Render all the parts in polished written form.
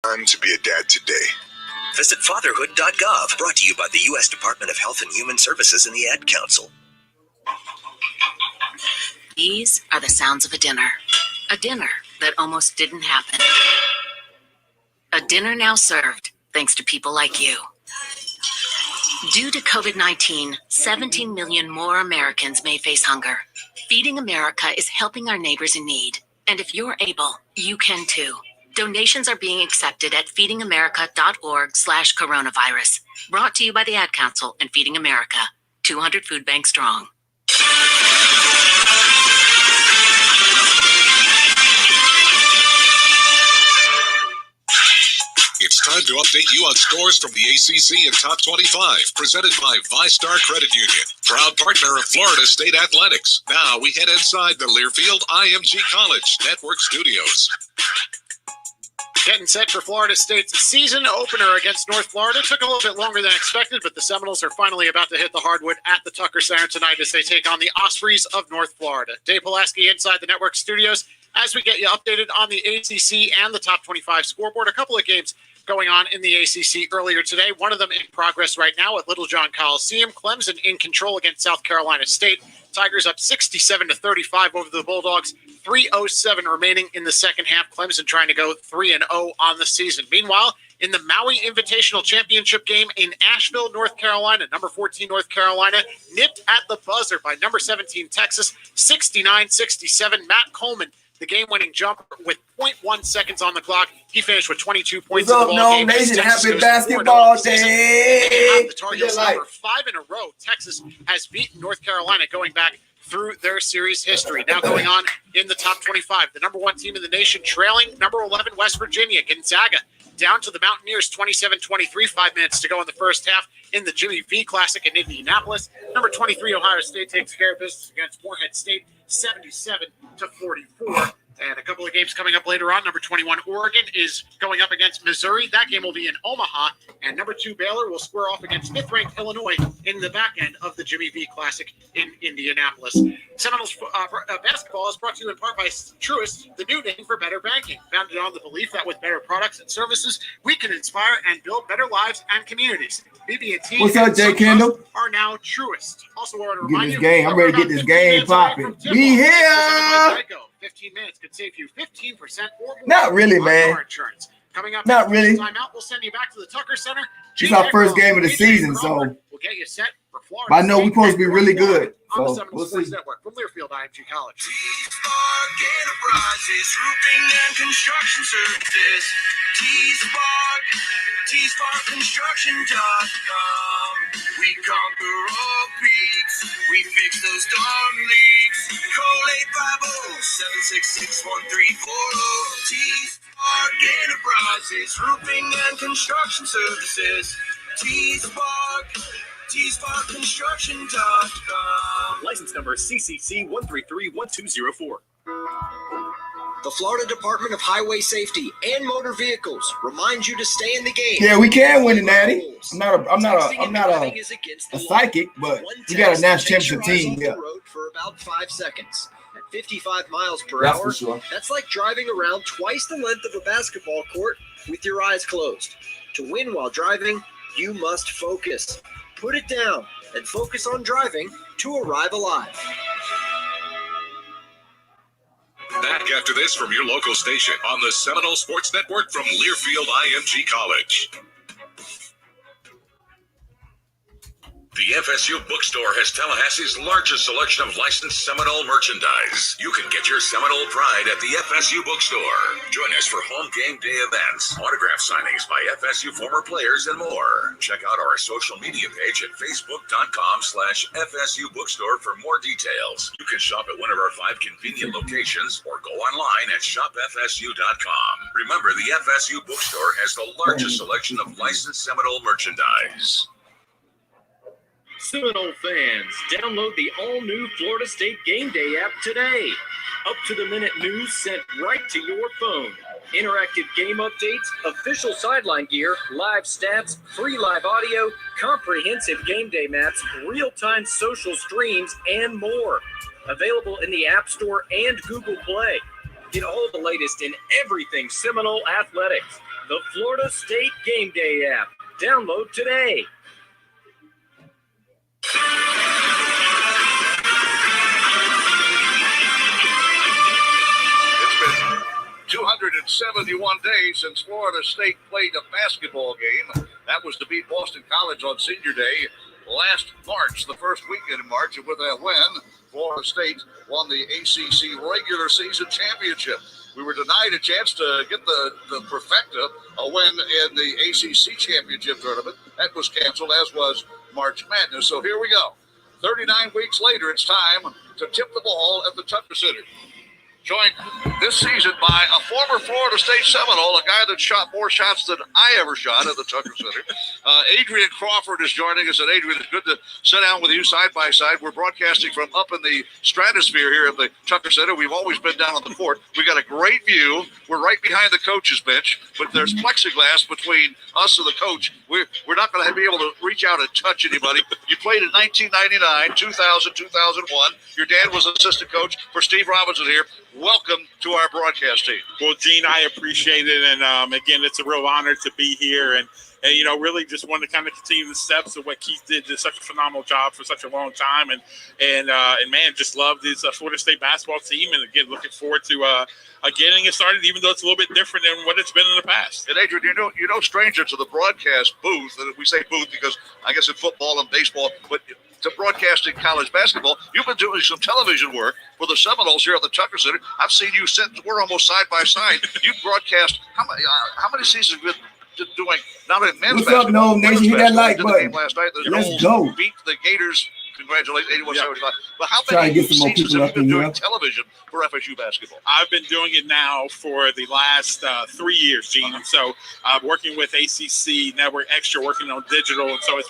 Time to be a dad today. Visit fatherhood.gov, brought to you by the U.S. Department of Health and Human Services and the Ad Council. These are the sounds of a dinner that almost didn't happen. A dinner now served, thanks to people like you. Due to COVID-19, 17 million more Americans may face hunger. Feeding America is helping our neighbors in need. And if you're able, you can too. Donations are being accepted at feedingamerica.org/coronavirus. Brought to you by the Ad Council and Feeding America, 200 food banks strong. It's time to update you on scores from the ACC and Top 25, presented by VyStar Credit Union, proud partner of Florida State Athletics. Now we head inside the Learfield IMG College Network Studios. Getting set for Florida State's season opener against North Florida. Took a little bit longer than expected, but the Seminoles are finally about to hit the hardwood at the Tucker Center tonight as they take on the Ospreys of North Florida. Dave Pulaski inside the network studios as we get you updated on the ACC and the Top 25 scoreboard. A couple of games going on in the ACC earlier today. One of them in progress right now at Littlejohn Coliseum. Clemson in control against South Carolina State. Tigers up 67-35 over the Bulldogs. 3:07 remaining in the second half. Clemson trying to go 3-0 on the season. Meanwhile, in the Maui Invitational Championship game in Asheville, North Carolina, number 14 North Carolina nipped at the buzzer by number 17 Texas, 69-67. Matt Coleman, the game-winning jumper with 0.1 seconds on the clock. He finished with 22 points in the ball game. Nation, happy basketball day. The Tar Heels number 5 in a row. Texas has beaten North Carolina going back through their series history. Now going on in the top 25. The number 1 team in the nation trailing number 11 West Virginia. Gonzaga down to the Mountaineers 27-23. 5 minutes to go in the first half in the Jimmy V Classic in Indianapolis. Number 23 Ohio State takes care of business against Morehead State 77-44. And a couple of games coming up later on. Number 21 Oregon is going up against Missouri. That game will be in Omaha. And number 2 Baylor will square off against 5th-ranked Illinois in the back end of the Jimmy V Classic in Indianapolis. Seminoles basketball is brought to you in part by Truist, the new name for better banking. Founded on the belief that with better products and services, we can inspire and build better lives and communities. BB&T What's up, Jay Kendall? Are now Truist. Also, want to Get remind this you, game. I'm ready to get this game popping. Be here. 15 minutes could save you 15% or more. Not really, man. Car insurance. Coming up, not really. Timeout. We'll send you back to the Tucker Center. It's our first game of the season, so we'll get you set for Florida. I know we're supposed to be really good. On the So Seminoles we'll Sports see. Network from Learfield IMG College. T-Spark Enterprises, roofing and construction services. T-SparkConstruction.com. We conquer all peaks. We fix those darn leaks. Call 850-766-1340. T-Spark Enterprises, roofing and construction services. TSparkConstruction.com. License number CCC 1331204. The Florida Department of Highway Safety and Motor Vehicles reminds you to stay in the game. Yeah, we can win the Natty. I'm not a psychic, but we got a national championship team. Yeah, For about 5 seconds. At 55 miles per that's hour, for sure. that's like driving around twice the length of a basketball court with your eyes closed. To win while driving, you must focus. Put it down and focus on driving to arrive alive. Back after this from your local station on the Seminole Sports Network from Learfield IMG College. The FSU bookstore has Tallahassee's largest selection of licensed Seminole merchandise. You can get your Seminole pride at the FSU bookstore. Join us for home game day events, autograph signings by FSU former players, and more. Check out our social media page at facebook.com/FSU bookstore for more details. You can shop at one of our 5 convenient locations or go online at shopfsu.com. Remember, the FSU bookstore has the largest selection of licensed Seminole merchandise. Seminole fans, download the all-new Florida State Game Day app today. Up-to-the-minute news sent right to your phone. Interactive game updates, official sideline gear, live stats, free live audio, comprehensive game day maps, real-time social streams, and more. Available in the App Store and Google Play. Get all the latest in everything Seminole athletics. the Florida State Game Day app. Download today. It's been 271 days since Florida State played a basketball game. That was to beat Boston College on Senior Day last March, the first weekend in March. And with that win, Florida State won the ACC regular season championship. We were denied a chance to get the trifecta, a win in the ACC championship tournament. That was canceled, as was March Madness. So here we go. 39 weeks later, it's time to tip the ball at the Tucker Center. Joined this season by a former Florida State Seminole, a guy that shot more shots than I ever shot at the Tucker Center. Adrian Crawford is joining us. And Adrian, it's good to sit down with you side by side. We're broadcasting from up in the stratosphere here at the Tucker Center. We've always been down on the court. We got a great view. We're right behind the coach's bench, but there's plexiglass between us and the coach. We're not going to be able to reach out and touch anybody. You played in 1999, 2000, 2001. Your dad was assistant coach for Steve Robinson here. Welcome to our broadcast team. Well, Gene, I appreciate it. And again, it's a real honor to be here. And you know, really just want to kind of continue the steps of what Keith did such a phenomenal job for such a long time. And man, just love this Florida State basketball team. And again, looking forward to getting it started, even though it's a little bit different than what it's been in the past. And Adrian, you're no stranger to the broadcast booth. And we say booth because I guess in football and baseball, but to broadcasting college basketball, you've been doing some television work for the Seminoles here at the Tucker Center. I've seen you we're almost side by side. You broadcast how many seasons have you been doing not only men's basketball? What's up, Noam Nation? Hit that like button. Last night, the Let's Noles go. beat the Gators. Congratulations, 81-75. But how Try to many get some more seasons people have up you in been doing here. television for FSU basketball? I've been doing it now for the last 3 years, Gene. And so working with ACC Network Extra, working on digital. And so it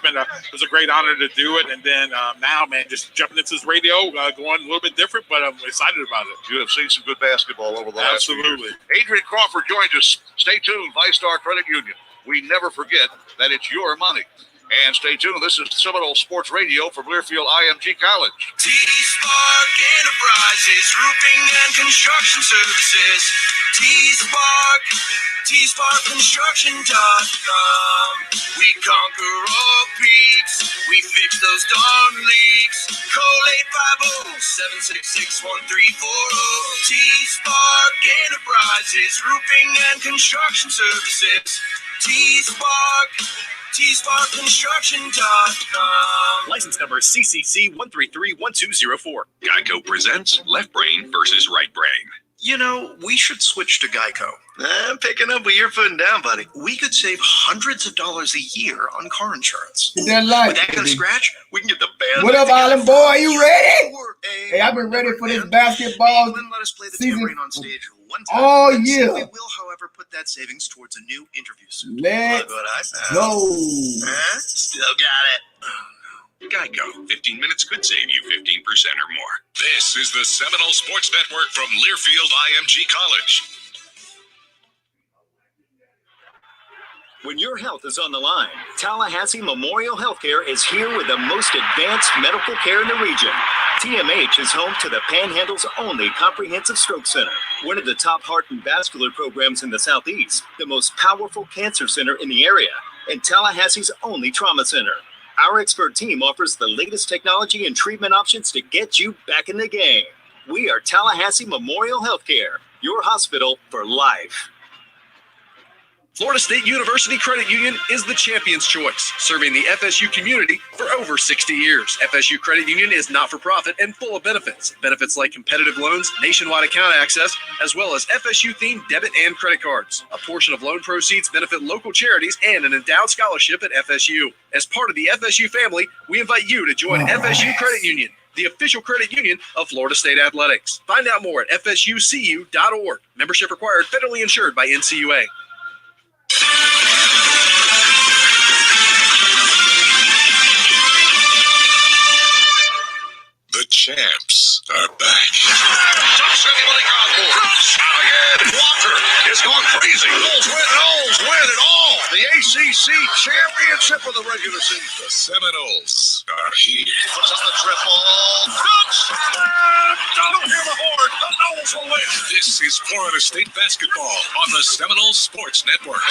was a great honor to do it. And then now, man, just jumping into this radio, going a little bit different, but I'm excited about it. You have seen some good basketball over the last few Absolutely. years. Adrian Crawford joins us. Stay tuned, ViStar Credit Union. We never forget that it's your money. And stay tuned. This is Seminole Sports Radio from Learfield IMG College. T-Spark Enterprises, roofing and construction services. T-SparkConstruction.com. We conquer all peaks. We fix those darn leaks. Call 850-766-1340. T-Spark Enterprises, roofing and construction services. TSparkConstruction.com. License number CCC 1331204. Geico presents Left Brain versus Right Brain. You know, we should switch to Geico. I'm picking up what you're putting down, buddy. We could save hundreds of dollars a year on car insurance. Hit that like. With that kind of scratch, we can get the band. What up, Island boy? Are you ready? Hey, I've been ready for this basketball Even let us play the season tambourine on stage one time. all Let's see if year. We will, however, put that savings towards a new interview suit. Let's Look what I found. go. Huh? Still got it. Oh, no. Geico. 15 minutes could save you 15% or more. This is the Seminole Sports Network from Learfield IMG College. When your health is on the line, Tallahassee Memorial Healthcare is here with the most advanced medical care in the region. TMH is home to the Panhandle's only comprehensive stroke center, one of the top heart and vascular programs in the Southeast, the most powerful cancer center in the area, and Tallahassee's only trauma center. Our expert team offers the latest technology and treatment options to get you back in the game. We are Tallahassee Memorial Healthcare, your hospital for life. Florida State University Credit Union is the champion's choice, serving the FSU community for over 60 years. FSU Credit Union is not-for-profit and full of benefits. Benefits like competitive loans, nationwide account access, as well as FSU-themed debit and credit cards. A portion of loan proceeds benefit local charities and an endowed scholarship at FSU. As part of the FSU family, we invite you to join FSU Credit Union, the official credit union of Florida State Athletics. Find out more at fsucu.org. Membership required, federally insured by NCUA. The champs are back. Top City Willie Cosmore. Out again. Walker is going crazy. Knowles win it all. The ACC championship of the regular season. The Seminoles are here. Puts up the triple. Good shot! Don't hear the horn. The Noles will win. This is Florida State basketball on the Seminoles Sports Network.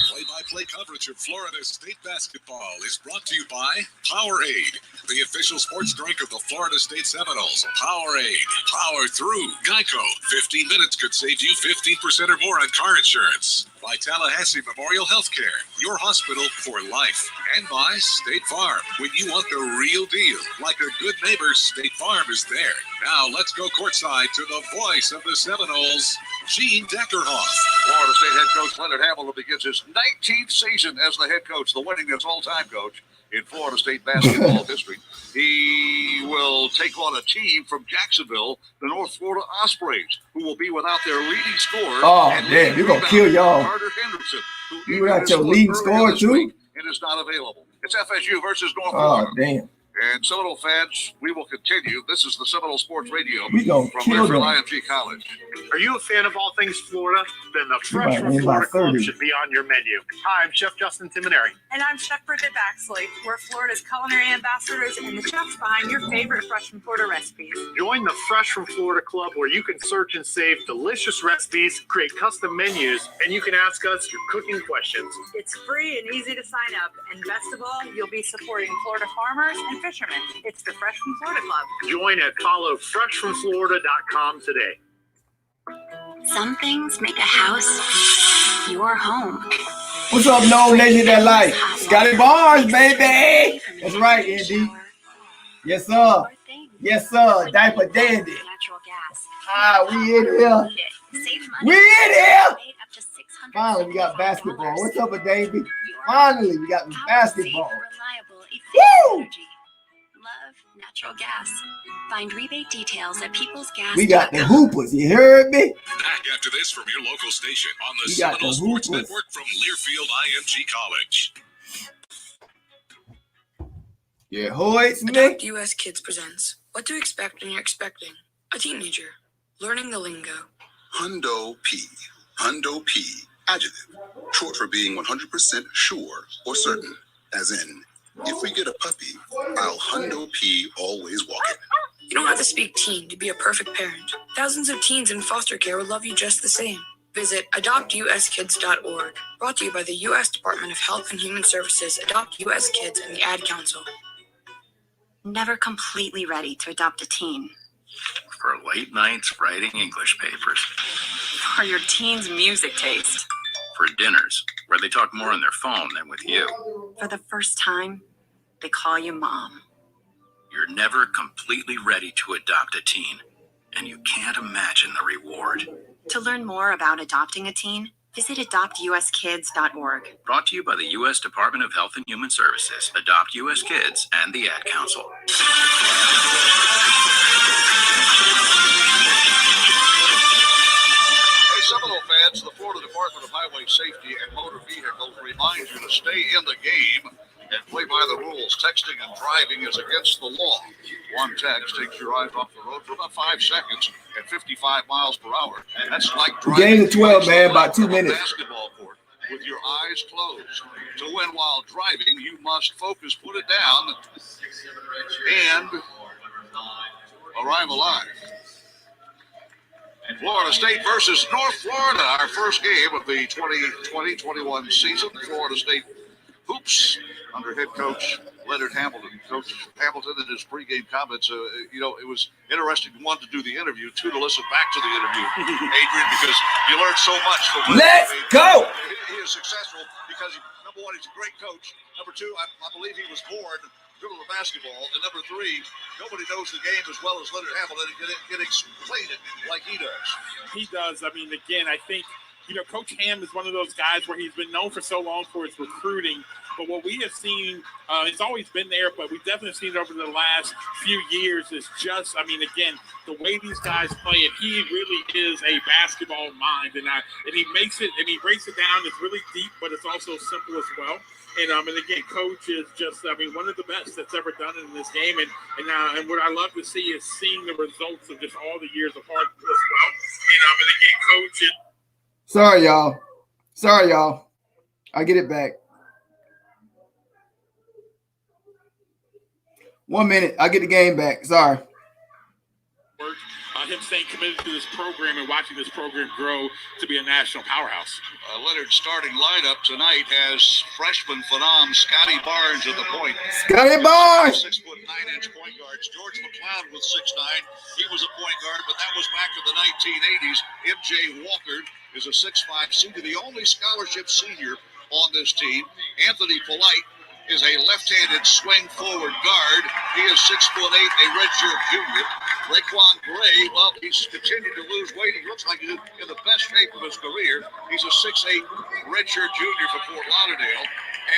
Play-by-play coverage of Florida State basketball is brought to you by Powerade, the official sports drink of the Florida State Seminoles. Powerade, power through. Geico, 15 minutes could save you 15% or more on car insurance. By Tallahassee Memorial Healthcare, your hospital for life. And by State Farm, when you want the real deal. Like a good neighbor, State Farm is there. Now let's go courtside to the voice of the Seminoles, Gene Deckerhoff. Florida State head coach Leonard Hamilton begins his 19th season as the head coach, the winningest all-time coach in Florida State basketball history. He will take on a team from Jacksonville, the North Florida Ospreys, who will be without their leading scorer. Oh, damn, you're going to kill y'all. Carter Henderson, who You got your leading scorer, too? and is not available. It's FSU versus North Oh, Florida. damn. And Seminole fans, we will continue. This is the Seminole Sports Radio We gonna from kill them. IMG College. Are you a fan of all things Florida? Then the You might Fresh from win by Florida Club 30. should be on your menu. Hi, I'm Chef Justin Timoneri. And I'm Chef Bridget Baxley. We're Florida's culinary ambassadors and the chefs behind your favorite Fresh from Florida recipes. Join the Fresh from Florida Club where you can search and save delicious recipes, create custom menus, and you can ask us your cooking questions. It's free and easy to sign up. And best of all, you'll be supporting Florida farmers and fishermen. It's the Fresh from Florida Club. Join at followfreshfromflorida.com today. Some things make a house your home. What's up, known legend that life? Scotty Barnes, baby. That's right, Andy. Yes, sir. Yes, sir. Diaper dandy. Ah, we in here. We in here. Finally, we got basketball. What's up, Davey? Finally, we got basketball. Woo! Love natural gas. Find rebate details at People's Gas. We got the hoopers. You heard me? Back after this from your local station on the We got Seminole the Sports hoopers. Network from Learfield IMG College. Yeah, Hoyts, me. Adopt US Kids presents What to Expect When You're Expecting a Teenager. Learning the lingo. Hundo P. Hundo P. Adjective. Short for being 100% sure or certain. As in, if we get a puppy, I'll hundo P always walk it. You don't have to speak teen to be a perfect parent. Thousands of teens in foster care will love you just the same. Visit adoptuskids.org. Brought to you by the U.S. Department of Health and Human Services, Adopt U.S. Kids, and the Ad Council. Never completely ready to adopt a teen. For late nights writing English papers. For your teen's music taste. For dinners where they talk more on their phone than with you. For the first time, they call you mom. You're never completely ready to adopt a teen, and you can't imagine the reward. To learn more about adopting a teen, visit adoptuskids.org. Brought to you by the U.S. Department of Health and Human Services, Adopt U.S. Kids, and the Ad Council. Hey, Seminole fans, the Florida Department of Highway Safety and Motor Vehicles reminds you to stay in the game and play by the rules. Texting and driving is against the law. One text takes your eyes off the road for about 5 seconds at 55 miles per hour. That's like Game driving to 12, man, about 2 from a minutes. basketball court with your eyes closed. To win while driving, you must focus, put it down, and arrive alive. Florida State versus North Florida, our first game of the 2020-21 season. Florida State hoops under head coach Leonard Hamilton. Coach Hamilton in his pregame comments, it was interesting, one, to do the interview, two, to listen back to the interview, Adrian, because you learned so much from Let's go! He is successful because, number one, he's a great coach. Number two, I believe he was born dribbling the basketball. And number three, nobody knows the game as well as Leonard Hamilton and can explain it like he does. He does. I mean, again, I think, Coach Ham is one of those guys where he's been known for so long for his recruiting. But what we have seen, it's always been there, but we've definitely seen it over the last few years is just, again, the way these guys play it, he really is a basketball mind. And he makes it, and he breaks it down. It's really deep, but it's also simple as well. And again, coach is just, one of the best that's ever done it in this game. And what I love to see is seeing the results of just all the years of hard work as well. And again, coach is. Sorry, y'all. I'll get it back. 1 minute. I'll get the game back. Sorry. Him staying committed to this program and watching this program grow to be a national powerhouse. Leonard's starting lineup tonight has freshman phenom Scotty Barnes at the point. Scotty Barnes! 6'9" point guards. George McLeod was 6'9". He was a point guard, but that was back in the 1980s. MJ Walker is a 6'5" senior, the only scholarship senior on this team. Anthony Polite is a left-handed swing forward guard. He is 6'8", a redshirt junior. Raekwon Gray, well, he's continued to lose weight. He looks like he's in the best shape of his career. He's a 6'8" redshirt junior for Fort Lauderdale.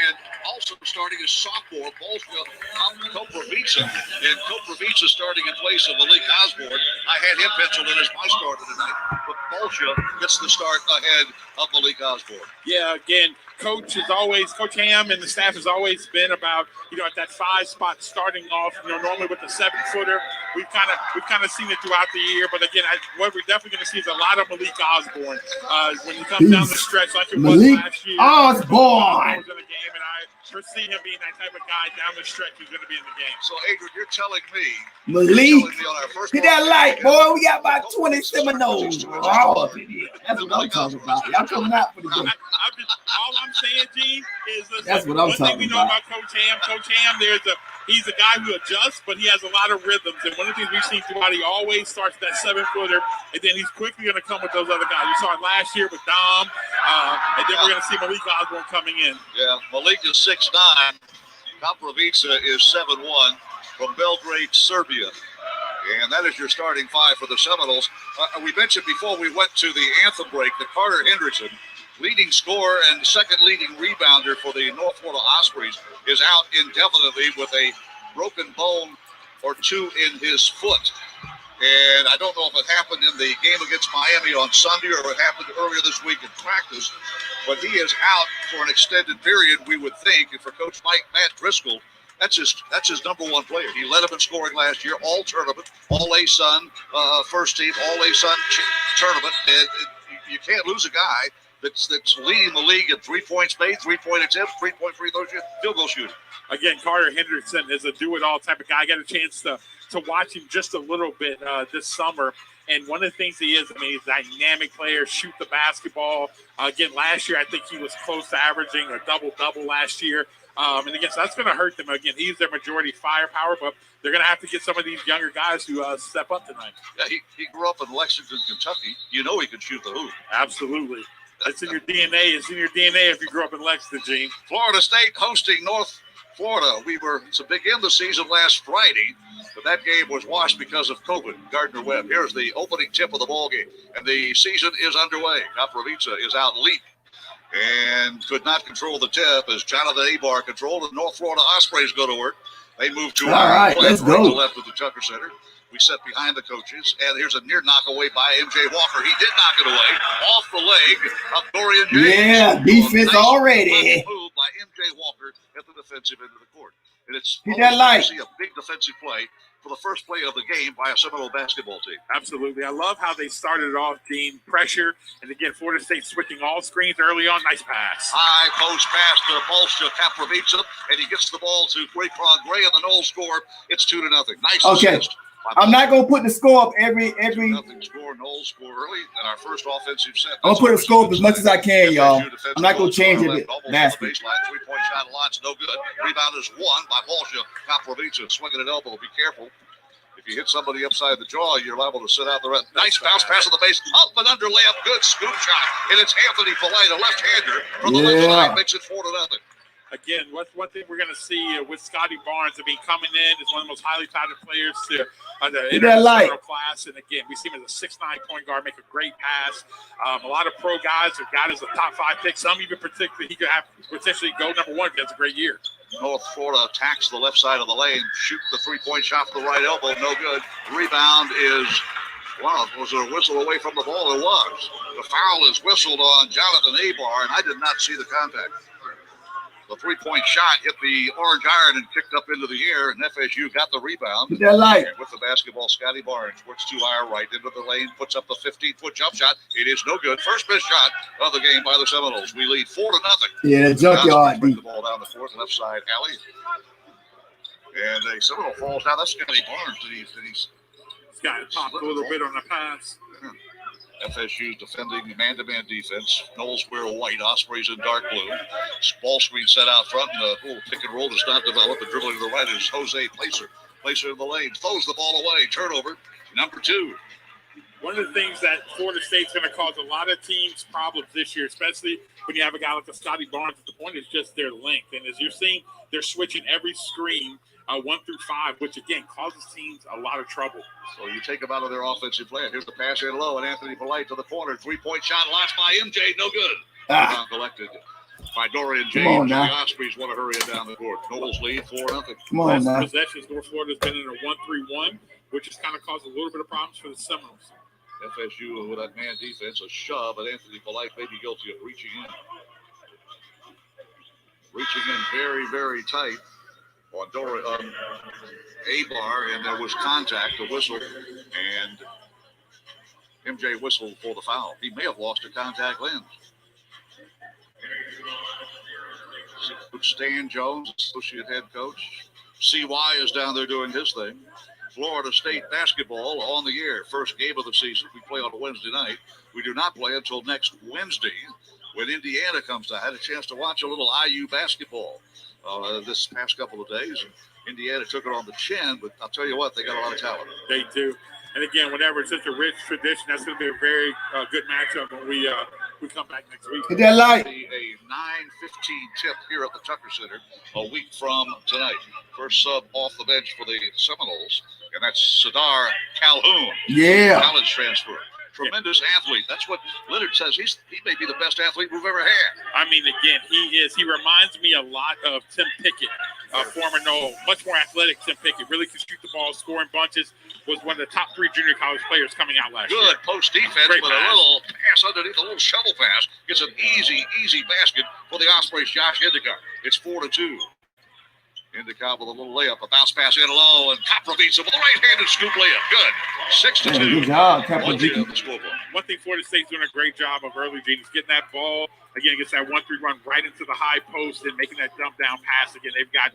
And also starting his sophomore, Bolsha Koprivica. And Koprivica starting in place of Malik Osborne. I had him penciled in as my starter tonight, but Bolsha gets the start ahead of Malik Osborne. Yeah, again, Coach Ham and the staff has always been about, at that 5 spot starting off, normally with the 7-footer. We've kind of seen it throughout the year, but again, what we're definitely going to see is a lot of Malik Osborne when he comes down the stretch like it was last year. Osborne! And I foresee him being that type of guy down the stretch who's going to be in the game. So, Adrian, you're telling me Malik, on our first hit that light, boy. We got about 20 Seminoles. Oh, that's what I'm talking about. Y'all coming out for the game. All I'm saying, Gene, is that's what I'm one thing we know about Coach Ham. Coach Ham, he's a guy who adjusts, but he has a lot of rhythms. And one of the things we've seen throughout, he always starts that 7-footer, and then he's quickly going to come with those other guys. We saw it last year with Dom, and then we're going to see Malik Osborne coming in. Yeah, Malik is 6'9". Koprivica is 7'1" from Belgrade, Serbia. And that is your starting 5 for the Seminoles. We mentioned before we went to the anthem break that Carter Hendrickson, leading scorer and second leading rebounder for the North Florida Ospreys, is out indefinitely with a broken bone or 2 in his foot. And I don't know if it happened in the game against Miami on Sunday or it happened earlier this week in practice, but he is out for an extended period, we would think. And for Coach Matt Driscoll, that's his number 1 player. He led him in scoring last year, all tournament, all ASUN first team, all ASUN tournament. And you can't lose a guy that's leading the league in 3-point made, 3-point attempts, 3-point free throw shooting, field goal shooting. Again, Carter Hendrickson is a do-it-all type of guy. I got a chance to watch him just a little bit this summer. And one of the things he is, he's a dynamic player, shoot the basketball. Again, last year, I think he was close to averaging a double-double last year. And again, so that's going to hurt them. Again, he's their majority firepower, but they're going to have to get some of these younger guys to step up tonight. Yeah, he grew up in Lexington, Kentucky. You know he can shoot the hoop. Absolutely. It's in your DNA. It's in your DNA if you grew up in Lexington, Gene. Florida State hosting North Florida. It's a big end of the season last Friday, but that game was washed because of COVID. Gardner-Webb. Here's the opening tip of the ball game, and the season is underway. Koprivica is out lead and could not control the tip as Jonathan Abar controlled. The North Florida Ospreys go to work. They move to let's go. Right to left of the Tucker Center. We set behind the coaches, and here's a near knock away by MJ Walker. He did knock it away off the leg of Dorian James. Yeah, defense nice already. Move by MJ Walker at the defensive end of the court. And it's Hit that light. See a big defensive play for the first play of the game by a Seminole basketball team. Absolutely. I love how they started it off, Gene. Pressure, and again, Florida State switching all screens early on. Nice pass. High post pass to Bolsha Koprivica, and he gets the ball to Raekwon Gray, and the Knowles score. It's 2-0. Nice assist. I'm not going to put the score up every. Nothing score, Knowles score early, and our first offensive set. I'm going to put the score up as much as I can, y'all. I'm not going to change it. Nasty. Baseline, 3-point shot, lots, no good. Rebound is won by Bolsha Koprivica, swinging an elbow. Be careful. If you hit somebody upside the jaw, you're liable to sit out the rest. Nice bounce pass on the base, up and under layup, good scoop shot, and it's Anthony Polite, a left-hander from the left side, makes it 4-0. Again, one thing we're going to see with Scotty Barnes, coming in is one of the most highly touted players to the international class. And again, we see him as a 6'9" point guard, make a great pass. A lot of pro guys have got as a top 5 pick. Some even particularly he could have potentially go number 1 if he has a great year. North Florida attacks the left side of the lane, shoot the 3-point shot from the right elbow, no good. Rebound is, was there a whistle away from the ball? It was. The foul is whistled on Jonathan Abar, and I did not see the contact. The three-point shot hit the orange iron and kicked up into the air, and FSU got the rebound. Get that light. And with the basketball, Scotty Barnes works to iron right into the lane, puts up the 15-foot jump shot. It is no good. First missed shot of the game by the Seminoles. We lead 4-0. Yeah, the junkyard. The ball down the court, left side alley. And a Seminole falls down. That's Scotty Barnes. He's got it popped a little bit on the pass. FSU's defending man-to-man defense. Knowles wear white, Ospreys in dark blue. Ball screen set out front, and a little pick and roll does not develop. And dribbling to the right is Jose Placer. Placer in the lane, throws the ball away. Turnover, number 2. One of the things that Florida State's going to cause a lot of teams problems this year, especially when you have a guy like a Scotty Barnes at the point, is just their length. And as you're seeing, they're switching every screen 1 through 5, which again causes teams a lot of trouble. So you take them out of their offensive plan. Here's the pass in low, and Anthony Polite to the corner. 3-point shot launched by MJ, no good. Collected by Dorian James. The Ospreys want to hurry it down the court. Knowles lead 4-0. Come on, now. Possessions, North Florida's been in a 1-3-1, which has kind of caused a little bit of problems for the Seminoles. FSU with that man defense, a shove, and Anthony Polite may be guilty of reaching in. Reaching in very, very tight on A-bar, and there was contact, a whistle, and MJ whistled for the foul. He may have lost a contact lens. Stan Jones, associate head coach. CY is down there doing his thing. Florida State basketball on the air. First game of the season. We play on a Wednesday night. We do not play until next Wednesday when Indiana comes to. I had a chance to watch a little IU basketball this past couple of days. Indiana took it on the chin, but I'll tell you what, they got a lot of talent. They do. And again, whenever it's such a rich tradition, that's going to be a very good matchup when we come back next week. Get that light. A 9:15 tip here at the Tucker Center a week from tonight. First sub off the bench for the Seminoles, and that's Sadar Calhoun. Yeah. College transfer. Tremendous athlete. That's what Leonard says. He may be the best athlete we've ever had. I mean, again, he is. He reminds me a lot of Tim Pickett, former Knoll. Much more athletic Tim Pickett. Really could shoot the ball, score in bunches. Was one of the top 3 junior college players coming out last year. Good post defense, Great but pass. a little pass underneath, a little shovel pass. Gets an easy basket for the Ospreys. Josh Endicott. It's 4-2. Endicott with a little layup, a bounce pass in low, and Copper beats him with a right-handed scoop layup. Good. 6-2. Good job, Copper. One thing Florida State's doing a great job of early, Gene, is getting that ball. Again, gets that 1-3 run right into the high post and making that dump down pass. Again, they've got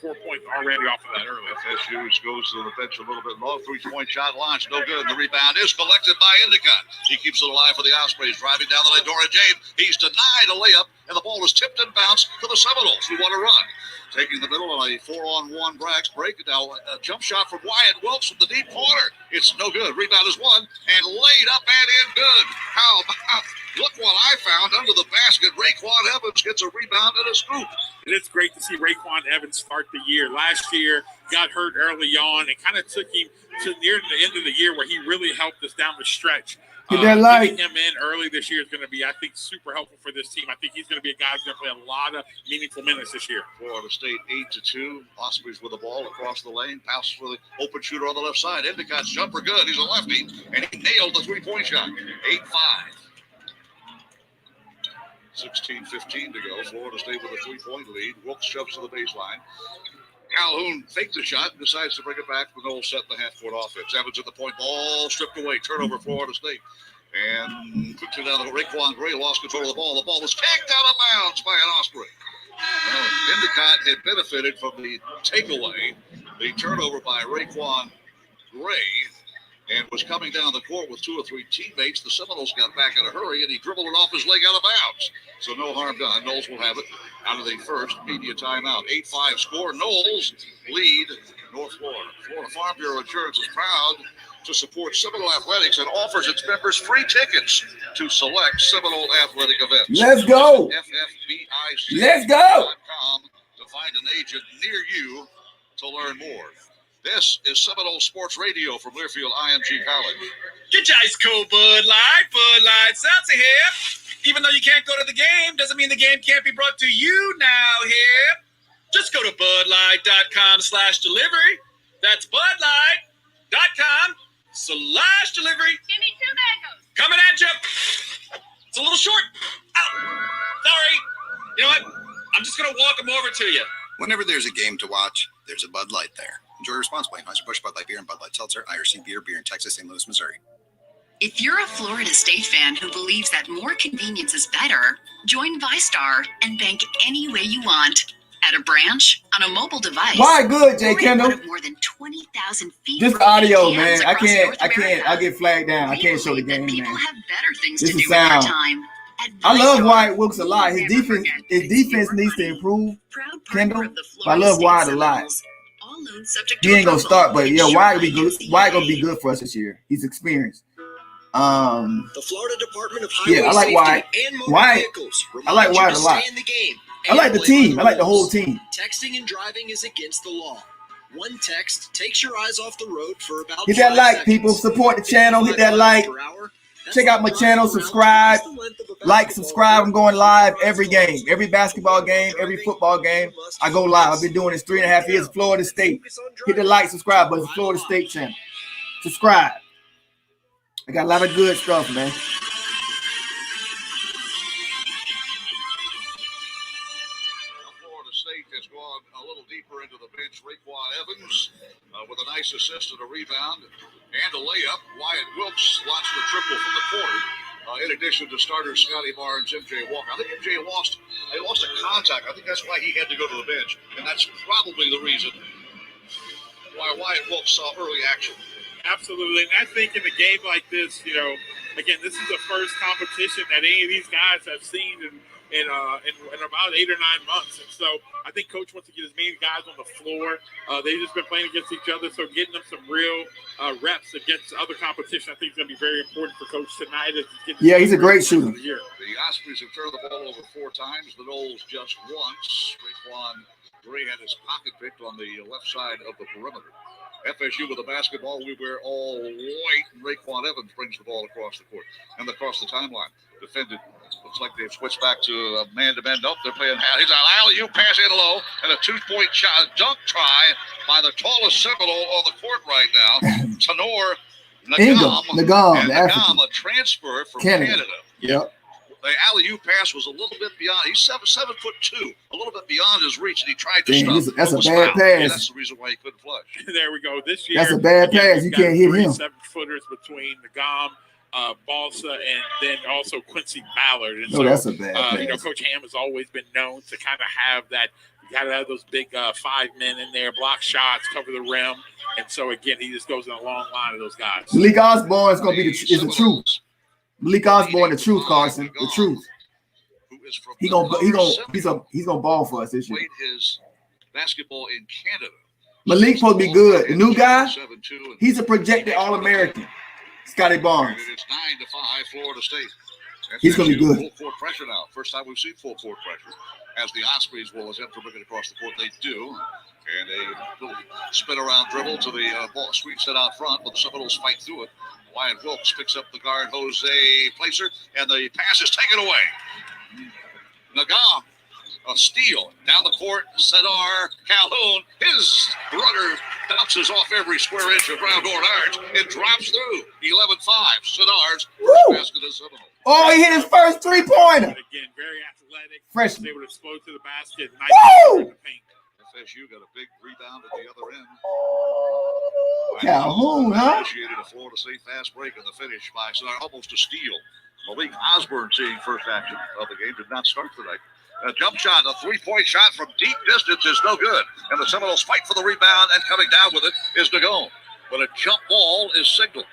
4 points already off of that early. FSU goes to the bench a little bit low. 3-point shot launched, no good. The rebound is collected by Endicott. He keeps it alive for the Ospreys. Driving down the lane, Dorian James. He's denied a layup, and the ball is tipped and bounced to the Seminoles, who want to run. Taking the middle on a 4-on-1 Brax break. Now a jump shot from Wyatt Wilkes from the deep corner. It's no good. Rebound is won and laid up and in good. How about, look what I found under the basket. Raekwon Evans gets a rebound and a scoop. And it's great to see Raekwon Evans start the year. Last year, got hurt early on and kind of took him to near the end of the year where he really helped us down the stretch. Get that light. Getting him in early this year is going to be, I think, super helpful for this team. I think he's going to be a guy who's going to play a lot of meaningful minutes this year. Florida State 8-2. Ospreys with the ball across the lane. Pass for the open shooter on the left side. Endicott's jumper good. He's a lefty, and he nailed the 3-point shot. 8-5. 16:15 to go. Florida State with a 3-point lead. Wilkes shoves to the baseline. Calhoun fakes the shot and decides to bring it back with Knowles set in the half-court offense. Evans at the point, ball stripped away. Turnover Florida State. And quickly down to Raekwon Gray, lost control of the ball. The ball was kicked out of bounds by an Osprey. Endicott had benefited from the takeaway, the turnover by Raekwon Gray, and was coming down the court with 2 or 3 teammates. The Seminoles got back in a hurry, and he dribbled it off his leg out of bounds. So no harm done. Knowles will have it out of the first media timeout. 8-5 score. Knowles lead North Florida. Florida Farm Bureau Insurance is proud to support Seminole Athletics and offers its members free tickets to select Seminole athletic events. Let's go. FFBIC.com Let's go. to find an agent near you to learn more. This is Seminole Sports Radio from Learfield IMG College. Get your ice cold Bud Light. Bud Light Seltzer here. Even though you can't go to the game, doesn't mean the game can't be brought to you now here. Just go to budlight.com/delivery. That's budlight.com/delivery. Give me 2 mangoes. Coming at you. It's a little short. Ow. Sorry. You know what? I'm just going to walk them over to you. Whenever there's a game to watch, there's a Bud Light there. Enjoy responsibly. Anheuser-Busch, Bud Light Beer, and Bud Light Seltzer, IRC Beer in Texas, St. Louis, Missouri. If you're a Florida State fan who believes that more convenience is better, join ViStar and bank any way you want. At a branch, on a mobile device. Why good, Jay or in Kendall? one of more than 20,000 feet This from audio, ATMs man. I across North can't. America. I get flagged down. I can't show the game, People man. have better things This to is do with their sound. time. I love Wyatt Wilkes a lot. His defense needs to improve, Kendall. But I love Wyatt a lot. All loans subject He to ain't gonna approval. start, but yeah, Insured Wyatt by gonna be good for us this year. He's experienced. The Florida Department of Highway Yeah, I like Safety Wyatt. and Motor Wyatt. Vehicles I like remind you Wyatt to a lot. stay in the game I like the and play team. by I like the whole rules. team. Texting and driving is against the law. One text takes your eyes off the road for about Hit that 5 like, seconds. people. Support the channel. Hit that 55 like. miles per hour, that's Check out my like channel. driving around Subscribe. twice the length of a Like, basketball subscribe. I'm court. going live every game, every basketball game, every football game. I go live. I've been doing this 3.5 years. Florida State. Hit the like, subscribe button. It's Florida State channel. Subscribe. I got a lot of good stuff, man. Florida State has gone a little deeper into the bench. Raekwon Evans with a nice assist and a rebound and a layup. Wyatt Wilkes launched a triple from the corner. In addition to starters Scotty Barnes, MJ Walker. I think MJ lost a contact. I think that's why he had to go to the bench, and that's probably the reason why Wyatt Wilkes saw early action. Absolutely. And I think in a game like this, again, this is the first competition that any of these guys have seen in about 8 or 9 months. And so I think Coach wants to get as many guys on the floor. They've just been playing against each other, so getting them some real reps against other competition I think is going to be very important for Coach tonight. Yeah, he's a great shooter. The Ospreys have turned the ball over 4 times. The Noles just once. Raekwon Gray had his pocket picked on the left side of the perimeter. FSU with the basketball, we wear all white. Raekwon Evans brings the ball across the court and across the timeline. Defended. Looks like they've switched back to a man-to-man. Nope, they're playing. He's an alley-oop pass in low and a 2-point shot, dunk try by the tallest Seminole on the court right now, Tanor Nagam, the African. a transfer from Canada. Yep. The alley-oop pass was a little bit beyond. He's 7'2", a little bit beyond his reach, and he tried to Dang, stop. that's a Was bad fouled. pass. Yeah, that's the reason why he couldn't flush. There we go. This year, That's a bad pass. You can't hit him. 7-footers between Nagam, Balsa, and then also Quincy Ballard. And No, that's a bad pass. Coach Ham has always been known to kind of have that. You got to have those big 5 men in there, block shots, cover the rim, and so again, he just goes in a long line of those guys. Malik Osborne is gonna be is the truth. Malik Osborne, the truth, Carson, the truth. He's gonna ball for us this year. Played his basketball in Canada. Malik supposed to be good. The new guy, he's a projected All-American. Scotty Barnes. It's 9-5, Florida State. He's gonna be good. Full court pressure now. First time we've seen full court pressure. As the Ospreys will attempt to bring it across the court, they do. And a little spin around dribble to the ball sweeps it out front, but the Seminoles fight through it. Wyatt Wilkes picks up the guard, Jose Placer, and the pass is taken away. Nagam, a steal down the court. Cedar Calhoun, his runner bounces off every square inch of ground or arch. It drops through. 11-5. Cedar's first basket of Seminoles. Oh, he hit his first 3-pointer. Again, very athletic. Freshman. Able to explode to the basket. Woo! In the paint. FSU got a big rebound at the other end. Calhoun, huh? Initiated a Florida State fast break in the finish by Cedar, almost a steal. Malik Osborne seeing first action of the game, did not start tonight. A jump shot, a 3-point shot from deep distance is no good. And the Seminoles fight for the rebound, and coming down with it is Nagone. But a jump ball is signaled.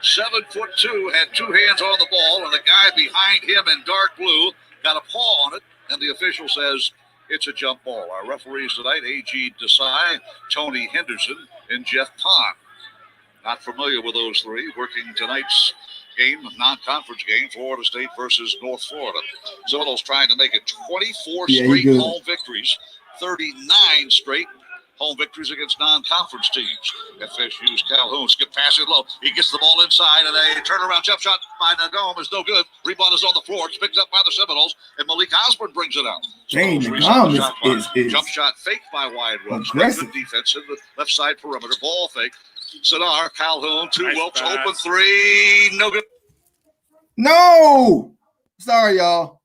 7'2", had 2 hands on the ball, and the guy behind him in dark blue got a paw on it, and the official says it's a jump ball. Our referees tonight, A.G. Desai, Tony Henderson, and Jeff Pond. Not familiar with those 3, working tonight's game, non-conference game, Florida State versus North Florida. Seminoles trying to make it 24 straight home victories, 39 straight home victories against non-conference teams. FSU's Calhoun skip pass it low. He gets the ball inside, and a turnaround jump shot by Nagam is no good. Rebound is on the floor. It's picked up by the Seminoles, and Malik Osborne brings it out. Dang, Nagam is jump shot faked by Wyatt Wilkes. aggressive. Good defense in the left side perimeter. Ball fake. Cedar, Calhoun, 2 Nice Wilkes, pass. open 3, no good. No! Sorry, y'all.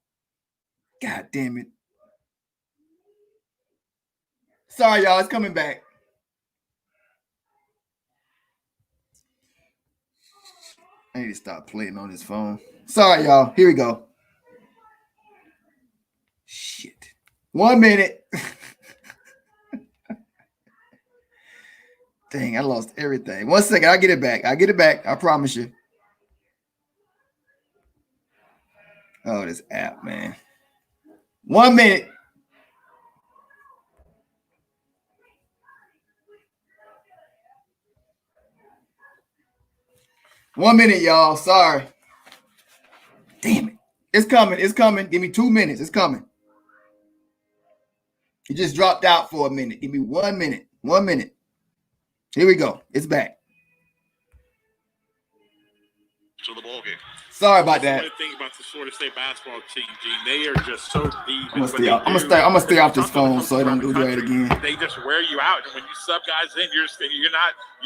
God damn it. Sorry, y'all. It's coming back. I need to stop playing on this phone. Sorry, y'all. Here we go. Shit. 1 minute. Dang, I lost everything. 1 second. I'll get it back. I'll get it back. I promise you. Oh, this app, man. 1 minute. One minute, y'all. Sorry. Damn it. It's coming. It's coming. Give me 2 minutes. It's coming. It just dropped out for a minute. Give me 1 minute. 1 minute. Here we go. It's back. To the ball game. Sorry about that. One thing about the Florida State basketball team, Gene, they are just so deep. I'm gonna stay off this phone so I don't do that again. They just wear you out, and when you sub guys in, you're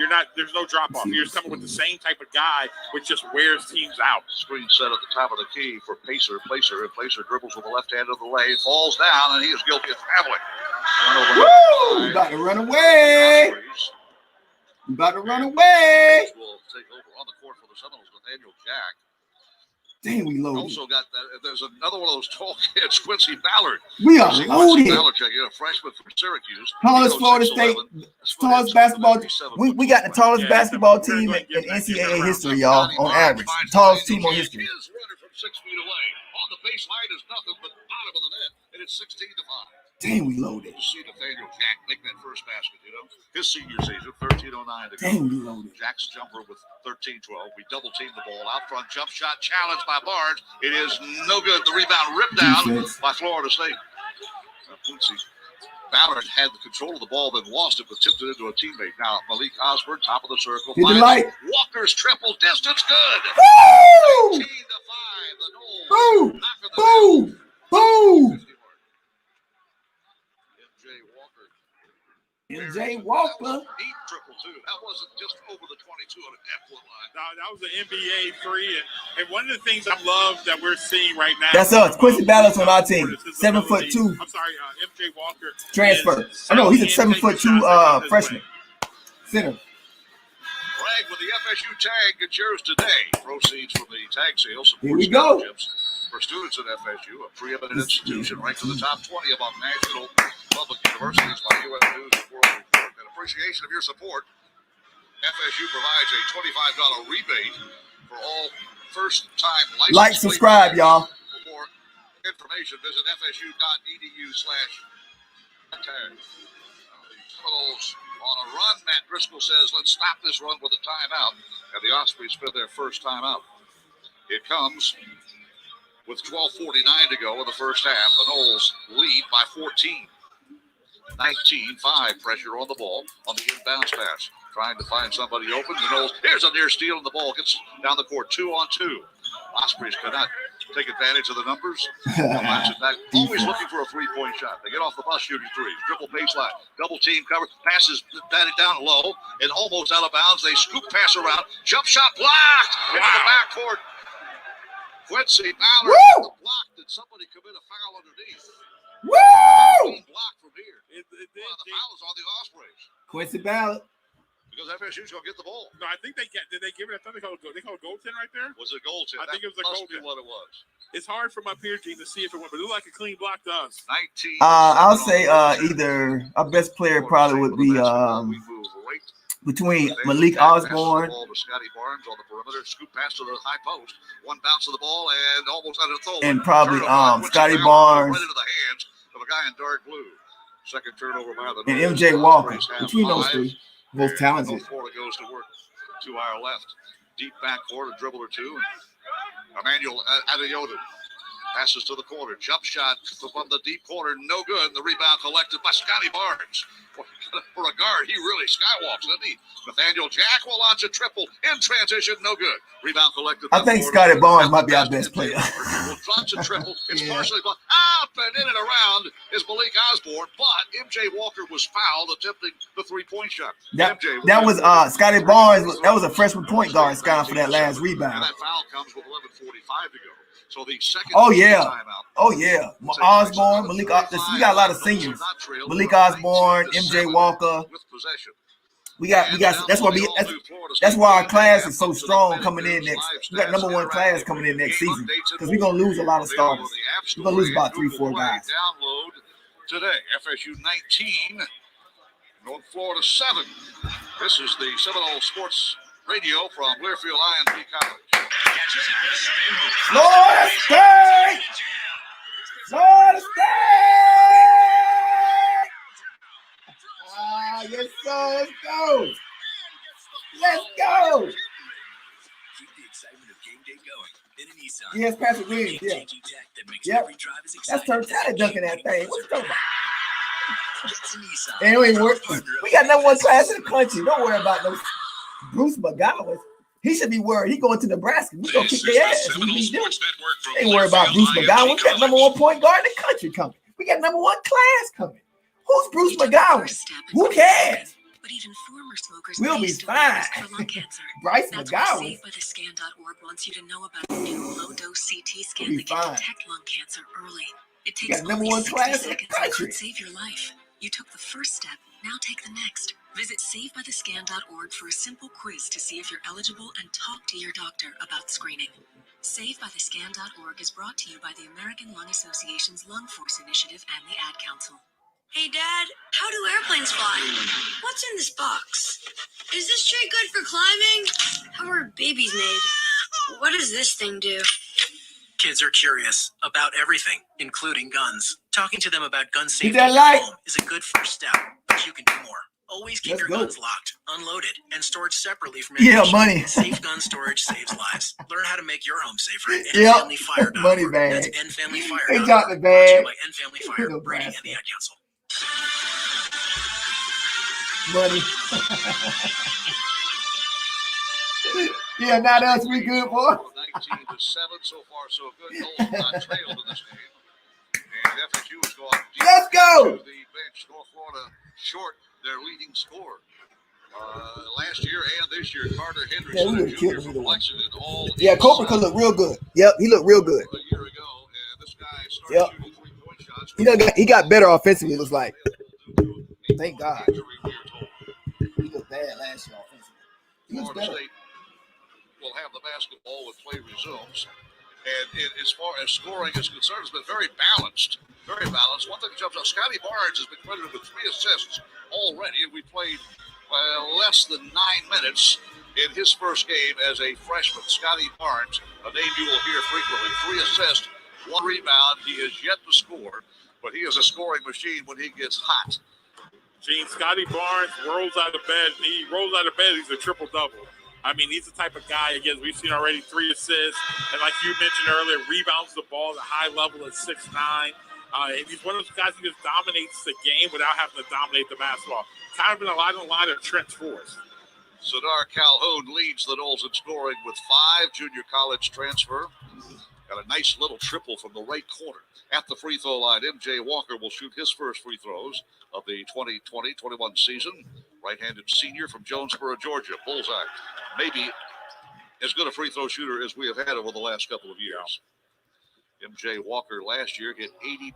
not. There's no drop off. You're just coming with the same type of guy, which just wears teams out. Screen set at the top of the key for Placer, and Placer dribbles with the left hand of the lane, falls down, and he is guilty of traveling. Woo! About to run away. About to run away. Will take over on the court for the Seminoles, Nathaniel Jack. Dang, we loaded. Also got there's another one of those tall kids, Quincy Ballard. We are loaded. Ballard, a freshman from Syracuse. Tallest Florida State, tallest basketball. We got the tallest basketball team in NCAA history, y'all, on average. Tallest team on history. His runner from 6 feet away on the baseline is nothing but bottom of the net, and it's 16-5. Dang, we loaded. You see Nathaniel Jack make that first basket, his senior season, 13:09 to go. Dang, we loaded. Jack's jumper with 13-12. We double team the ball out front. Jump shot challenged by Barnes. It is no good. The rebound ripped down by Florida State. Ballard had the control of the ball, then lost it, but tipped it into a teammate. Now Malik Osborne, top of the circle. Walker's triple distance, good. Woo! 19-5. The Noles. Boom! Boom! MJ Walker. Deep triple too. That wasn't just over the 22 on an F1 line. No, that was an NBA three, and one of the things I love that we're seeing right now. That's us. Quincy Ballard's on our team. 7'2". I'm sorry, MJ Walker. Transfer. I know he's a 7'2" freshman. Center. Bragg with the FSU tag gets yours today. Proceeds from the tag sale. Here we go. For students at FSU, a preeminent institution ranked in the top 20 among national public universities by U.S. News and World Report. In appreciation of your support, FSU provides a $25 rebate for all first-time license. Like, subscribe, y'all. For more information, visit fsu.edu/tag. Seminoles on a run. Matt Driscoll says, let's stop this run with a timeout. And the Ospreys spent their first timeout. It comes with 12:49 to go in the first half. The Noles lead by 14. 19-5. Pressure on the ball on the inbounds pass. Trying to find somebody open. The Noles, here's a near steal, and the ball gets down the court 2-on-2. Ospreys cannot take advantage of the numbers. Always looking for a three-point shot. They get off the bus shooting threes. Dribble baseline. Double team cover. Passes batted down low and almost out of bounds. They scoop pass around. Jump shot blocked into the backcourt. Quincy Ballard blocked. Did somebody commit a foul underneath? Woo! Block from here. The foul is on the Ospreys. Quincy Ballard. Because FSU's going to get the ball. No, I think did they give it? I thought they called goaltend right there. Was it goaltend? I think it was a goaltend. What it was. It's hard from up here, Gene, to see if it went, but it looked like a clean block to us. 19. I'll say either our best player probably would be between Malik Osborne. Ball to Scotty Barnes on the perimeter. Scoop pass to the high post. One bounce of the ball and almost out of the throw. And probably Scotty Barnes. Right into the hands of a guy in dark blue. Second turnover by the and MJ Walker. Between those three. Most talented. Florida goes to work to our left. Deep backcourt, a dribble or two. Emmanuel Adeodo passes to the corner. Jump shot from the deep corner. No good. The rebound collected by Scotty Barnes. For a guard, he really skywalks, doesn't he? Nathaniel Jack will launch a triple in transition. No good. Rebound collected. I think Scotty Barnes might be our best player. Launch a triple. It's partially blocked. Up and in and around is Malik Osborne, but MJ Walker was fouled attempting the three-point shot. That was Scotty Barnes. That was a freshman point guard, Scott, for that last rebound. And that foul comes with 11:45 to go. So the second Oh yeah, timeout. oh yeah. Osborne, Malik. We got a lot of seniors. Malik Osborne, MJ Walker. With possession. We got. That's why our class is so strong coming in next. We got #1 class coming in next season because we're gonna lose a lot of starters. We're gonna lose about 3-4 guys. Download today. FSU 19, North Florida 7. This is the Seminole Sports Radio from Learfield IMG College. Florida State! Florida State! Yes, sir. Let's go. Let's go. Keep the excitement of game day going. In a Nissan. Yes, Patrick Williams. Yeah. Yep. That's Turnt dunking that thing. What you talking about? Anyway, we got #1 class in the country. Don't worry about those Bruce McGowan. He should be worried. He going to Nebraska. We gonna kick their ass. Ain't worried about Bruce McGowan. We got #1 point guard in the country coming. We got #1 class coming. Who's Bruce McGowan? Who cares? But even former smokers We'll be fine. Bryce McGowan. SaveByTheScan.org wants you to know about the new low-dose CT scan We'll be that can fine. detect lung cancer early. It We takes got only #1 60 class in the seconds and country. could save your life. You took the first step. Now take the next. Visit SaveByTheScan.org for a simple quiz to see if you're eligible and talk to your doctor about screening. SaveByTheScan.org is brought to you by the American Lung Association's Lung Force Initiative and the Ad Council. Hey, Dad, how do airplanes fly? What's in this box? Is this tree good for climbing? How are babies made? What does this thing do? Kids are curious about everything, including guns. Talking to them about gun safety that at light. home is a good first step, but you can do more. Always keep Let's your go. guns locked, unloaded, and stored separately from Yeah, ammunition. money. Safe gun storage saves lives. Learn how to make your home safer at Yep. endfamilyfire.org. Money bag. That's endfamilyfire.org. They dropped the Brought to you bag. by End Family Fire, Brady, and the Ad Council. Money. Yeah, not us. We good, boy. 19-7 so far, so good. Nolan not trailed in this game. And FSU is going deep Let's go. to the bench. North Florida short their leading scorer. Last year and this year, Carter Yeah, Henderson, we a would have junior killed from either one. Lexington, all Yeah, Copeland could look real good. Yep, he looked real good. a year ago. And this guy started Yep. shooting three-point shots. He got better offensively, it looks like. Thank God. He looked bad last year offensively. He looks Florida better. State will have the basketball when play resumes. And as far as scoring is concerned, it's been very balanced. Very balanced. One thing that jumps out, Scotty Barnes has been credited with 3 assists already, and we played less than 9 minutes in his first game as a freshman. Scotty Barnes, a name you will hear frequently. 3 assists, 1 rebound. He has yet to score, but he is a scoring machine when he gets hot. Gene, Scotty Barnes rolls out of bed. He rolls out of bed. He's a triple-double. I mean, he's the type of guy, again, we've seen already 3 assists. And like you mentioned earlier, rebounds the ball at a high level at 6'9". And he's one of those guys who just dominates the game without having to dominate the basketball. Kind of been a lot of Trent's force. Sadar Calhoun leads the Noles in scoring with 5. Junior college transfer. Got a nice little triple from the right corner. At the free throw line, MJ Walker will shoot his first free throws of the 2020-21 season. Right-handed senior from Jonesboro, Georgia. Bullseye. Maybe as good a free throw shooter as we have had over the last couple of years. MJ Walker last year hit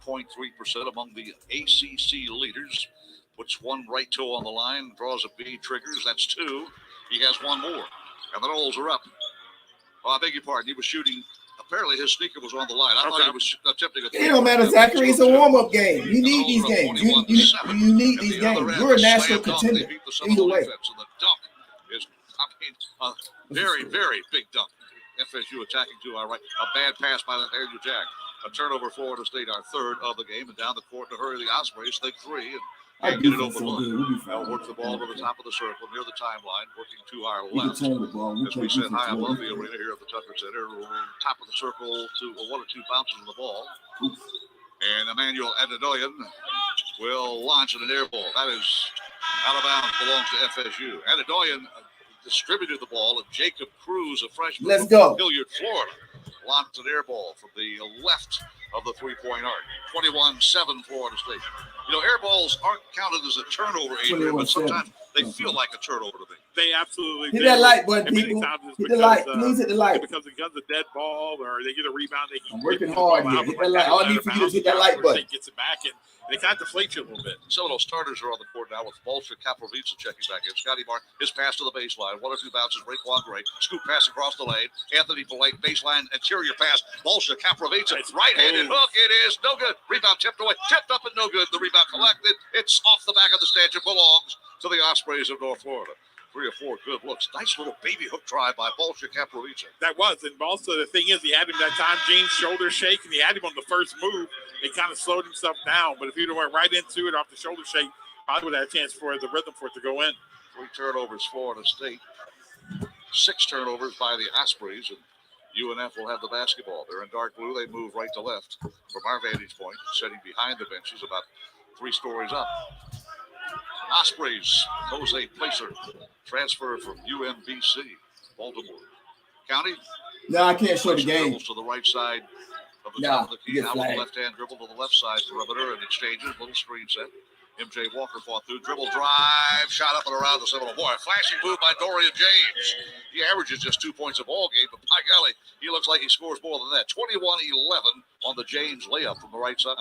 80.3% among the ACC leaders. Puts 1 right toe on the line, draws a B, triggers. That's 2. He has 1 more. And the Noles are up. Oh, I beg your pardon. He was shooting. Apparently his sneaker was on the line. I thought he was attempting a It don't matter, Zachary. It's a warm-up game. You need these games. You need these games. You're a national contender. Either way. And the dunk is, a very, very big dunk. FSU attacking to our right. A bad pass by Andrew Jack. A turnover, Florida State, our 3rd of the game. And down the court in a hurry, the Ospreys take 3. And get it over They'll work the ball to the top of the circle near the timeline, working to our left. As we sit high above the arena here at the Tucker Center, top of the circle to 1 or 2 bounces of the ball. And Emmanuel Adedoyan will launch an air ball. That is out of bounds, belongs to FSU. Adedoyan distributed the ball, and Jacob Cruz, a freshman Let's go. from Hilliard, Florida, launched an air ball from the left of the three-point arc. 21-7 Florida State. You know, air balls aren't counted as a turnover, Adrian, but sometimes they feel like a turnover to me. They absolutely Hit do. that like button, And many people. times it's Hit the because, like. Please hit the like. Because it becomes a dead ball, or they get a rebound. I'm working hard here. Hit that like. All I need for you is hit that like button. Gets it back, and they kind of deflate you a little bit. Some of those starters are on the court now with Bolsher Kaprovica checking back in. Scotty Mark, his pass to the baseline. 1 or 2 bounces. Raekwon Gray. Scoop pass across the lane. Anthony Polite, baseline, interior pass. Bolsher Kaprovica. Right-handed hook. It is no good. Rebound tipped away. Tipped up and no good. The rebound collected. It's off the back of the stand. It belongs to the Ospreys of North Florida. 3 or 4 good looks. Nice little baby hook try by Bolsher Kaprovica. That was. And also the thing is, he had him that time, Gene's shoulder shake, and he had him on the first move. He kind of slowed himself down. But if he'd have went right into it off the shoulder shake, probably would have had a chance for the rhythm for it to go in. 3 turnovers, Florida State. 6 turnovers by the Ospreys, and UNF will have the basketball. They're in dark blue. They move right to left from our vantage point, sitting behind the benches about 3 stories up. Ospreys, Jose Placer, transfer from UMBC, Baltimore County. No, I can't show the game. Dribbles to the right side of the top of the key. Now with the left-hand dribble to the left side perimeter and exchanges, little screen set. MJ Walker fought through, dribble drive, shot up and around the Seminole. Boy, a flashing move by Dorian James. He averages just 2 points a ball game, but by golly, he looks like he scores more than that. 21-11 on the James layup from the right side.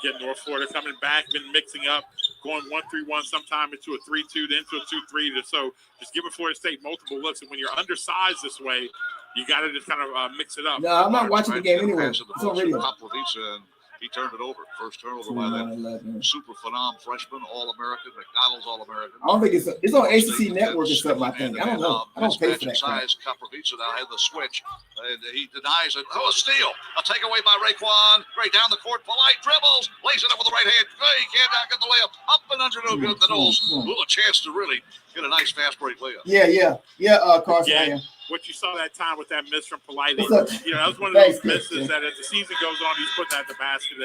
Getting North Florida coming back, been mixing up, going 1-3-1 sometime into a 3-2, then into a 2-3. So just giving Florida State multiple looks. And when you're undersized this way, you got to just kind of mix it up. No, I'm not watching the game anyway. It's on radio. And he turned it over. First turnover by that super phenom freshman, All-American, McDonald's All-American. I don't think it's on ACC Network or something. I think. I don't know. I don't pay for that. Size. Kaprovica now had the switch, and he denies it. Oh, a steal! A takeaway by Raekwon. Right down the court. Polite dribbles, lays it up with the right hand. He can't get the layup. Up and under, no good. The Knowles. A chance to really get a nice fast break layup. Yeah. Carson. Yeah. What you saw that time with that miss from Polite, that was one of those misses that as the season goes on, he's putting at the basket.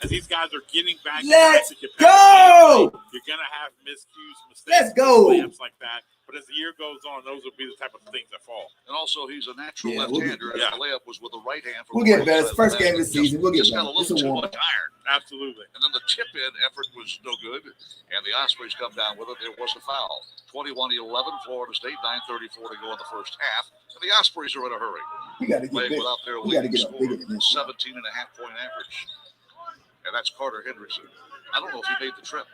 As these guys are getting back, let's go. You're gonna have miscues, mistakes, let's go, layups like that. But as the year goes on, those will be the type of things that fall. And also, he's a natural left-hander. The layup was with the right hand. We'll get better. First game of the season. We'll get better. Got a little too much iron. Absolutely. And then the tip-in effort was no good, and the Ospreys come down with it. There was a foul. 21-11, Florida State. 9:34 to go in the first half. And the Ospreys are in a hurry. We got to get big. Without their We got to get up bigger than this. 17.5-point average. And that's Carter Henderson. I don't know if he made the trip.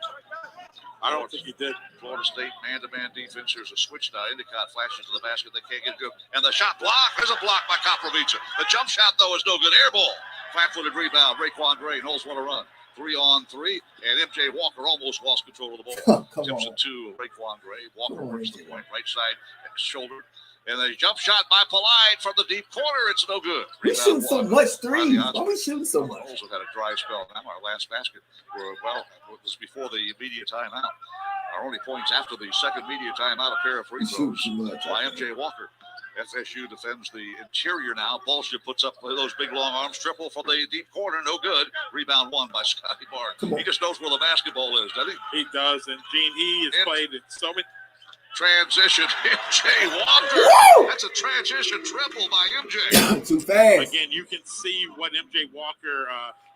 I don't think he did. Florida State man-to-man defense. There's a switch now. Endicott flashes to the basket. They can't get good. And the shot block. There's a block by Kaprovica. The jump shot, though, is no good. Air ball. Flat-footed rebound. Raekwon Gray. Knowles want to run. 3-on-3. And MJ Walker almost lost control of the ball. Tips it to Raekwon Gray. Walker works the point. Right side shoulder. And a jump shot by Polite from the deep corner. It's no good. We shooting so much threes. Why are we shooting so much? Also had a dry spell. Now our last basket. It was before the media timeout. Our only points after the second media timeout, a pair of free throws by MJ Walker. FSU defends the interior now. Bolsher puts up those big long arms. Triple from the deep corner. No good. Rebound won by Scotty Barnes. He just knows where the basketball is, doesn't he? He does. And Gene, he has played in so many. Transition, MJ Walker. Woo! That's a transition triple by MJ. Too fast. Again, you can see what MJ Walker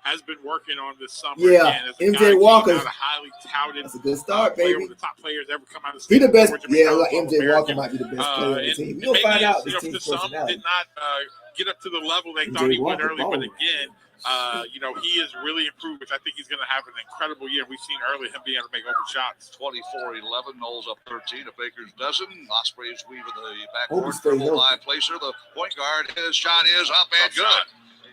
has been working on this summer. Yeah, MJ Walker. Highly touted. That's a good start, baby. One of the top players ever come out of the state. He the best. Yeah, like MJ Walker might be the best player on the team. We'll find out this team's personality. Did not get up to the level they thought he would early, but again, he has really improved, which I think he's going to have an incredible year. We've seen early him being able to make open shots. 24-11, Knowles up 13, a Baker's dozen. Ospreys weave in the backcourt. Dribble by Placer, the point guard. His shot is up and good.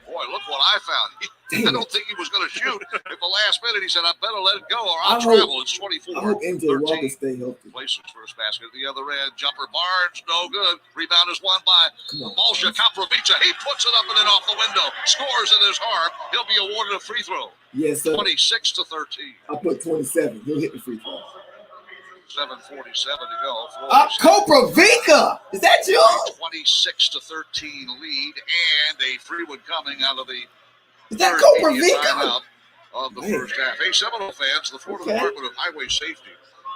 Boy, look what I found. I don't think he was going to shoot. At the last minute, he said, I better let it go or I'll travel. It's 24. I hope MJ Walker stay healthy. Placer's first basket at the other end. Jumper Barnes, no good. Rebound is won by Bolsher Kaprovica. He puts it up and then off the window. Scores in his arm. He'll be awarded a free throw. Yes, sir. 26-13. I put 27. He'll hit the free throw. 7:47 to go. Kaprovica! Is that you? 26-13 lead, and a free one coming out of the Kaprovica of the first half. Hey, Seminole fans, the Florida Department of Highway Safety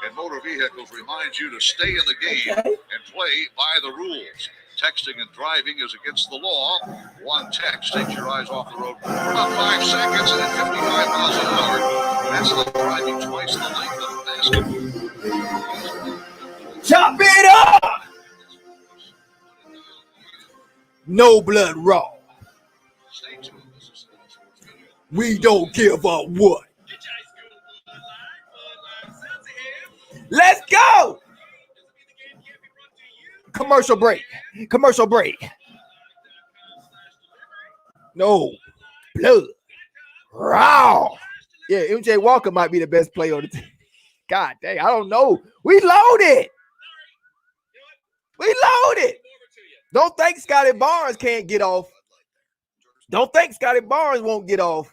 and Motor Vehicles reminds you to stay in the game and play by the rules. Texting and driving is against the law. One text takes your eyes off the road for about 5 seconds and at 55 miles an hour. That's like driving twice the length of a basketball. Chop it up! No blood raw. We don't give a what. Let's go! Commercial break. Commercial break. No blood raw. Yeah, MJ Walker might be the best player on the team. God dang, I don't know. We loaded. We loaded. Don't think Scotty Barnes can't get off. Don't think Scotty Barnes won't get off.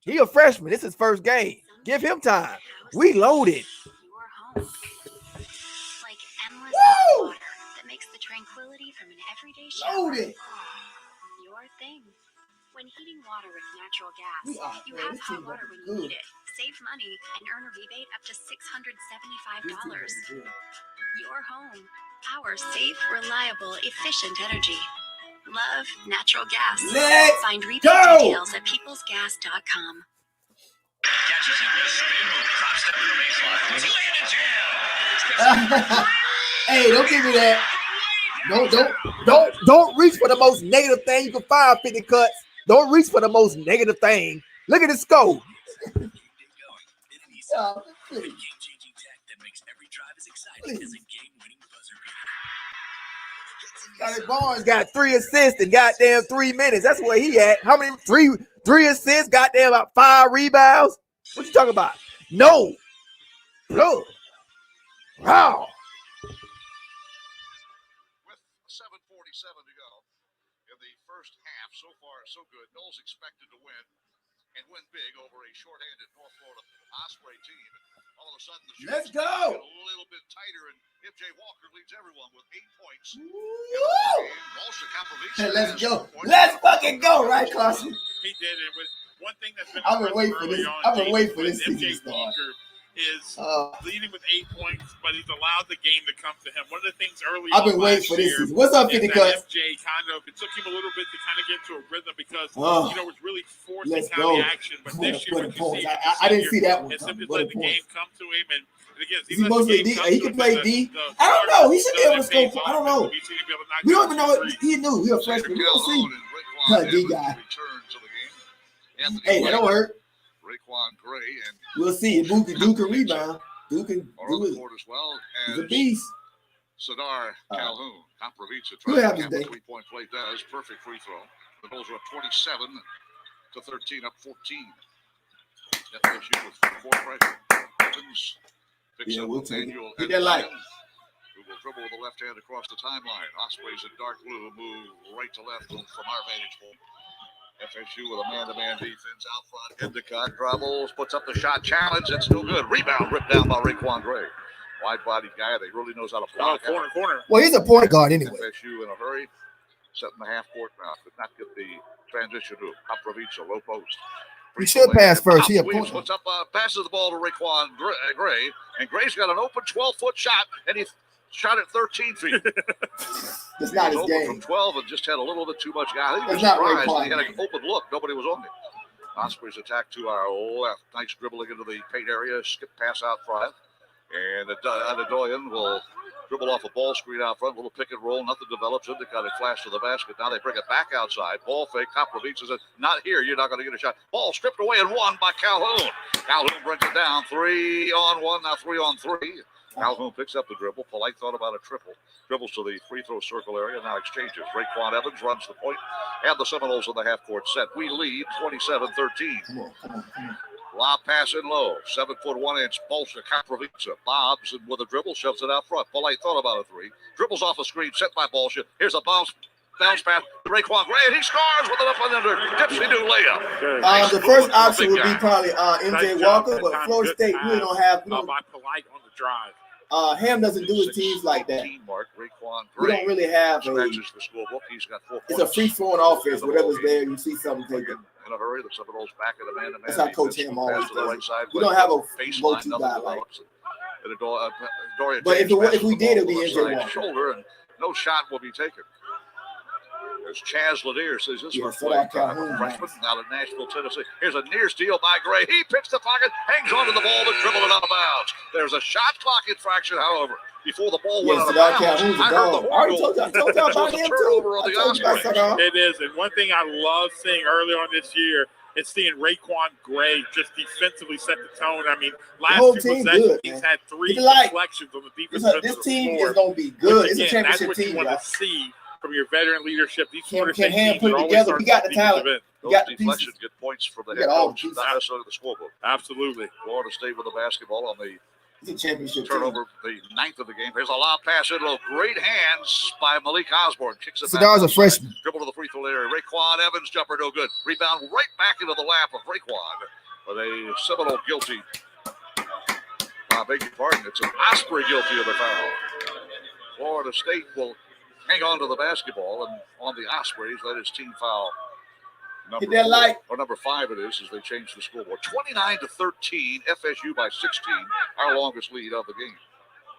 He a freshman. This is his first game. Give him time. We loaded. Like endless water that makes the tranquility from an everyday shower Loaded. your thing. When heating water with natural gas, you have hot water when you need it. Save money and earn a rebate up to $675. Your home. Our safe, reliable, efficient energy. Love natural gas. Let's Find rebate go. details at peoplesgas.com. Hey, don't give me that. Don't reach for the most negative thing you can find, 50 cuts. Don't reach for the most negative thing. Look at the scope. Scotty Barnes got 3 assists in goddamn 3 minutes. That's where he at. How many? Three assists, goddamn about 5 rebounds. What you talking about? No. Blood. Wow. With 7:47 to go in the first half, so far so good. Knowles expected to win and win big over a shorthanded North Florida Osprey team. All of a sudden, the Let's shooting go. get a little bit tighter, and MJ Walker leads everyone with 8 points. Hey, let's go. Let's fucking go, right, Carson? He did it. With one thing that's been I've been waiting for this. I've been waiting for this season to MJ start. Walker is leading with 8 points, but he's allowed the game to come to him. One of the things early I've been waiting for this season. What's up, 50 cuts? MJ it took him a little bit to kind of get to a rhythm because was really forcing Let's kind of go. the action. But this year, what you see, I didn't see that one. and simply What a let the point. game come to him. And again, Is he mostly D? He can play D. I don't know. He should be able to score. I don't know. We don't even know what he knew. He a freshman. We don't see. D guy. Hey, that don't hurt. Raquan Gray and We'll see. If Duke can rebound, Duke can do it. as well. He's a beast. Sadar Calhoun. Comprovica Who trying have to his have a day? 3-point play. Does perfect free throw. The Bulls are up 27 to 13, up 14. FSU with 4 pressure. Evans picks up We'll take it. Manuel Get that light. who will dribble with the left hand across the timeline. Ospreys in dark blue move right to left from our vantage point. FSU with a man-to-man defense out front. Endicott dribbles, puts up the shot challenge. It's no good. Rebound ripped down by Raquan Gray. Wide-bodied guy that really knows how to block. Corner. Well, he's a point guard anyway. FSU in a hurry. Set in the half court now. Could not get the transition to Comprovica, low post. He should pass first. He a Williams point puts up, passes the ball to Raquan Gray, and Gray's got an open 12-foot shot, and he shot it 13 feet. That's not He his was open game. from 12 and just had a little bit too much guy. He was That's not surprised. Raquan. He had an open look. Nobody was on him. Ospreys attack to our left. Nice dribbling into the paint area. Skip pass out front. And Adedoyan will dribble off a ball screen out front. A little pick and roll. Nothing develops. Endicott flash to the basket. Now they bring it back outside. Ball fake. Comprovica says, not here. You're not going to get a shot. Ball stripped away and won by Calhoun. Calhoun brings it down. 3-on-1. Now 3-on-3. Calhoun picks up the dribble. Polite thought about a triple. Dribbles to the free throw circle area. Now exchanges. Raquan Evans runs the point. And the Seminoles in the half court set. We lead 27-13. Lob pass in low. 7'1" ball to Comprovica. Bobs with a dribble. Shoves it out front. Polite thought about a 3. Dribbles off a screen. Set by Bolsha. Here's a bounce pass to Raquan Gray. And he scores with an up and under. Dipsy-do layup. The first option would be probably MJ Walker, but Florida State really don't have. By Polite on the drive. Ham doesn't do his teams like that. Mark, Raquan We Gray don't really have a. scratches the score book. He's got 4 It's a points. free flowing offense. Whatever's there, you see something take it. In a hurry, the Seminoles back in the man-to-man. That's how Coach defense. Ham always Pass to the does right it. side. We don't have a Baseline, go-to nothing guy like. develops. And Dorian But if James we passes did, the it'd be ball MJ to the right Walker. shoulder, and no shot will be taken. There's Chaz Lanier says this Yeah, was so playing that Calhoun, freshman out of Nashville, Tennessee. Here's a near steal by Gray. He picks the pocket, hangs onto the ball, but dribbled it out of bounds. There's a shot clock infraction, however, before the ball went out of bounds. Calhoun's a I heard dog. the I already horn told go. y'all So about it's a him turnover too. on the I told you about Ospreys. Sucker. It is, and one thing I love seeing early on this year is seeing Raekwon Gray just defensively set the tone. I mean, last whole two team possessions, good, he's man. had 3 Like, deflections on the defense. This team is gonna be good. It's a That's championship what team, you want y'all. to see from your veteran leadership. These Florida Can State hand teams put it are always together. We starting got to the beat talent. event. We Those got the deflections pieces. get points for the We head got all the coach, pieces. not necessarily the scoreboard. Absolutely. Florida State with the basketball on the It's a championship turnover, the 9th of the game. Here's a lob pass in low. Great hands by Malik Osborne. Kicks it back. Cidar's a freshman. Dribble to the free throw area. Raekwon Evans jumper no good. Rebound right back into the lap of Raekwon. But a Seminole guilty. I beg your pardon. It's an Osprey guilty of the foul. Florida State will hang on to the basketball, and on the Ospreys, that is team foul number Hit that light. or number 5 it is, as they change the scoreboard. 29-13, FSU by 16, our longest lead of the game.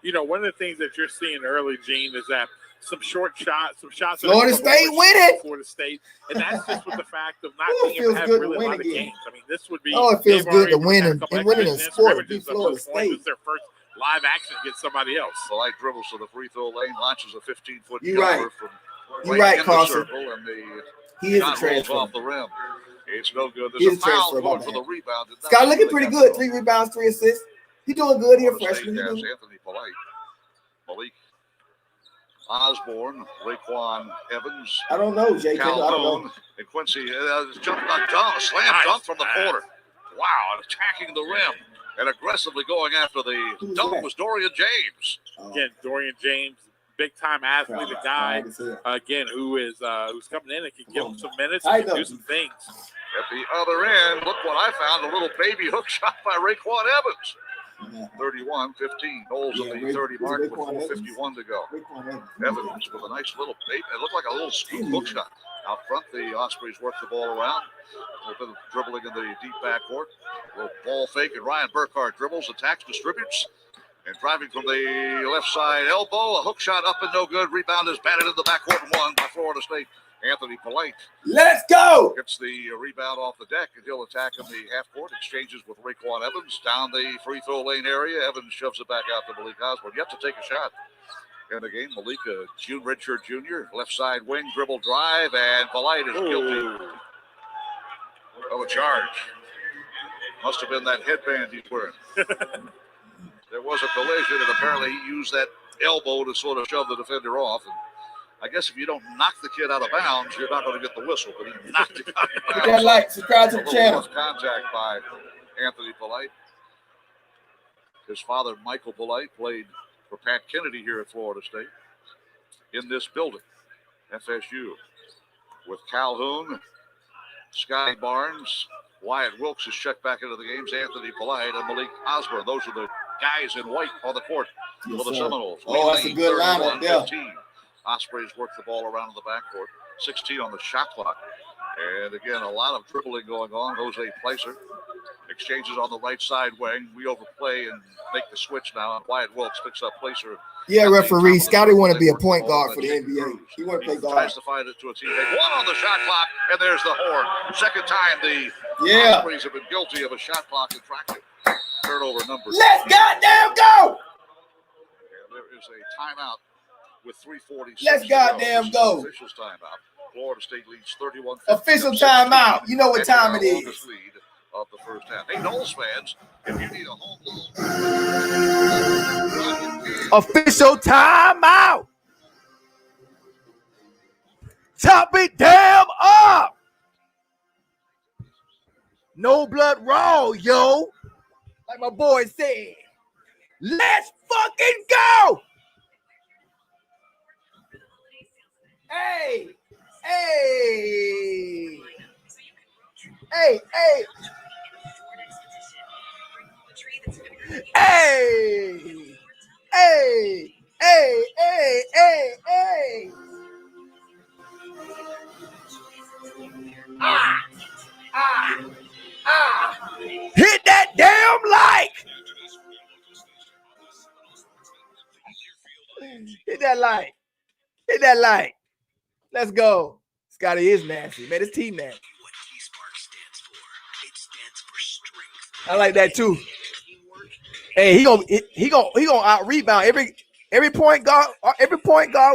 You know, one of the things that you're seeing early, Gene, is that some shots. Florida State winning. Florida State, and that's just with the fact of not Oh, it being able feels to have good to really a win lot of again. games. I mean, this would be. Oh, it feels they've good to already win had a and couple win in a exhibition sport. Beat scrimmages up to Florida this point. This State. is their first live action against somebody else. The light dribbles to the free throw lane, launches a 15-foot You right. jumper from You right, in the Carson. circle, and the He is a shot rolls transfer. off the rim. It's no good. He There's is a a foul transfer, going my for the bad. rebound. Scott looking pretty good. 3 rebounds, 3 assists. He doing good here, Florida freshman. State He has doing- Anthony Polite, Malik Osborne, Raekwon Evans, I don't know, Jay. I don't know. Calhoun, and Quincy. Jumped on dunk, slam dunk from the corner. Wow, attacking the rim and aggressively going after the dunk was Dorian James. Again, Dorian James, big time athlete, a guy again who's coming in and can give him some minutes and can do some things. At the other end, look what I found, a little baby hook shot by Raekwon Evans. 31-15, Knowles at the 30 mark with 4:51 to go. Evans with a nice little baby. It looked like a little scoop hook shot. Out front, the Ospreys work the ball around. A little bit of dribbling in the deep backcourt. A little ball fake, and Ryan Burkhardt dribbles, attacks, distributes. And driving from the left side elbow, a hook shot up and no good. Rebound is batted in the backcourt and won by Florida State. Anthony Polite. Let's go! Gets the rebound off the deck, and he'll attack in the half court. Exchanges with Raekwon Evans down the free throw lane area. Evans shoves it back out to Malik Osborne. Yet to take a shot in the game. Malik, redshirt junior, left side wing, dribble drive, and Polite is guilty of a charge. Must have been that headband he's wearing. There was a collision, and apparently he used that elbow to sort of shove the defender off. And I guess if you don't knock the kid out of bounds, you're not going to get the whistle, but he knocked him out of bounds. Hit that like, subscribe to the A little channel. rough contact by Anthony Polite. His father, Michael Polite, played for Pat Kennedy here at Florida State in this building, FSU, with Calhoun, Scotty Barnes, Wyatt Wilkes is checked back into the games, Anthony Polite, and Malik Osborne. Those are the guys in white on the court for the Seminoles. Oh, that's a good lineup there. 31-15. Ospreys work the ball around in the backcourt. 16 on the shot clock. And again, a lot of dribbling going on. Jose Placer exchanges on the right side wing. We overplay and make the switch now. And Wyatt Wilkes picks up Placer. Yeah, referee. Scotty want to be a point guard for the NBA. He want to play guard. Tries to find it to a teammate. One on the shot clock, and there's the horn. Second time the Ospreys have been guilty of a shot clock infraction. Turnover number 2. Let's goddamn go! And there is a timeout with 3:46. Let's goddamn go. Officials timeout. Florida State leads 31-15. Official timeout. You know what time it is. Longest lead of the first half. Hey, Knowles fans, if you need a home loan. Official timeout. Top it damn up. No blood raw, yo. Like my boy said. Let's fucking go. Hey. Hey. Hey, hey. Hey. Hey. Hey, hey, hey, hey. Hit that damn like. Hit that like. Hit that like. Let's go. Scotty is nasty, man. His team nasty. What T-Spark stands for? It stands for strength. I like that too. Hey, he gonna out rebound every point guard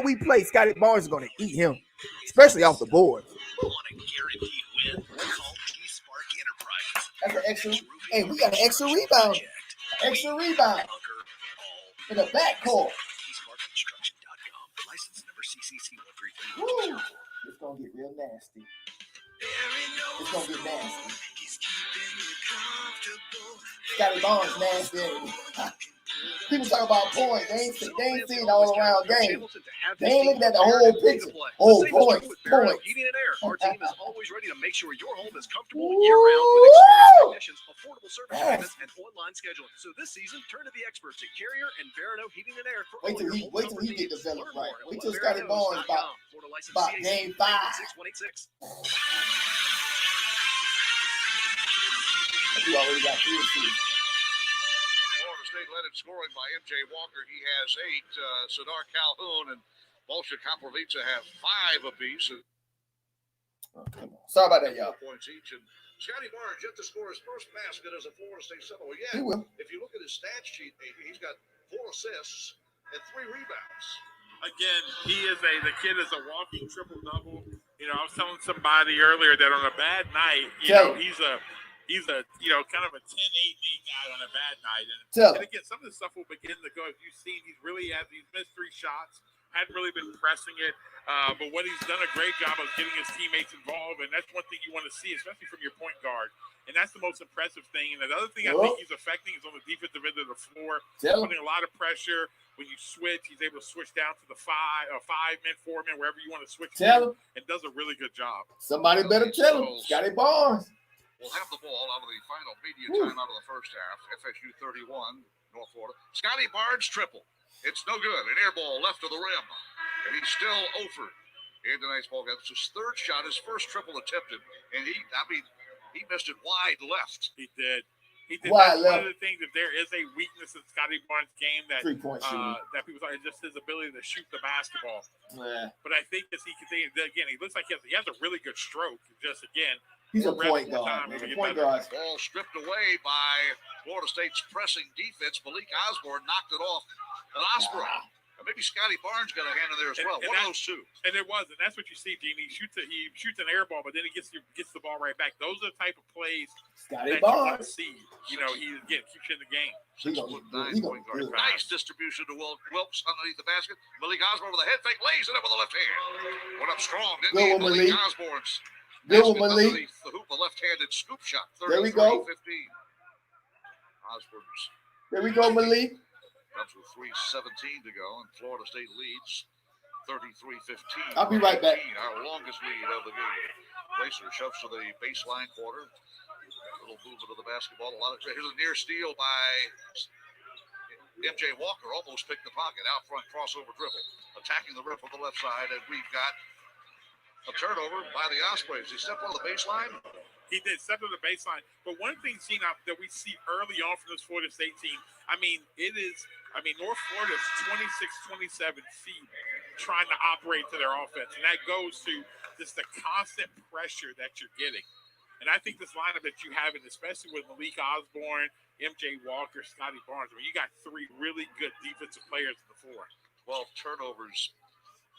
we play. Scotty Barnes is gonna eat him, especially off the board. Want a guaranteed win? Call T-Spark Enterprises. That's an extra. Hey, we got an extra rebound. Extra rebound in the backcourt. T-SparkConstruction.com. License number CCC 133. Woo! It's gonna get real nasty. It's gonna get nasty. Scotty Barnes nasty. People talk about points. They ain't seen all around game. They ain't looking at the whole picture. Oh, points. Heating and Air. Our team is always ready to make sure your home is comfortable year-round with experienced technicians, affordable service agreements, and online scheduling. So this season, turn to the experts at Carrier and Barano Heating and Air. For Wait till he get developed right. Wait till Scotty Barnes about game 5. 6186. You already got 3 assists. Florida State led in scoring by M.J. Walker. He has 8. Sadar Calhoun and Bolsha Komprovica have 5 apiece. Sorry about that, y'all. Points each. And Scotty Barnes yet to score his first basket as a Florida State Seminole. Yeah, he will. If you look at his stat sheet, he's got 4 assists and 3 rebounds. Again, the kid is a walking triple-double. You know, I was telling somebody earlier that on a bad night, he's a kind of a 10-8 guy on a bad night. And again, some of this stuff will begin to go. As you've seen, he's missed 3 shots, hadn't really been pressing it. But what he's done a great job of getting his teammates involved, and that's one thing you want to see, especially from your point guard. And that's the most impressive thing. And the other thing I think he's affecting is on the defensive end of the floor, putting a lot of pressure. When you switch, he's able to switch down to the 5-man, 4-man, wherever you want to switch to, and does a really good job. Somebody better tell him. Scotty Barnes. We'll have the ball out of the final media time out of the first half. FSU 31, North Florida. Scotty Barnes triple. It's no good. An air ball left of the rim. And he's still over in tonight's ball game. It's his 3rd shot, his first triple attempted. And he missed it wide left. He did. That's one of the things, if there is a weakness in Scotty Barnes' game that people say, just his ability to shoot the basketball. Yeah. But I think as he continues, again, he looks like he has a really good stroke. Just again, he's a point guard. Ball stripped away by Florida State's pressing defense. Malik Osborne knocked it off an Osprey. Maybe Scotty Barnes got a hand in there as well. One of those two. And it was, and that's what you see, Gene. He shoots an air ball, but then he gets the ball right back. Those are the type of plays Scotty that Barnes. you want to see. You know, he keeps you in the game. 6'9" point guard. Nice distribution to Wilkes underneath the basket. Malik Osborne with a head fake, lays it up with the left hand. Went up strong, didn't he? Malik Osborne's underneath the hoop, a left-handed scoop shot. 33-15. There we go. Osborne's. There we go, Malik. Comes with 3:17 to go, and Florida State leads 33-15. I'll be right back. Our longest lead of the game. Placer shoves to the baseline quarter. A little movement of the basketball. Here's a near steal by M.J. Walker. Almost picked the pocket. Out front crossover dribble. Attacking the rim from the left side, and we've got a turnover by the Ospreys. He stepped on the baseline. He did step on the baseline. But one thing, that we see early on from this Florida State team, North Florida's 26-27 feet trying to operate to their offense. And that goes to just the constant pressure that you're getting. And I think this lineup that you have, and especially with Malik Osborne, M.J. Walker, Scotty Barnes, you got 3 really good defensive players in the floor. 12 turnovers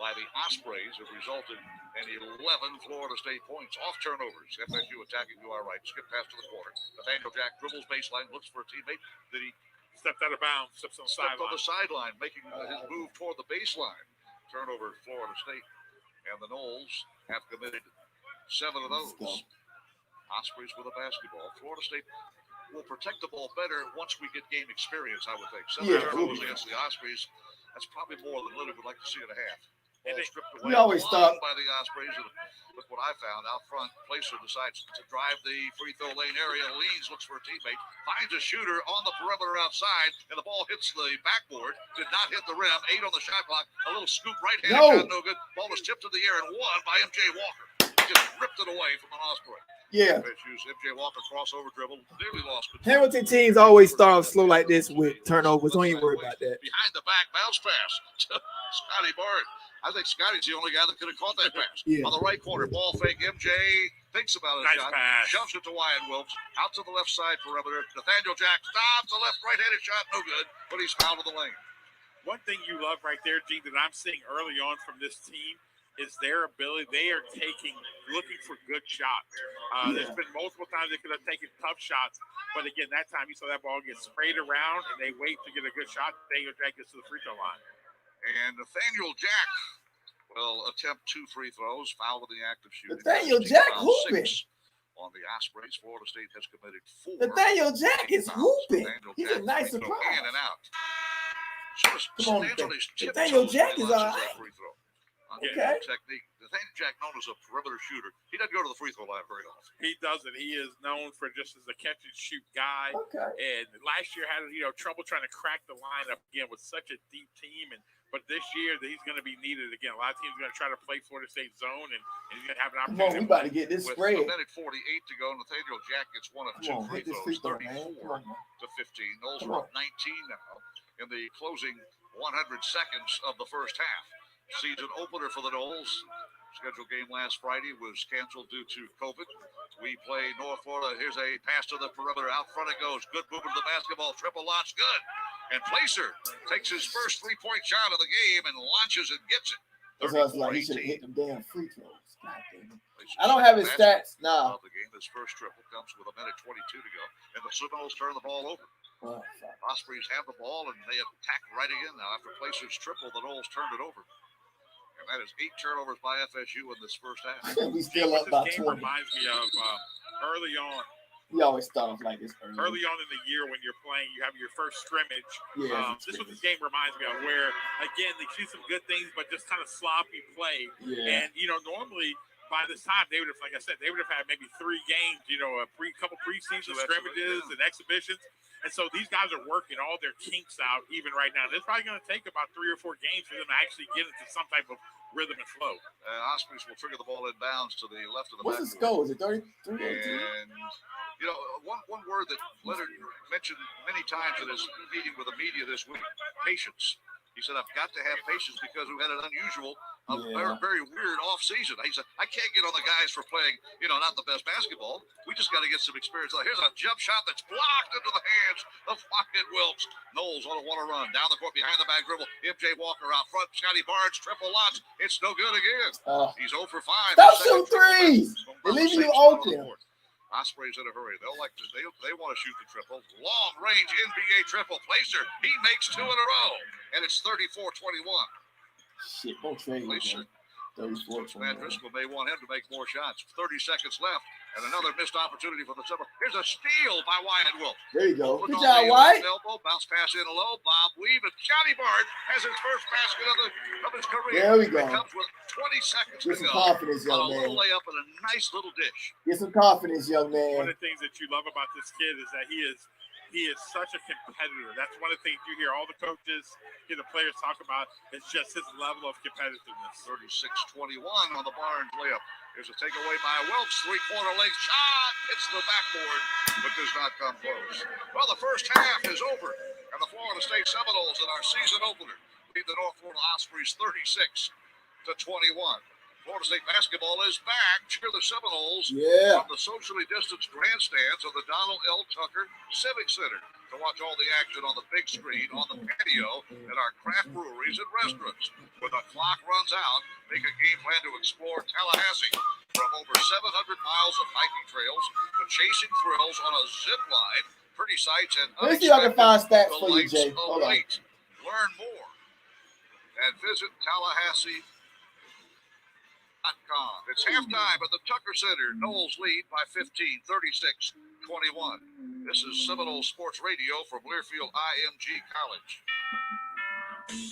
by the Ospreys have resulted in 11 Florida State points off turnovers. FSU attacking to our right. Skip pass to the corner. Nathaniel Jack dribbles baseline, looks for a teammate. Did he stepped out of bounds? Stepped on the sideline, making his move toward the baseline. Turnover Florida State. And the Noles have committed 7 of those. Ospreys with a basketball. Florida State will protect the ball better once we get game experience, I would think. 7 turnovers against the Ospreys. That's probably more than Lillard would like to see at a half. Ball stripped away. We always thought by the Ospreys. And look what I found out front. Placer decides to drive the free throw lane area. Leans, looks for a teammate. Finds a shooter on the perimeter outside, and the ball hits the backboard. Did not hit the rim. 8 on the shot clock. A little scoop right hand. No good. Ball was tipped in the air and won by M.J. Walker. He just ripped it away from an Osprey. Yeah. FSU's MJ Walker crossover dribble. Nearly lost. Hamilton teams always start off slow like this with turnovers. Don't even worry about that. Behind the back bounce pass to Scotty Bart. I think Scotty's the only guy that could have caught that pass. Yeah. On the right corner, ball fake. MJ thinks about a shot. Shoves it to Wyatt Wilkes. Out to the left side perimeter. Nathaniel Jack stops. The left right-handed shot. No good. But he's fouled to the lane. One thing you love right there, Gene, that I'm seeing early on from this team is their ability. They are looking for good shots. There's been multiple times they could have taken tough shots, but again, that time you saw that ball get sprayed around, and they wait to get a good shot. Nathaniel Jack gets to the free throw line. And Nathaniel Jack will attempt 2 free throws, foul in the act of shooting. Nathaniel Jack hooping. On the Ospreys, Florida State has committed 4. Nathaniel Jack is hooping. He's a nice surprise. In and out. Come on, Nathaniel Jack is all right. Okay. Technique. Nathaniel Jack, known as a perimeter shooter, he doesn't go to the free throw line very often. He doesn't. He is known for just as a catch and shoot guy. Okay. And last year had trouble trying to crack the lineup again with such a deep team. But this year he's going to be needed again. A lot of teams are going to try to play Florida State zone, and he's going to have an opportunity. Come on, we about to get this spread. With a minute 48 to go, Nathaniel Jack gets 1 of 2 free throws, 34 to 15. Knowles are up 19 now in the closing 100 seconds of the first half. Season opener for the Noles. Scheduled game last Friday was canceled due to COVID. We play North Florida. Here's a pass to the perimeter. Out front it goes. Good movement to the basketball. Triple launch. Good. And Placer takes his first 3-point shot of the game and launches and gets it. That's why I was like, he should have hit them damn free throws. God damn it. I don't have his stats now. The game, his first triple comes with a minute 22 to go. And the Seminoles turn the ball over. Ospreys have the ball and they attack right again now. After Placer's triple, the Noles turned it over. And that is 8 turnovers by FSU in this first half. We still up by 20. Reminds me of early on. We always start off like this early on in the year when you're playing, you have your first scrimmage. Yeah, this is what this game reminds me of, where again they see some good things, but just kind of sloppy play. Yeah. And normally by this time they would have, like I said, they would have had maybe 3 games, a couple preseason scrimmages and exhibitions. And so these guys are working all their kinks out even right now. It's probably going to take about 3 or 4 games for them to actually get into some type of rhythm and flow. Ospreys will trigger the ball in bounds to the left of the What's the score? Is it 33? And, one word that Leonard mentioned many times in his meeting with the media this week, patience. He said, I've got to have patience because we've had an unusual, very, very weird offseason. He said, I can't get on the guys for playing, not the best basketball. We just got to get some experience. Here's a jump shot that's blocked into the hands of Wyatt Wilkes. Knowles on a run. Down the court behind the back dribble. MJ Walker out front. Scotty Barnes, triple lots. It's no good again. He's 0 for 5. Stop shooting threes. They leave you open. Ospreys in a hurry. They want to shoot the triple. Long range NBA triple. Placer. He makes 2 in a row. And it's 34-21. Shit, don't trade Placer. 34-21. Matt Driscoll may want him to make more shots. 30 seconds left. And another missed opportunity for the Seminoles. Here's a steal by Wyatt Wilkes. There you go. Good job, Wyatt. Elbow, bounce pass in low. Bob Weave. And Scotty Barnes has his first basket of his career. There we go. It comes with 20 seconds Get to some go. confidence, young A little man. layup and a nice little dish. Get some confidence, young One man. of the things that you love about this kid is that he is such a competitor. That's one of the things you hear all the coaches, the players talk about. It's just his level of competitiveness. 36-21 on the Barnes layup. Here's a takeaway by Wilkes. 3-quarter length shot. Hits the backboard, but does not come close. Well, the first half is over. And the Florida State Seminoles in our season opener lead the North Florida Ospreys 36-21. Florida State basketball is back. Cheer the Seminoles from the socially distanced grandstands of the Donald L. Tucker Civic Center to watch all the action on the big screen on the patio at our craft breweries and restaurants. When the clock runs out, make a game plan to explore Tallahassee. From over 700 miles of hiking trails to chasing thrills on a zip line, pretty sights and Let me see if I can find stats for you, Jay. Hold on. Learn more and visit Tallahassee.com. It's halftime at the Tucker Center. Noles lead by 15, 36-21. This is Seminole Sports Radio from Learfield IMG College.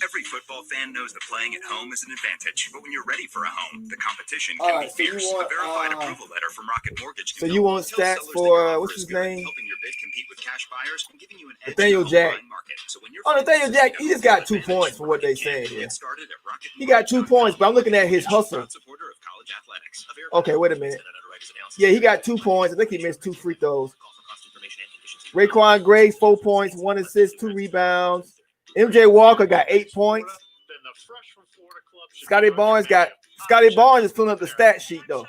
Every football fan knows that playing at home is an advantage, but when you're ready for a home, the competition All can right, be so you fierce. want, A verified approval letter from Rocket Mortgage. So you want stats for what's his name? Helping your bid compete with cash buyers and giving you an edge Nathaniel in the Jack. online market. So when you're Nathaniel Jack, he just got 2 points for what they saying here. He got 2 points, but I'm looking at his hustle. supporter of college athletics. Okay, wait a minute. Yeah, he got 2 points. I think he missed 2 free throws. Raekwon Gray, 4 points, 1 assist, 2 rebounds. MJ Walker got 8 points. Scotty Barnes is filling up the stat sheet though.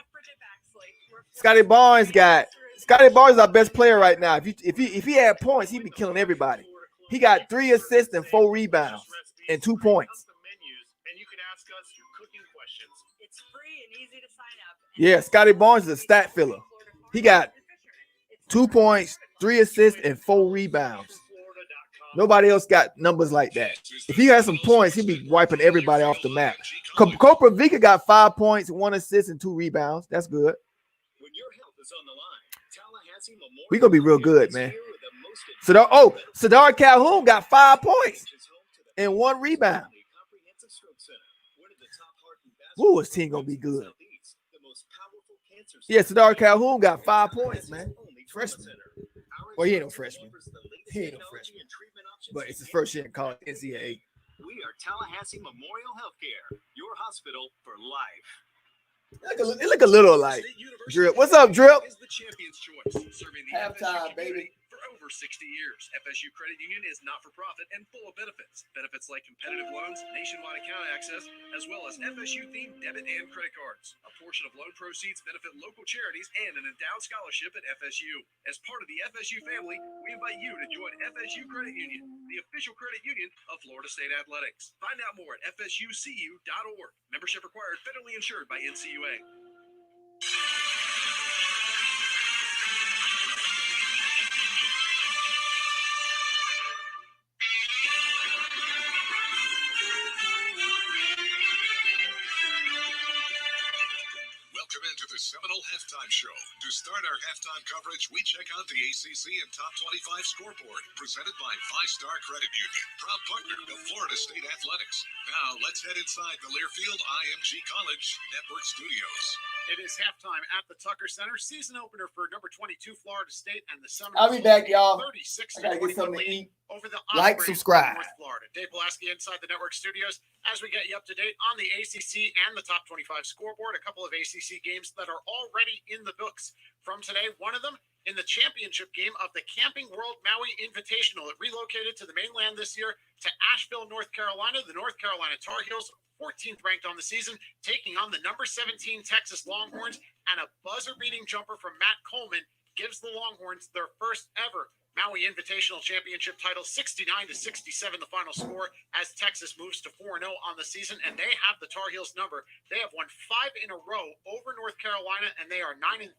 Scotty Barnes is our best player right now. If he had points, he'd be killing everybody. He got 3 assists and 4 rebounds and 2 points. Yeah, Scotty Barnes is a stat filler. He got 2 points, 3 assists, and 4 rebounds. Nobody else got numbers like that. If he had some points, he'd be wiping everybody off the map. Copra Vika got 5 points, 1 assist, and 2 rebounds. That's good. We're going to be real good, man. Sadar Calhoun got 5 points and 1 rebound. Ooh, his team going to be good. Yeah, Sadar Calhoun got 5 points, man. Freshman. Well, he ain't no freshman. But it's his first year in college NCAA. We are Tallahassee Memorial Healthcare, your hospital for life. It look a little like Drip. What's up, Drip? Is the champion's choice, serving the Halftime, FSU community baby. for over 60 years. FSU Credit Union is not for profit and full of benefits. Benefits like competitive loans, nationwide account access, as well as FSU-themed debit and credit cards. A portion of loan proceeds benefit local charities and an endowed scholarship at FSU. As part of the FSU family, we invite you to join FSU Credit Union, the official credit union of Florida State Athletics. Find out more at fsucu.org. Membership required, federally insured by NCUA. Welcome into the Seminole Halftime Show. To start our halftime coverage, we check out the ACC and Top 25 scoreboard, presented by Star Credit Union, proud partner of Florida State Athletics. Now, let's head inside the Learfield IMG College Network Studios. It is halftime at the Tucker Center. Season opener for number 22 Florida State and the Seminoles. I'll be back, y'all. 36 I gotta get something to eat. Over the Like, Ospreys subscribe. of North Florida. Dave Pulaski inside the network studios as we get you up to date on the ACC and the Top 25 scoreboard. A couple of ACC games that are already in the books from today. One of them in the championship game of the Camping World Maui Invitational. It relocated to the mainland this year to Asheville, North Carolina. The North Carolina Tar Heels, 14th ranked on the season, taking on the number 17 Texas Longhorns, and a buzzer-beating jumper from Matt Coleman gives the Longhorns their first ever Maui Invitational Championship title, 69-67 the final score, as Texas moves to 4-0 on the season, and they have the Tar Heels number. They have won 5 in a row over North Carolina, and they are 9-3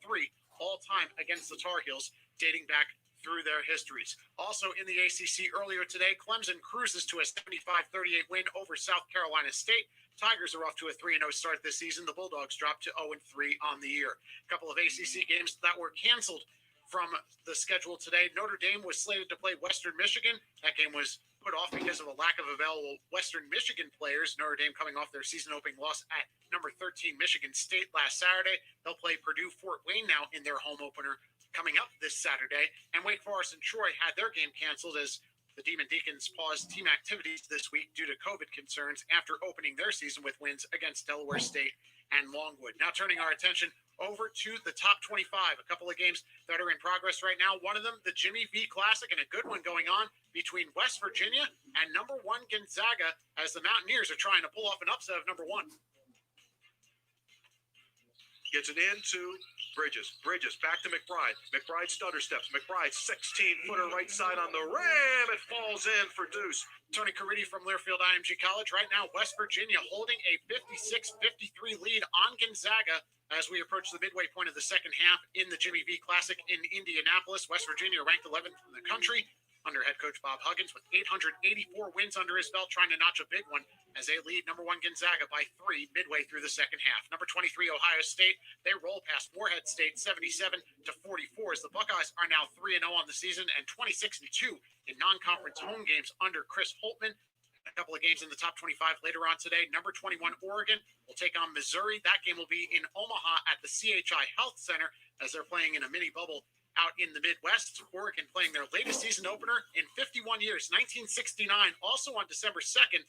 all-time against the Tar Heels, dating back through their histories. Also in the ACC earlier today, Clemson cruises to a 75-38 win over South Carolina State. Tigers are off to a 3-0 start this season. The Bulldogs dropped to 0-3 on the year. A couple of ACC games that were canceled from the schedule today. Notre Dame was slated to play Western Michigan. That game was put off because of a lack of available Western Michigan players. Notre Dame coming off their season-opening loss at number 13 Michigan State last Saturday. They'll play Purdue Fort Wayne now in their home opener coming up this Saturday. And Wake Forest and Troy had their game canceled as the Demon Deacons paused team activities this week due to COVID concerns after opening their season with wins against Delaware State and Longwood. Now turning our attention over to the top 25. A couple of games that are in progress right now. One of them, the Jimmy V Classic, and a good one going on between West Virginia and number 1 Gonzaga, as the Mountaineers are trying to pull off an upset of number 1. Gets it into Bridges. Bridges back to McBride. McBride stutter steps. McBride 16-footer right side on the rim. It falls in for Deuce. Tony Caridi from Learfield IMG College. Right now, West Virginia holding a 56-53 lead on Gonzaga as we approach the midway point of the second half in the Jimmy V Classic in Indianapolis. West Virginia ranked 11th in the country under head coach Bob Huggins with 884 wins under his belt, trying to notch a big one as they lead number 1 Gonzaga by 3 midway through the second half. Number 23 Ohio State, they roll past Morehead State 77-44 as the Buckeyes are now 3-0 on the season and 26-2 in non-conference home games under Chris Holtmann. A couple of games in the top 25 later on today. Number 21 Oregon will take on Missouri. That game will be in Omaha at the CHI Health Center as they're playing in a mini bubble out in the Midwest. Oregon playing their latest season opener in 51 years, 1969, also on December 2nd,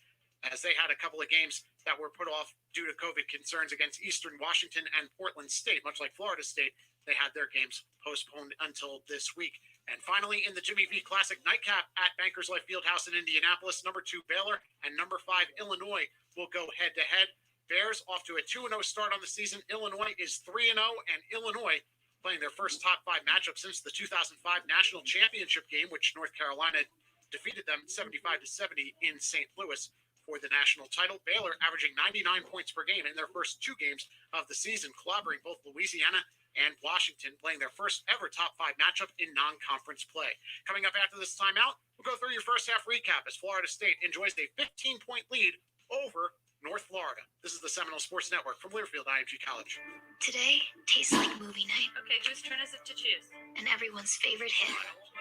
as they had a couple of games that were put off due to COVID concerns against Eastern Washington and Portland State, much like Florida State they had their games postponed until this week. And finally, in the Jimmy V Classic Nightcap at Bankers Life Fieldhouse in Indianapolis, number 2 Baylor and number 5 Illinois will go head-to-head. Bears off to a 2-0 start on the season. Illinois is 3-0, and Illinois playing their first top 5 matchup since the 2005 National Championship game, which North Carolina defeated them 75-70 in St. Louis for the national title. Baylor averaging 99 points per game in their first 2 games of the season, clobbering both Louisiana and Washington, playing their first ever top 5 matchup in non-conference play. Coming up after this timeout, we'll go through your first half recap as Florida State enjoys a 15-point lead over North Florida. This is the Seminole Sports Network from Learfield IMG College. Today tastes like movie night. Okay, whose turn is it to choose? And everyone's favorite hit,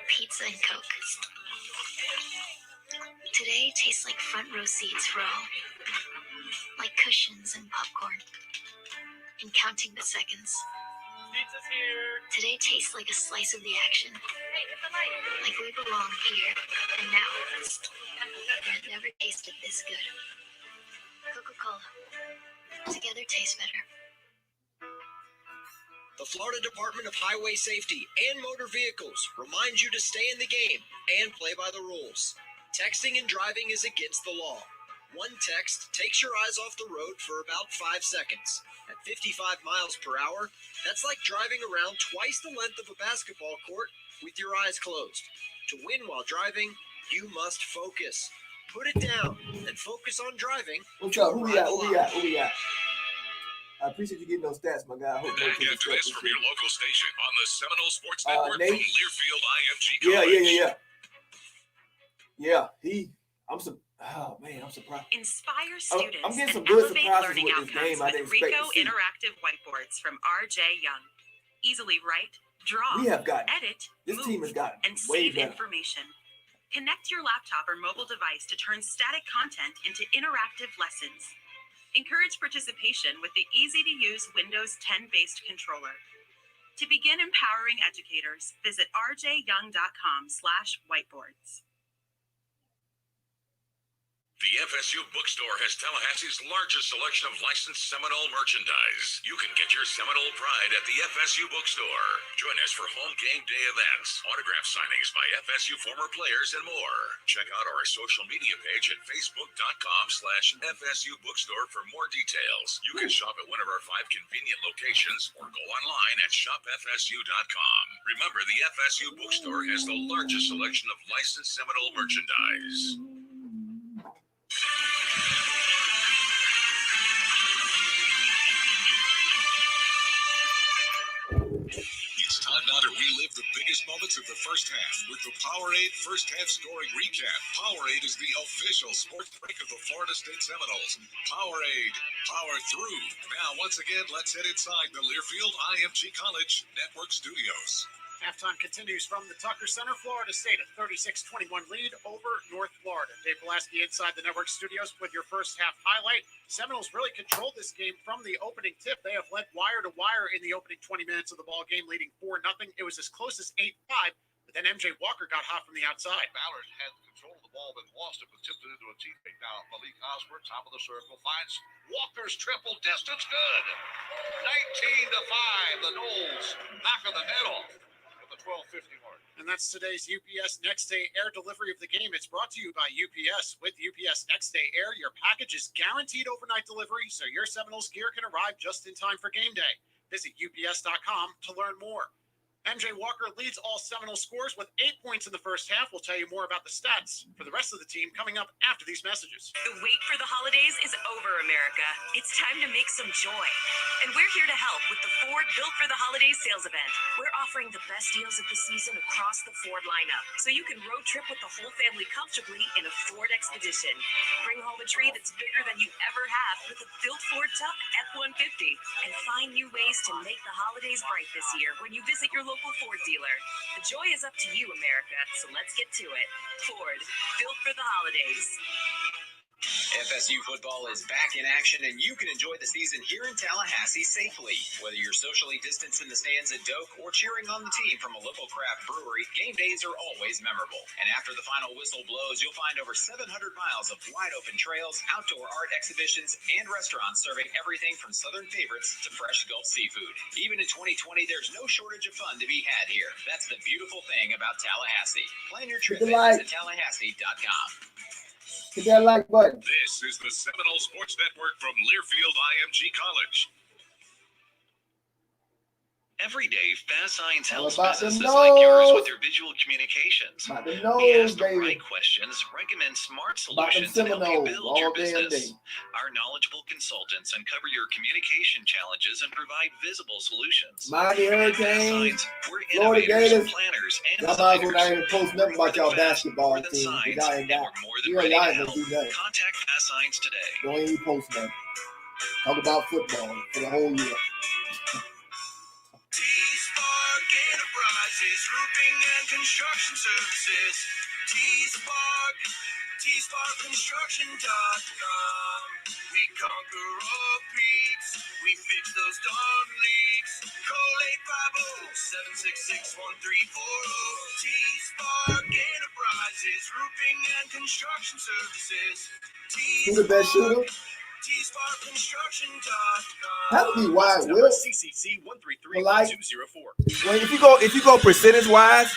pizza and Coke. Today tastes like front row seats for all. Like cushions and popcorn. And counting the seconds. Pizza's here. Today tastes like a slice of the action. Hey, get the light. Like we belong here and now. And it never tasted this good. Coca-Cola. Together tastes better. The Florida Department of Highway Safety and Motor Vehicles reminds you to stay in the game and play by the rules. Texting and driving is against the law. One text takes your eyes off the road for about 5 seconds. At 55 miles per hour, that's like driving around twice the length of a basketball court with your eyes closed. To win while driving, you must focus. Put it down and focus on driving. What's up? Who we at? I appreciate you getting those stats, my guy. I hope Back after this from your local station on the Seminole Sports Network from Nate? Learfield IMG College. Yeah, I'm surprised. Inspire students I'm getting some and good elevate surprises learning with this outcomes game. I didn't with expect Rico to see. Interactive Whiteboards from R.J. Young. Easily write, draw, We have got- edit, this move, team has got and way save better. information. Connect your laptop or mobile device to turn static content into interactive lessons. Encourage participation with the easy-to-use Windows 10-based controller. To begin empowering educators, visit rjyoung.com/whiteboards. The FSU Bookstore has Tallahassee's largest selection of licensed Seminole merchandise. You can get your Seminole pride at the FSU Bookstore. Join us for home game day events, autograph signings by FSU former players, and more. Check out our social media page at facebook.com/FSU Bookstore for more details. You can shop at one of our 5 convenient locations or go online at shopfsu.com. Remember, the FSU Bookstore has the largest selection of licensed Seminole merchandise. It's time now to relive the biggest moments of the first half with the Powerade First Half Scoring Recap. Powerade is the official sports drink of the Florida State Seminoles. Powerade, power through. Now, once again, let's head inside the Learfield IMG College Network Studios. Halftime continues from the Tucker Center. Florida State a 36-21 lead over North Florida. Dave Pulaski inside the network studios with your first half highlight. Seminoles really controlled this game from the opening tip. They have led wire to wire in the opening 20 minutes of the ball game, leading 4-0. It was as close as 8-5, but then MJ Walker got hot from the outside. Ballard had control of the ball, but lost it, was tipped it into a teammate. Now Malik Osborne, top of the circle, finds Walker's triple distance, good. 19-5, the Noles knocking the net off. The 12:50 mark. And that's today's UPS Next Day Air delivery of the game. It's brought to you by UPS. With UPS Next Day Air, your package is guaranteed overnight delivery, so your Seminoles gear can arrive just in time for game day. Visit UPS.com to learn more. MJ Walker leads all Seminole scores with 8 points in the first half. We'll tell you more about the stats for the rest of the team coming up after these messages. The wait for the holidays is over, America. It's time to make some joy. And we're here to help with the Ford Built for the Holidays sales event. We're offering the best deals of the season across the Ford lineup, so you can road trip with the whole family comfortably in a Ford Expedition. Bring home a tree that's bigger than you ever have with a Built Ford Tough F-150. And find new ways to make the holidays bright this year when you visit your local Ford dealer. The joy is up to you, America, so let's get to it. Ford, built for the holidays. FSU football is back in action, and you can enjoy the season here in Tallahassee safely. Whether you're socially distanced in the stands at Doak or cheering on the team from a local craft brewery, game days are always memorable. And after the final whistle blows, you'll find over 700 miles of wide-open trails, outdoor art exhibitions, and restaurants serving everything from southern favorites to fresh Gulf seafood. Even in 2020, there's no shortage of fun to be had here. That's the beautiful thing about Tallahassee. Plan your trip at visit Tallahassee.com. Hit that like button. This is the Seminole Sports Network from Learfield IMG College. Every day, Fast Signs helps about the businesses like yours nose. with their visual communications. About the We nose, ask the baby. right questions, recommend smart About them solutions, and help you Seminoles build all your day and business. day. Our knowledgeable consultants uncover your communication challenges and provide visible solutions. Miami At Fast Hurricanes, Signs, we're Florida innovators, Gators. planners, and Y'all might as well not designers. even post nothing about y'all basketball More than team. signs, Y'all ain't and got. we're more than Y'all ready to ain't gonna help. do nothing. Contact Fast Signs today. Don't even post nothing. Talk about football for the whole year. T-Spark Enterprises, roofing and construction services. T-Spark.com. We conquer all peaks. We fix those dark leaks. Call 850-766-1340. T-Spark Enterprises, roofing and construction services. Who's the best shooter? T-Spark.construction.com. Have to be wide will. CCC Polite. 133-1204. Well, if you go percentage wise,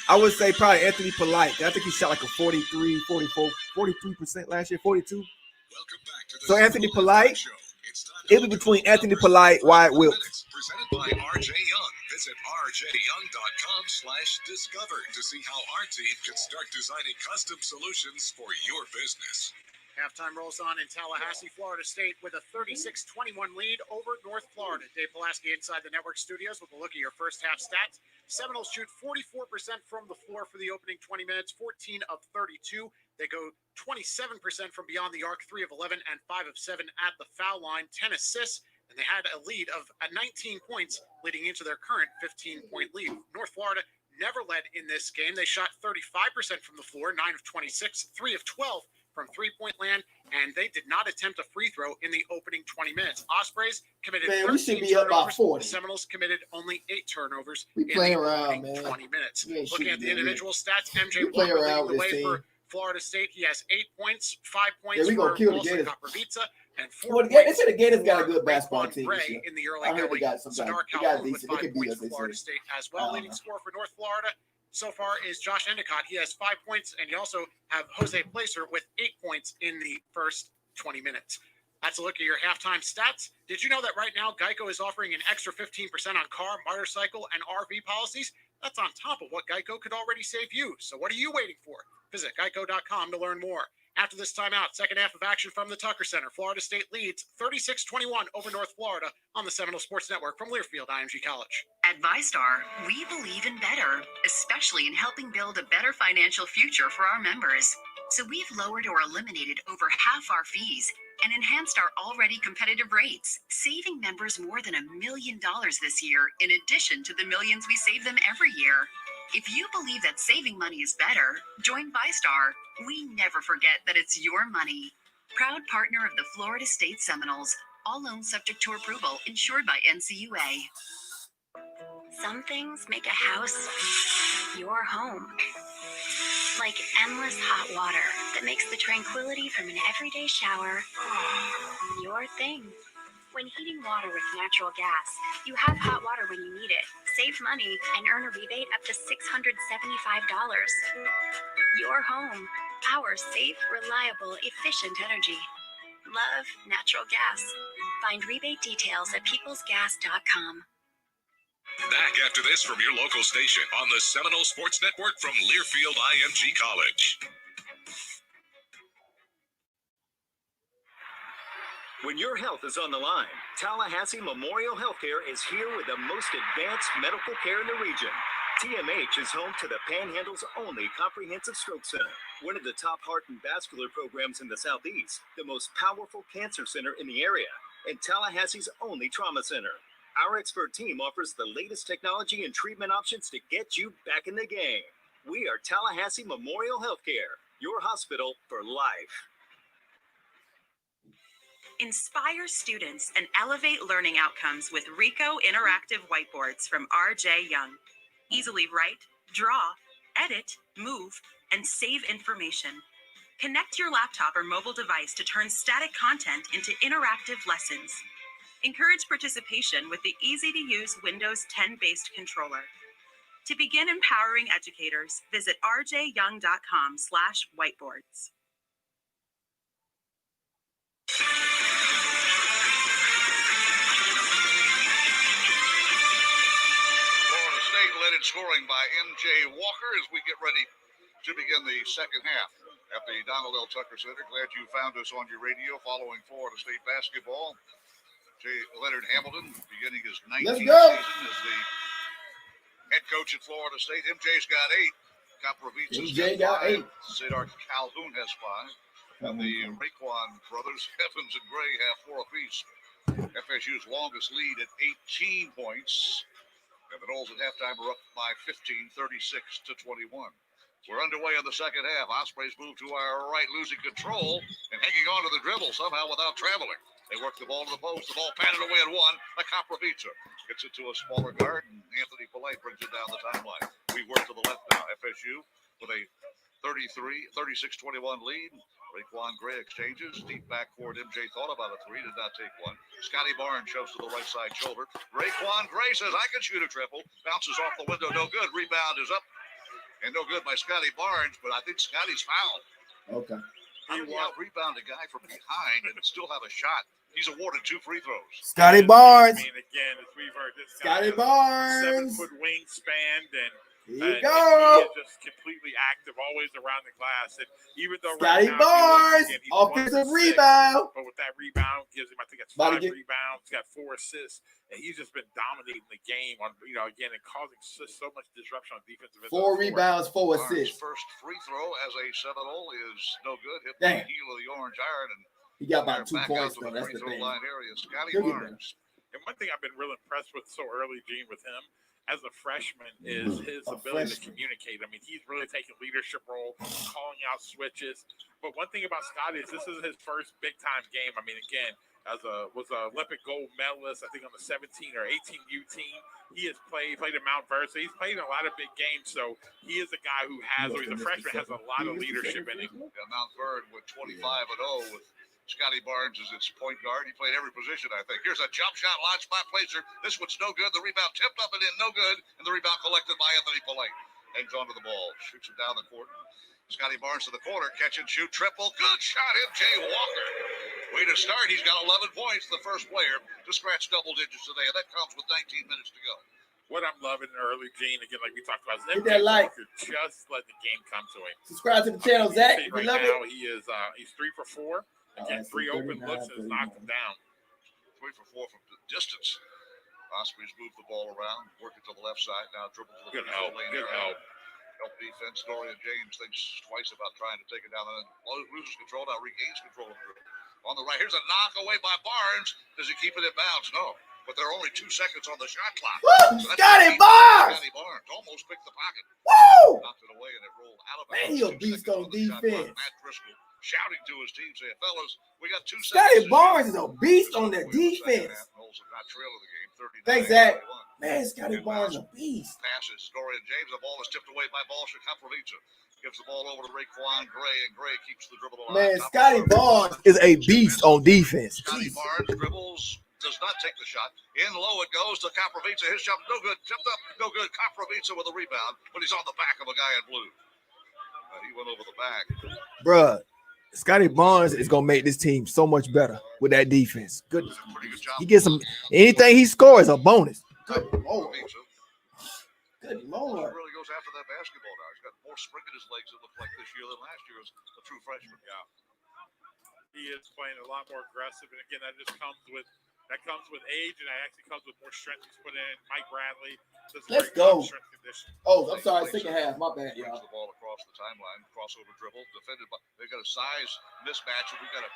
I would say probably Anthony Polite. I think he shot like a 43, 44, 43% last year, 42. So Anthony Polite, it'll be between Anthony Polite, Wyatt Wilkes. Presented by RJ Young. Visit rjyoung.com/discover to see how our team can start designing custom solutions for your business. Halftime rolls on in Tallahassee, Florida State with a 36-21 lead over North Florida. Dave Pulaski inside the network studios with a look at your first half stats. Seminoles shoot 44% from the floor for the opening 20 minutes, 14 of 32. They go 27% from beyond the arc, 3 of 11 and 5 of 7 at the foul line, 10 assists, and they had a lead of 19 points leading into their current 15-point lead. North Florida never led in this game. They shot 35% from the floor, 9 of 26, 3 of 12 from three-point land, and they did not attempt a free throw in the opening 20 minutes. Ospreys committed 13 turnovers. The Seminoles committed only 8 turnovers in the opening 20 minutes. Looking at the individual stats, MJ Walker leading the way for Florida State. He has 8 points, 5 points for Paulson Kaprovica, and 4 points. They said the Gators got a good basketball team this year. In the early I heard they got some. Sadar They got Calhoun with decent. 5 They could beat points us. for They Florida said. State as well. Leading scorer for North Florida so far is Josh Endicott. He has 5 points, and you also have Jose Placer with 8 points in the first 20 minutes. That's a look at your halftime stats. Did you know that right now Geico is offering an extra 15% on car, motorcycle, and RV policies? That's on top of what Geico could already save you. So what are you waiting for? Visit geico.com to learn more. After this timeout, second half of action from the Tucker Center. Florida State leads 36-21 over North Florida on the Seminole Sports Network from Learfield IMG College. At ViStar, we believe in better, especially in helping build a better financial future for our members. So we've lowered or eliminated over half our fees and enhanced our already competitive rates, saving members more than $1 million this year, in addition to the millions we save them every year. If you believe that saving money is better, join ViStar. We never forget that it's your money. Proud partner of the Florida State Seminoles. All loans subject to approval, insured by NCUA. Some things make a house your home. Like endless hot water that makes the tranquility from an everyday shower your thing. When heating water with natural gas, you have hot water when you need it. Save money and earn a rebate up to $675. Your home. Our safe, reliable, efficient energy. Love natural gas. Find rebate details at peoplesgas.com. Back after this from your local station on the Seminole Sports Network from Learfield IMG College. When your health is on the line, Tallahassee Memorial Healthcare is here with the most advanced medical care in the region. TMH is home to the Panhandle's only comprehensive stroke center, one of the top heart and vascular programs in the Southeast, the most powerful cancer center in the area, and Tallahassee's only trauma center. Our expert team offers the latest technology and treatment options to get you back in the game. We are Tallahassee Memorial Healthcare, your hospital for life. Inspire students and elevate learning outcomes with Rico interactive whiteboards from RJ Young. Easily write, draw, edit, move, and save information. Connect your laptop or mobile device to turn static content into interactive lessons. Encourage participation with the easy-to-use Windows 10-based controller. To begin empowering educators, visit rjyoung.com/whiteboards. Florida State led in scoring by M.J. Walker as we get ready to begin the second half at the Donald L. Tucker Center. Glad you found us on your radio following Florida State basketball. Leonard Hamilton beginning his 19th season as the head coach at Florida State. MJ's got 8. Kaprovitsa's got 5. Cedar Calhoun has 5. And the Raekwon brothers, Evans and Gray, have 4 apiece. FSU's longest lead at 18 points. And the Noles at halftime are up by 15, 36-21. We're underway in the second half. Ospreys move to our right, losing control and hanging on to the dribble somehow without traveling. They work the ball to the post. The ball patted away at 1. Kaprovitsa gets it to a smaller guard, and Anthony Polite brings it down the timeline. We work to the left now. FSU with a 36-21 lead. Raekwon Gray exchanges. Deep backcourt. MJ thought about a 3, did not take one. Scotty Barnes shoves to the right side shoulder. Raekwon Gray says, I can shoot a triple. Bounces off the window. No good. Rebound is up. And no good by Scotty Barnes, but I think Scotty's fouled. Okay. How do you out-rebound a guy from behind and still have a shot? He's awarded 2 free throws. Scotty Barnes. I mean, again, as we've heard, this Scotty guy Barnes. 7-foot wingspan, and Here you he go. is just completely active, always around the glass. And even though Scotty right now, Barnes, he's offensive 1 for 6, rebound. but with that rebound, gives him, I think it's 5 rebounds. He's got 4 assists, and he's just been dominating the game on, again, and causing so much disruption on defensive. 4 rebounds, 4 assists. First free throw as a Seminole is no good. Hit Damn. the heel of the orange iron, and He got about 2 back points, out to though. That's free the throw thing. line area. Scotty He'll get Barnes. And one thing I've been real impressed with so early, Gene, with him as a freshman is his ability to communicate. I mean, he's really taking leadership role, calling out switches. But one thing about Scotty is this is his first big-time game. I mean, again, was an Olympic gold medalist, I think, on the 17 or 18U team. He has played at Mount Versa. He's played in a lot of big games, so he is a guy who has, he's a freshman, has a lot of leadership in him. Yeah, Mount Vernon with 25-0 with Scotty Barnes as its point guard. He played every position, I think. Here's a jump shot launched by Placer. This one's no good. The rebound tipped up and in, no good. And the rebound collected by Anthony Polite. Hangs onto the ball, shoots it down the court. Scotty Barnes to the corner, catch and shoot, triple. Good shot, M.J. Walker. Way to start. He's got 11 points, the first player to scratch double digits today, and that comes with 19 minutes to go. What I'm loving early, Gene, again, like we talked about, is Hit that like. Walker just let the game come to him. Subscribe to the channel, Zach. If you Right love now, it. he's 3 for 4. Again, 3 open looks and has knocked him down. 3 for 4 from the distance. Ospreys move the ball around, work it to the left side. Now dribble to the Good help. lane. Good help. Help defense. Dorian James thinks twice about trying to take it down, and then loses control. Now regains control of the dribble. On the right, here's a knock away by Barnes. Does he keep it in bounds? No. But there are only 2 seconds on the shot clock. Woo! Scotty Barnes! Scotty Barnes almost picked the pocket. Woo! Knocked it away, and it rolled out of Man, bounds. he a beast on defense. Matt Driscoll shouting to his team, saying, fellas, we got 2 Scotty seconds. Barnes is a beast on that defense. Not trailing the game, 39. Thanks, Zach. Man, Scotty Barnes is a beast. Passes Dorian James. The ball is tipped away by Kaprovitsa. Gives the ball over to Raekwon Gray, and Gray keeps the dribble alive. Man, Scotty Barnes is a beast on defense. Scotty Barnes dribbles, does not take the shot. In low it goes to Kaprovitsa. His shot, no good. Tipped up, no good. Kaprovitsa with a rebound, but he's on the back of a guy in blue. He went over the back. Bruh, Scotty Barnes is going to make this team so much better with that defense. Good. He gets some, anything he scores a bonus. Good Lord. Good Lord. He really goes after that basketball now. He's got more spring in his legs, it looked like, this year than last year as a true freshman. Yeah. He is playing a lot more aggressive, and again, that comes with age, and that actually comes with more strength he's put in. Mike Bradley. Let's go. Strength condition. Oh, I'm sorry, second half. My bad, y'all. The ball across the timeline, crossover dribble, defended by. They got a size mismatch, and we got a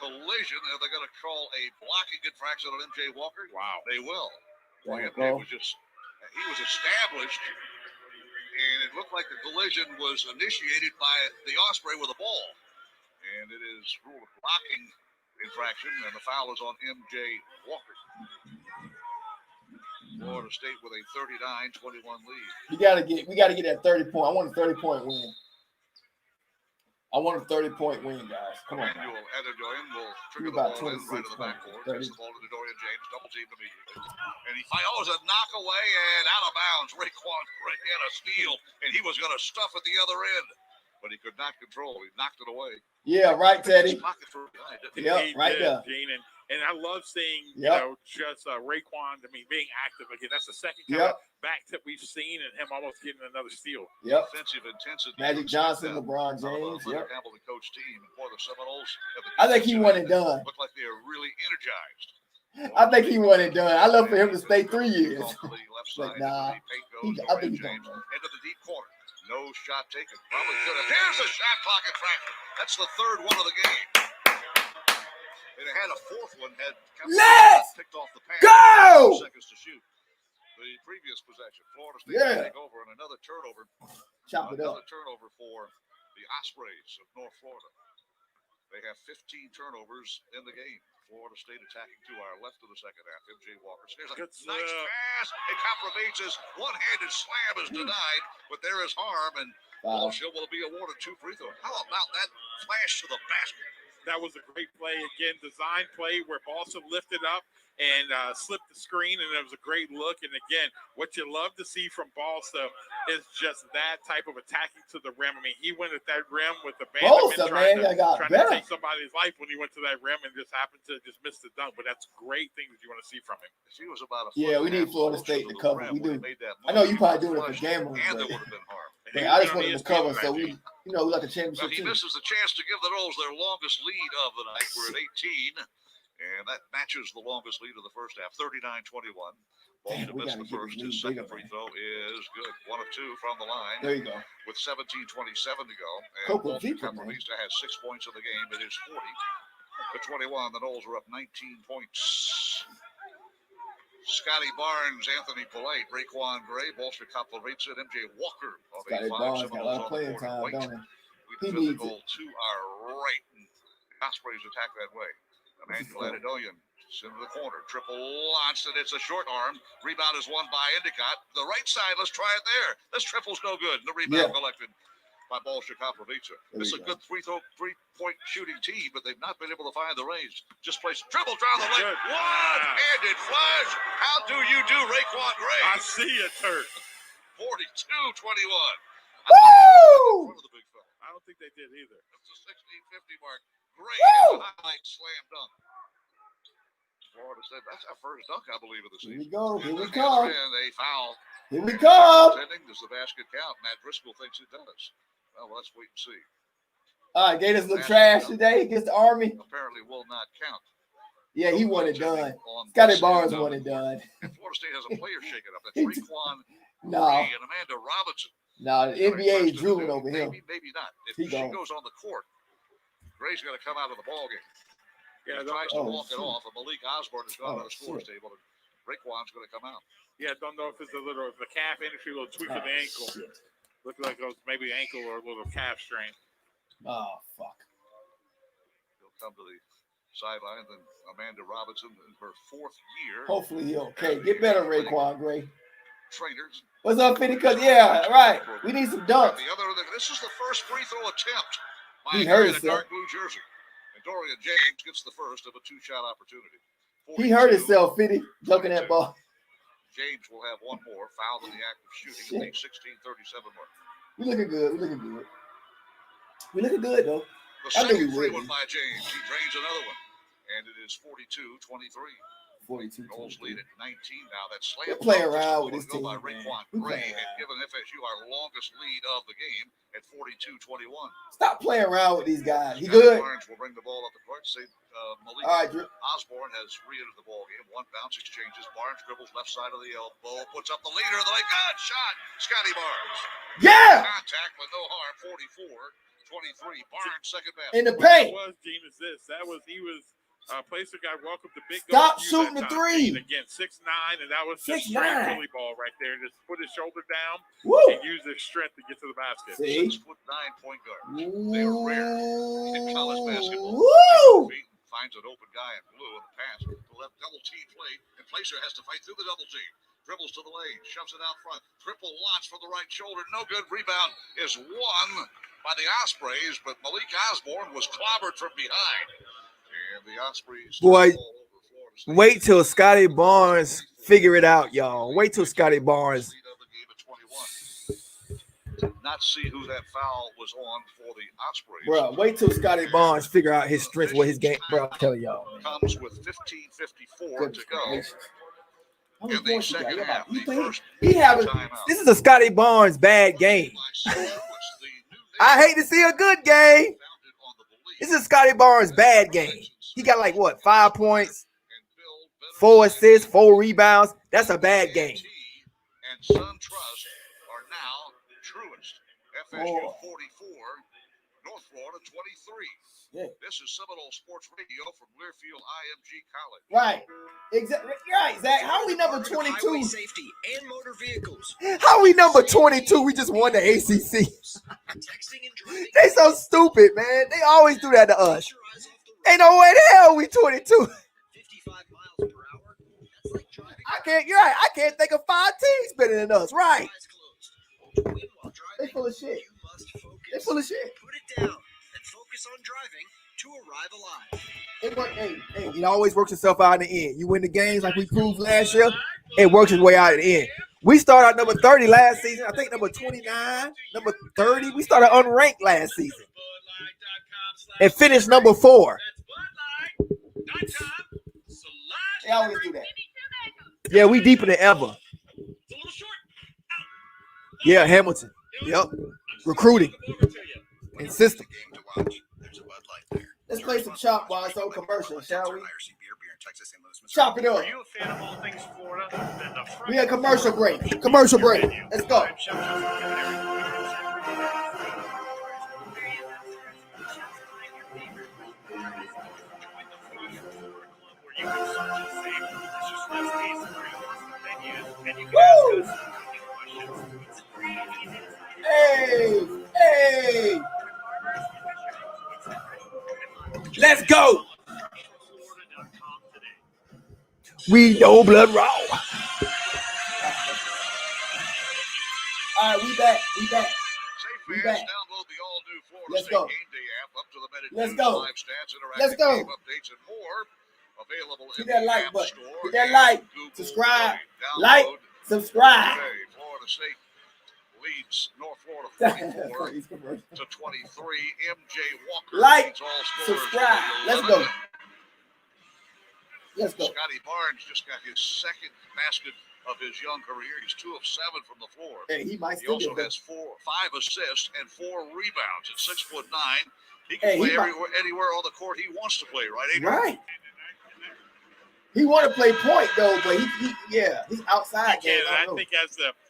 collision. And they're going to call a blocking infraction on M.J. Walker. Wow, they will. Wow. He was established, and it looked like the collision was initiated by the Osprey with a ball, and it is ruled blocking infraction, and the foul is on M.J. Walker. Florida State with a 39-21 lead. We gotta get that 30-point. I want a 30-point win. I want a 30-point win, guys. Come on. Emmanuel Adedoyan will trigger the ball in right to the backboard. Gets the ball to Dorian James, double team immediately. And he fires a knock away and out of bounds. Raekwon Gray had a steal, and he was going to stuff at the other end, but he could not control. He knocked it away. Yeah, right, Teddy. Yeah, right there. Gene, and I love seeing just Raekwon. I mean, being active again. That's the second kind of back that we've seen, and him almost getting another steal. Defensive intensity. Magic Johnson, LeBron James. Campbell, the coach team, and for the Seminoles. I think he won it done. Look like they're really energized. I think he won it done. I love for him to stay 3 years. But nah, I think he's going to win. Into the deep corner. No shot taken. Probably could have. Here's the shot clock infraction. That's the third one of the game. It had a fourth one. Let's picked off the pass. Go! 2 seconds to shoot. The previous possession, Florida State take over, and another turnover. Chop it up. Another turnover for the Ospreys of North Florida. They have 15 turnovers in the game. Florida State attacking to our left of the second half. M.J. Walker. Here's a nice pass. It compromises. One-handed slam is denied, but there is harm, and Walshill will be awarded 2 free throws. How about that flash to the basket? That was a great play. Again, design play where Boston lifted up and slipped the screen, and it was a great look. And again, what you love to see from Boston is just that type of attacking to the rim. I mean, he went at that rim with abandonment, trying to take somebody's life when he went to that rim and just happened to just miss the dunk. But that's great things that you want to see from him. She was about we need Florida State to cover. We do. I know you probably doing it for gambling, and there would have been harm. I just want them to cover, so we like a championship team. He misses the chance to give the Noles their longest lead of the night. We're at 18, and that matches the longest lead of the first half, 39-21. Boston missed the first. His second free throw is good. 1 of 2 from the line. There you go. With 17:27 to go. And Boston Caprista has 6 points in the game. It is 40-21. The Noles are up 19 points. Scotty Barnes, Anthony Polite, Raekwon Gray, Bolster Koplovica, and M.J. Walker of Scotty Barnes got a lot of playing time, don't he? He needs it. To our right, and the Ospreys attack that way. Emmanuel Adedoyan into the corner, triple launched, and it's a short arm. Rebound is won by Endicott. The right side, let's try it there. This triple's no good. The rebound collected by Bolster Koplovica. This is a good three-point shooting team, but they've not been able to find the range. Just place dribble down the lane. One-handed flush. How do you do, Raekwon Gray? I see it, Turnt. 42-21. Woo! I don't think they did either. It's a 16:50 mark. Great highlight slam dunk. Florida State, that's our first dunk, I believe, of the season. Here we go. Here we come. And a foul. Here we come. Does the basket count? Matt Driscoll thinks it does. Well, let's wait and see. All right, Gators look trash today against the Army. Apparently will not count. Yeah, he won it done. Scotty Barnes won it done. And Florida State has a player shaking up. That's Raekwon Gray and Amanda Robinson. No, the NBA is drooling over him. Maybe not. If she goes on the court, Gray's going to come out of the ballgame. He tries to walk it off, and Malik Osborne has gone to the scores table, and Raekwon's going to come out. Yeah, don't know if it's the calf injury, a little tweak of the ankle. Looked like it was maybe ankle or a little calf strain. Oh, fuck. He'll come to the sideline, then Amanda Robinson in her 4th year. Hopefully he'll get better, Raekwon Gray. Trainers. What's up, Fitty? Because, right. We need some dunks. This is the first free throw attempt. He hurt himself. Dark blue jersey. And Dorian James gets the first of a 2-shot opportunity. He hurt himself, Fitty, dunking that ball. James will have one more foul in the act of shooting at the 16:37 mark. We looking good. We looking good, though. The second free one by James. He drains another one. And it is 42-23. 42. Noles lead at 19 now. That slam. We're playing around with this team. By Raekwon Gray had given FSU our longest lead of the game at 42-21. Stop playing around with these guys. He good. Barnes will bring the ball up the court. Malik Osborne has re-entered the ball game. One bounce exchanges. Barnes dribbles left side of the elbow. Puts up the leader of the league. Good shot. Scotty Barnes. Yeah. Contact with no harm. 44-23. Barnes second basket. In the paint. He was. Placer got welcome to big. Stop shooting the three. Again, 6'9", and that was just 6'9". Philly ball right there. Just put his shoulder down and use his strength to get to the basket. 6'9" point guard. They are rare in college basketball. Woo! finds an open guy in blue in the pass. The left double team play, and Placer has to fight through the double team. Dribbles to the lane, shoves it out front. Triple launch from the right shoulder. No good. Rebound is won by the Ospreys, but Malik Osborne was clobbered from behind. And the Ospreys. Boy, wait till Scotty Barnes figure it out, y'all. Wait till Scotty Barnes. Not see who that foul was on for the Ospreys. Bro, wait till Scotty Barnes figure out his strength, what his game. Bro, I'm telling y'all. Comes with 15:54 to go. In the second half, This is a Scotty Barnes bad game. I hate to see a good game. This is Scotty Barnes bad game. He got like what, 5 points, 4 assists, 4 rebounds. That's a bad game. And SunTrust are now truest. FSU 44, North Florida 23. Yeah. This is Seminole Sports Radio from Learfield IMG College. Right. Exactly. Right, Zach. How are we number 22? Highway safety and motor vehicles. How are we number 22? We just won the ACC. They so stupid, man. They always do that to us. Ain't no way the hell we 22. 55 miles per hour. That's like driving. You're right. I can't think of 5 teams better than us. Right. They full of shit. They full of shit. Put it down and focus on driving to arrive alive. It it always works itself out in the end. You win the games like we proved last year, it works its way out in the end. We started out number 30 last season. I think number 29, number 30. We started unranked last season and finished number 4. They always do that. Yeah, we deeper than ever. Yeah, Hamilton. Yep. Recruiting and system. Let's play some chop while it's on commercial, shall we? Chop it up. We had commercial break. Commercial break. Let's go. Woo! Hey! Let's go. We know blood raw. All right, we back. We back. We back. Download the all-new Florida Let's State go. Game Day app, up to the minute Let's news, go. live stats, interactive Let's go. game updates, and more. Available Hit in that the like App button. Store Hit that and like. Google Subscribe. Play. Like. Download Subscribe. today. Florida State leads North Florida 44 to 23. MJ Walker Like. leads all scorers. Subscribe. Let's go. Let's go. Scotty Barnes just got his second basket of his young career. He's 2 of 7 from the floor. Hey, he might He still also get has 5 assists and 4 rebounds. At 6'9", he can play anywhere on the court he wants to play, right, Adrian? Right. He want to play point though, but he's outside.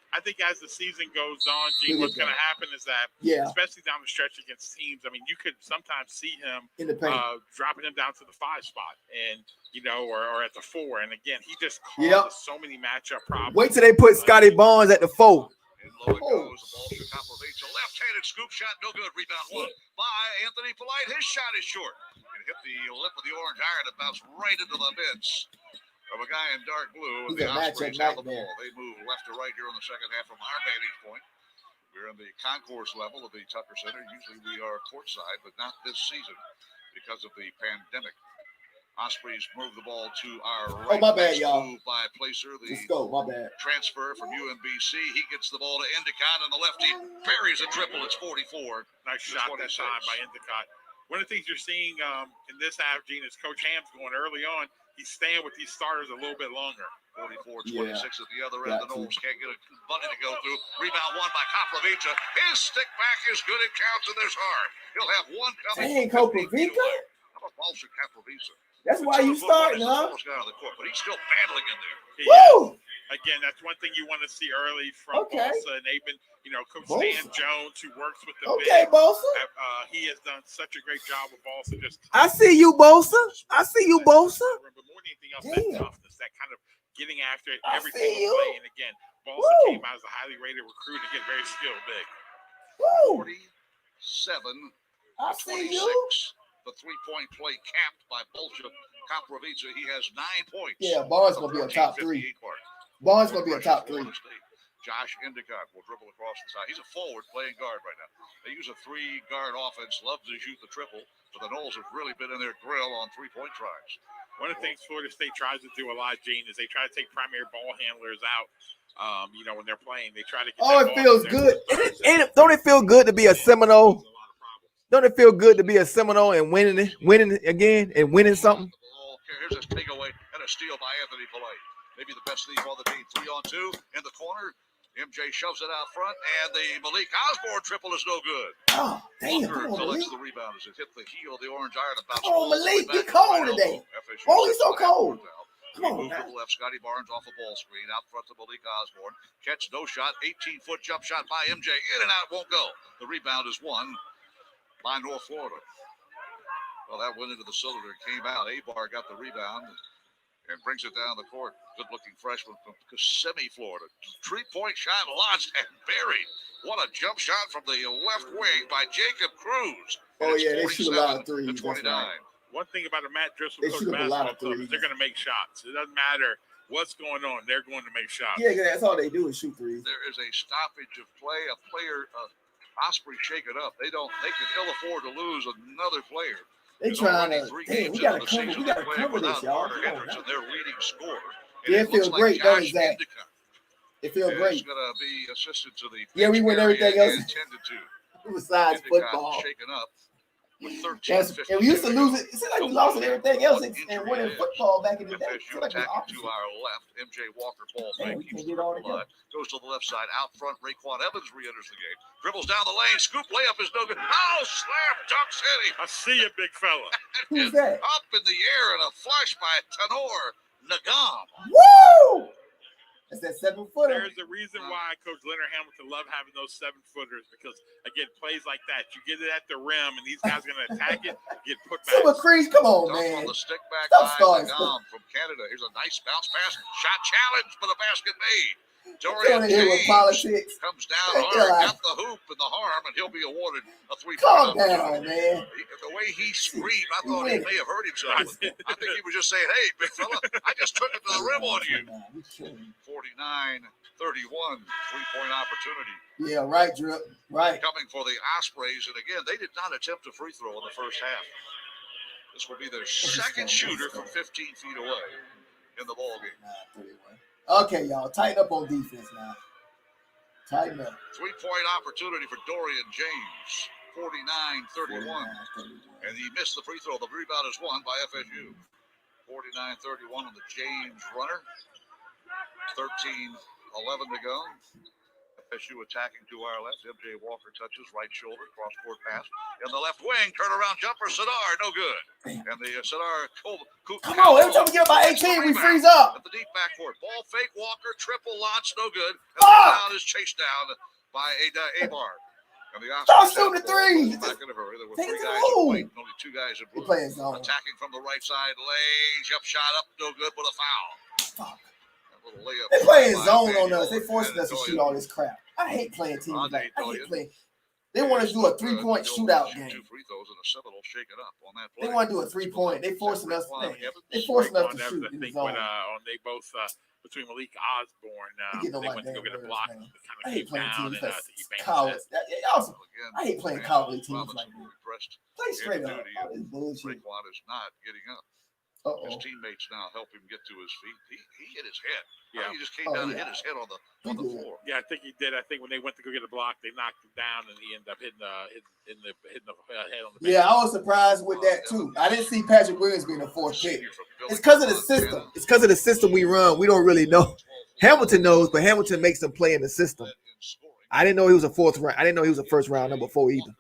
I think as the season goes on, Gene, what's going to happen is that, especially down the stretch against teams, I mean, you could sometimes see him in the paint, dropping him down to the 5 spot, and or at the 4. And again, he just causes so many matchup problems. Wait till they put Scotty Barnes at the 4. And low it goes. The ball should complicate. A left-handed scoop shot, no good. Rebound won by Anthony Polite. His shot is short. And hit the lip of the orange iron and bounced right into the mitts of a guy in dark blue. And the Ospreys have the ball. They move left to right here in the second half from our vantage point. We're in the concourse level of the Tucker Center. Usually we are courtside, but not this season because of the pandemic. Ospreys move the ball to our right. Oh, my bad, y'all. Move by Placer. Let's go. My bad. Transfer from UMBC. He gets the ball to Endicott on the left. He buries a triple. It's 44. Nice shot that time by Endicott. One of the things you're seeing in this half, Gene, is Coach Ham's going early on. He's staying with these starters a little bit longer. 44-26 at the other end. The Noles can't get a bunny to go through. Rebound won by Koprovica. His stick back is good. It counts, and there's hard. He'll have one coming. Dang, Koprovica? How about Balsa Koprovica? That's why you starting, huh? But he's still battling in there. Woo! Again, that's one thing you want to see early from Balsa, and they've been, Coach Stan Jones, who works with the big. Balsa. He has done such a great job with Balsa. I see you, Balsa. I see you, Balsa. But more than anything else, that toughness, that kind of getting after it every single play. And again, Balsa came out as a highly rated recruit and get very skilled big. 47 I to 26. see you. The the three-point play capped by Bolsha Kaprovica. He has 9 points. Yeah, Barnes going to be a top 3. Barnes going to be a top 3. Josh Endicott will dribble across the side. He's a forward playing guard right now. They use a 3-guard offense, love to shoot the triple, but the Noles have really been in their grill on three-point tries. One of the things Florida State tries to do a lot, Gene, is they try to take primary ball handlers out. When they're playing, they try to get it feels good. Don't it feel good to be a Seminole? Don't it feel good to be a Seminole and winning again and winning something? Here's a takeaway and a steal by Anthony Polite. Maybe the best thief on the team. 3-on-2 in the corner. MJ shoves it out front, and the Malik Osborne triple is no good. Oh, damn. Walker collects the rebound as it hit the heel of the orange iron. Oh, Malik, be cold today. Oh, he's so cold. Move to the left. Scotty Barnes off a ball screen. Out front to Malik Osborne. Catch, no shot. 18-foot jump shot by MJ. In and out, won't go. The rebound is won by North Florida. Well, that went into the cylinder and came out. Abar got the rebound and brings it down the court. Good-looking freshman from Kissimmee, Florida. 3-point shot launched and buried. What a jump shot from the left wing by Jacob Cruz. Oh, yeah, they shoot a lot of threes. 29. One thing about a Matt Driscoll coach basketball club is they're going to make shots. It doesn't matter what's going on. They're going to make shots. Yeah, that's all they do is shoot threes. There is a stoppage of play. A player, Osprey, shake it up. They can ill afford to lose another player. They trying to. Damn, we got to cover this, y'all. Their leading scorer. Yeah, it feels great, don't it, Zach? It feels great. He's going to be assistant to the. Yeah, we win everything else. Intended to. Besides football. Shaken up. With 13, and we used to lose it. It seemed like we lost in everything else and winning football back in the day. FSU attacking to our left. MJ Walker ball fake. Keeps the blood. Goes to the left side. Out front, Raekwon Evans re-enters the game. Dribbles down the lane. Scoop layup is no good. Oh, slam dunk city. I see you, big fella. Who's that? Up in the air and a flush by Tanor Nagam. Woo! That's that 7-footer. There's a reason why Coach Leonard Hamilton loved having those 7-footers because, again, plays like that, you get it at the rim, and these guys are going to attack it, get put back. Super Crease, come on, Dunk man. On the stick back by Nagam from Canada. Here's a nice bounce pass. Shot challenge, but a basket made. Dorian James comes down hard, got the hoop and the harm, and he'll be awarded a 3-point. Calm down, man. The way he screamed, I thought he may have hurt himself. I think he was just saying, hey, big fella, I just took it to the rim on you. 49-31, 3-point opportunity. Yeah, right, Drip. Right. Coming for the Ospreys, and again, they did not attempt a free throw in the first half. This will be their second shooter from 15 feet away in the ball game. Okay, y'all, tighten up on defense now. Tighten up. 3-point opportunity for Dorian James. 49-31. And he missed the free throw. The rebound is won by FSU. 49-31 on the James runner. 13-11 to go. FSU attacking to our left. MJ Walker touches right shoulder, cross-court pass. In the left wing, turnaround jumper, Sadar, no good. And the Sadar, come on, every time we get up by 18, we freeze up. At the deep backcourt, ball fake, Walker, triple launch, no good. And the rebound is chased down by Abar. And the Stop shooting the threes. Back in a hurry. There were 3 guys in white, only 2 guys in blue. Attacking from the right side, lane, jump shot up, no good, but a foul. Fuck. They playing zone on us. They forcing us to shoot all this crap. I hate playing teams like I hate playing. They want to do a 3-point shootout game. 2 free throws and a Seminole shake it up on that play. They want to do a 3-point. They forcing us. They forcing us to shoot in the zone. They both between Malik Osborne, they went to go get a block. I hate playing teams like college. I hate playing college teams like that. Play straight up. All this bullshit. Raekwon is not getting up. His teammates now help him get to his feet. He hit his head. Yeah. He just came down and hit his head on the floor. Yeah, I think he did. I think when they went to go get a block, they knocked him down, and he ended up hitting the head on the bench. Yeah, I was surprised with that too. I didn't see Patrick Williams being a 4th pick. It's because of the system. It's because of the system we run. We don't really know. Hamilton knows, but Hamilton makes them play in the system. I didn't know he was a 4th round. I didn't know he was a 1st round number 4 either.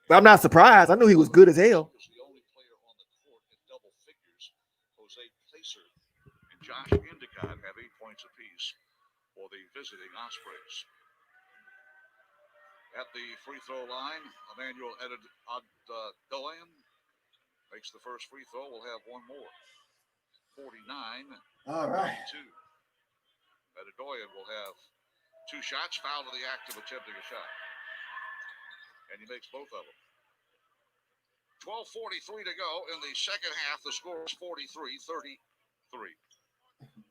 But I'm not surprised. I knew he was good as hell. Josh Endicott have 8 points apiece for the visiting Ospreys. At the free throw line, Emmanuel Adedoyan makes the first free throw. We'll have one more. 49. All right. 2. Adedoyan will have 2 shots, foul to the act of attempting a shot. And he makes both of them. 12:43 to go in the second half. The score is 43-33.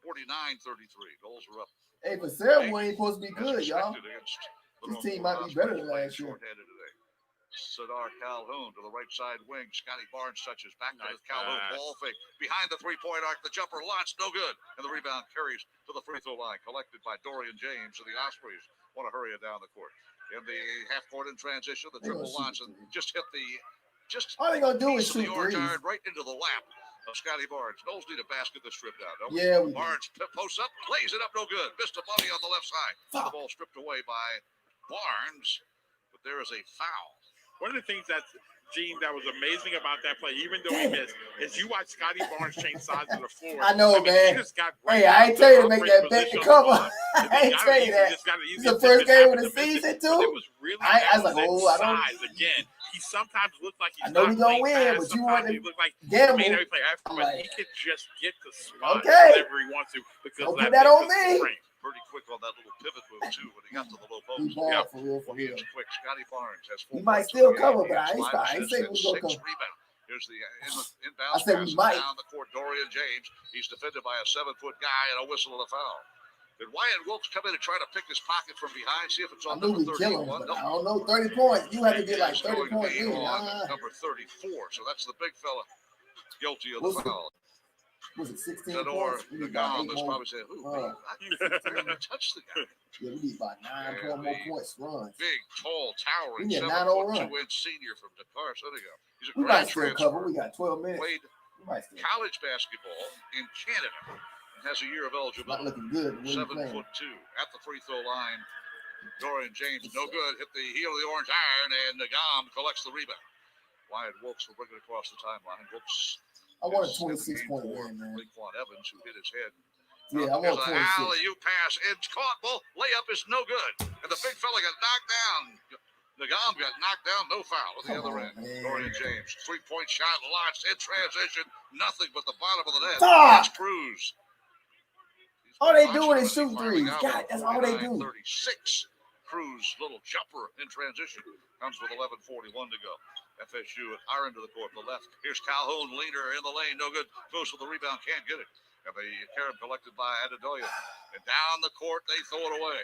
49-33. Goals are up. Hey, but Sarah ain't supposed to be good, y'all. This team might be better than last year. Sadar Calhoun to the right side wing. Scotty Barnes touches back to the Calhoun. Ball fake behind the three-point arc. The jumper launched, no good. And the rebound carries to the free throw line. Collected by Dorian James. And the Ospreys want to hurry it down the court. In the half court in transition, the triple launch and just hit the all they gonna do is shoot orange threes. iron right into the lap of Scotty Barnes. Knowles need a basket to strip down. Yeah, Barnes posts up, lays it up, no good. Missed a bunny on the left side. The ball stripped away by Barnes, but there is a foul. One of the things Gene, that was amazing about that play, even though he missed, is you watch Scotty Barnes change sides of the floor. I know, man. He just got Hey, I ain't tell you to make that bet to cover. I ain't tell you that. It's the first game of the season, too. It was really I was like, oh, I don't. Again, he sometimes looked like he's I know not we gonna playing win, fast. but you want to He looked like gamble. he made every play after, but Like, he could just get the spot okay. whenever he wants to. Because Don't put that on me. Pretty quick on that little pivot move, too, when he got to the low post. He balled for real, for real. Quick. Scotty Barnes has He might still cover, but I ain't saying we're gonna cover. Rebound. Here's the I inbound said we might. down the court. Dorian James. He's defended by a 7-foot guy and a whistle and a foul. Did Wyatt Wilkes come in and try to pick his pocket from behind? See if it's on I knew number we'd kill him, 31. but I don't know. 30 points. You have to get like 30 points in. Number 34. So that's the big fella guilty of the foul. Was it 16 Or points? the Gom is probably saying, "Ooh, I didn't touch the guy." Yeah, we need about 9 more points runs. Big, tall, towering, We need a 7'2" senior from Dakar, Senegal. He's a We grad might still transfer. cover. We got 12 minutes. Played We might still college basketball in Canada and has a year of eligibility. not looking good. 7'2" at the free throw line. Dorian James, no good. Hit the heel of the orange iron, and the Gom collects the rebound. Wyatt Wilkes will bring it across the timeline. Wilkes. I want a 26-point win, man. Raekwon Evans, who hit his head. Yeah, I want 26. Alley-oop pass. It's caught. Ball layup is no good. And the big fella got knocked down. The Gom got knocked down. No foul at the other end. Dorian James, 3-point shot launched in transition. Nothing but the bottom of the net. It's Cruz. All they doing is shoot threes. God, that's all they do. 36. Cruz, little jumper in transition. Comes with 11:41 to go. FSU are into the court, the left. Here's Calhoun, leader in the lane, no good. Goes for the rebound, can't get it. And the carry collected by Adedoya. And down the court, they throw it away.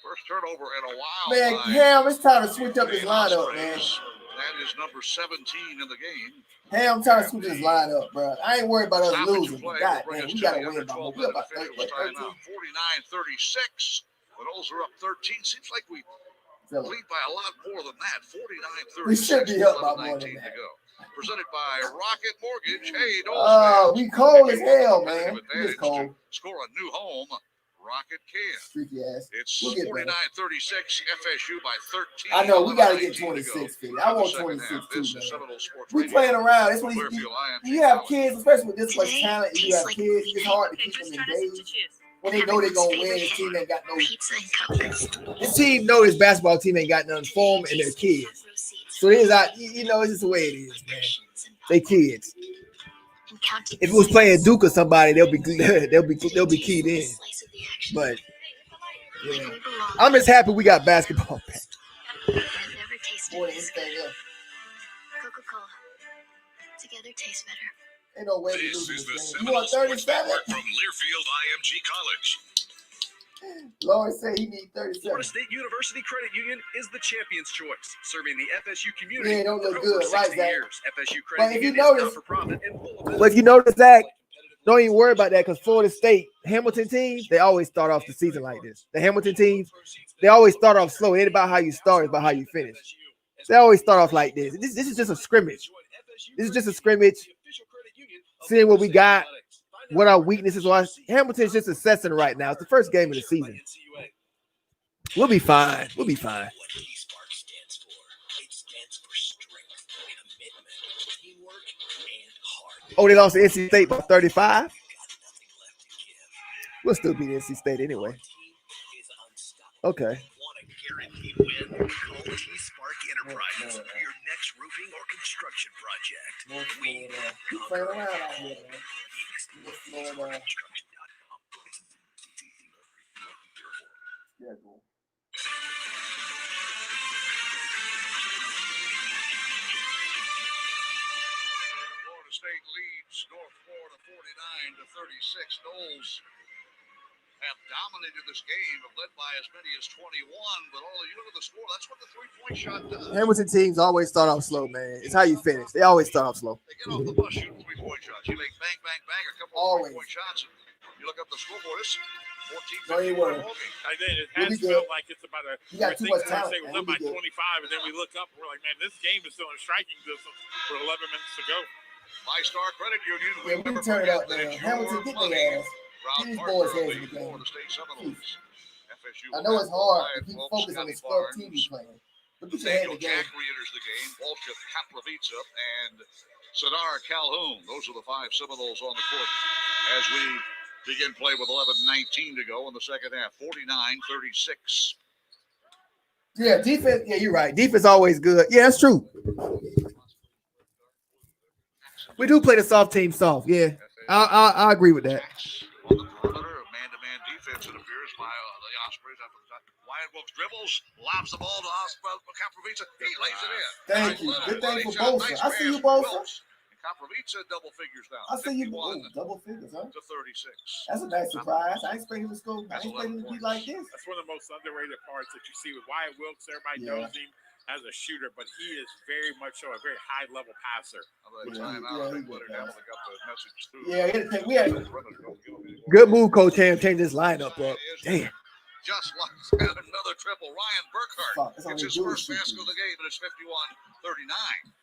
First turnover in a while. Man, Ham, it's time to switch up his lineup, man. That is number 17 in the game. Ham, I'm trying to switch his lineup, bro. I ain't worried about us losing. God damn, we gotta win by more. We're about 13. 49-36. The Knowles are up 13. Seems like we lead by a lot more than that. 49-36. We should be up by more than that. Presented by Rocket Mortgage. Hey, we cold as hell, man. We just cold. Score a new home. Rocket can. Freaky ass. It's 49-36. FSU by 13. I know we gotta get 26 feet. I want 26 too, man. We playing around. That's what you have kids, especially with this much talent. You have kids. It's hard to keep them engaged. When they know they're gonna win, this team ain't got no. This team know this basketball team ain't got nothing for them and their kids. So it is out. You know, it's just the way it is, man. They kids. If it was playing Duke or somebody, they'll be keyed in. But yeah, I'm just happy we got basketball back. Coca-Cola. Together tastes better. Ain't no way to This lose is the this game. You Seminole want Sports 37? Network from Learfield IMG College. Lord say he need 37. Florida State University Credit Union is the champion's choice, serving the FSU community Yeah, don't look for good, over 60 right, Zach? years. FSU But Credit if you Union is notice, not-for-profit and full of But if you notice, Zach, don't even worry about that because Florida State, Hamilton teams, they always start off the season like this. The Hamilton teams, they always start off slow. It ain't about how you start, it's about how you finish. They always start off like this. This is just a scrimmage. This is just a scrimmage. Seeing what we got, what our weaknesses are. Hamilton's just assessing right now. It's the first game of the season. We'll be fine. We'll be fine. Oh, they lost to NC State by 35? We'll still beat NC State anyway. Okay. Spark Enterprises for your next roofing or construction project. We Play around out here, man. Yeah, cool. State leads North Florida 49-36. Noles have dominated this game, have led by as many as 21, but all you look at the score, that's what the three-point shot does. Hamilton teams always start off slow, man. It's how you finish. They always start off slow. They get off the bus shooting three-point shots. You make bang, bang, bang, a couple of three-point shots, and you look up the scoreboard, it's 14-15 ball game. I think it has felt like it's about a. You got too much talent. Say we're up by 25, and then we look up and we're like, man, this game is still in striking distance with 11 minminutes to go. Five-Star Credit Union. Yeah, we turn it up, man. Hamilton, get their ass. These boys' hands in the game. I know it's hard if you focus on the club team you're playing. But get your hand in the game. Jack re-enters the game. Walship, Kaplavica, and Sadar Calhoun. Those are the five Seminoles on the court as we begin play with 11:19 to go in the second half. 49-36. Yeah, defense. Yeah, you're right. Defense always good. Yeah, that's true. We do play the soft team soft. Yeah, I agree with that. On the perimeter, man-to-man defense, it appears, by the Ospreys after the time. Wyatt Wilkes dribbles, lobs the ball to Kaplavica. He lays it in. Thank you. Good thing for Bosa. I see you, Bosa. Kaplavica double figures down. I see you. Double figures, huh? To 36. That's a nice surprise. I expect him to score. I expect him to be like this. That's one of the most underrated parts that you see with Wyatt Wilkes. Everybody knows him as a shooter, but he is very much so a very high-level passer. We had good move, Coach Ham. Change this lineup up. Damn. Just lost another triple. Ryan Burkhart gets his first basket of the game, and it's 51-39.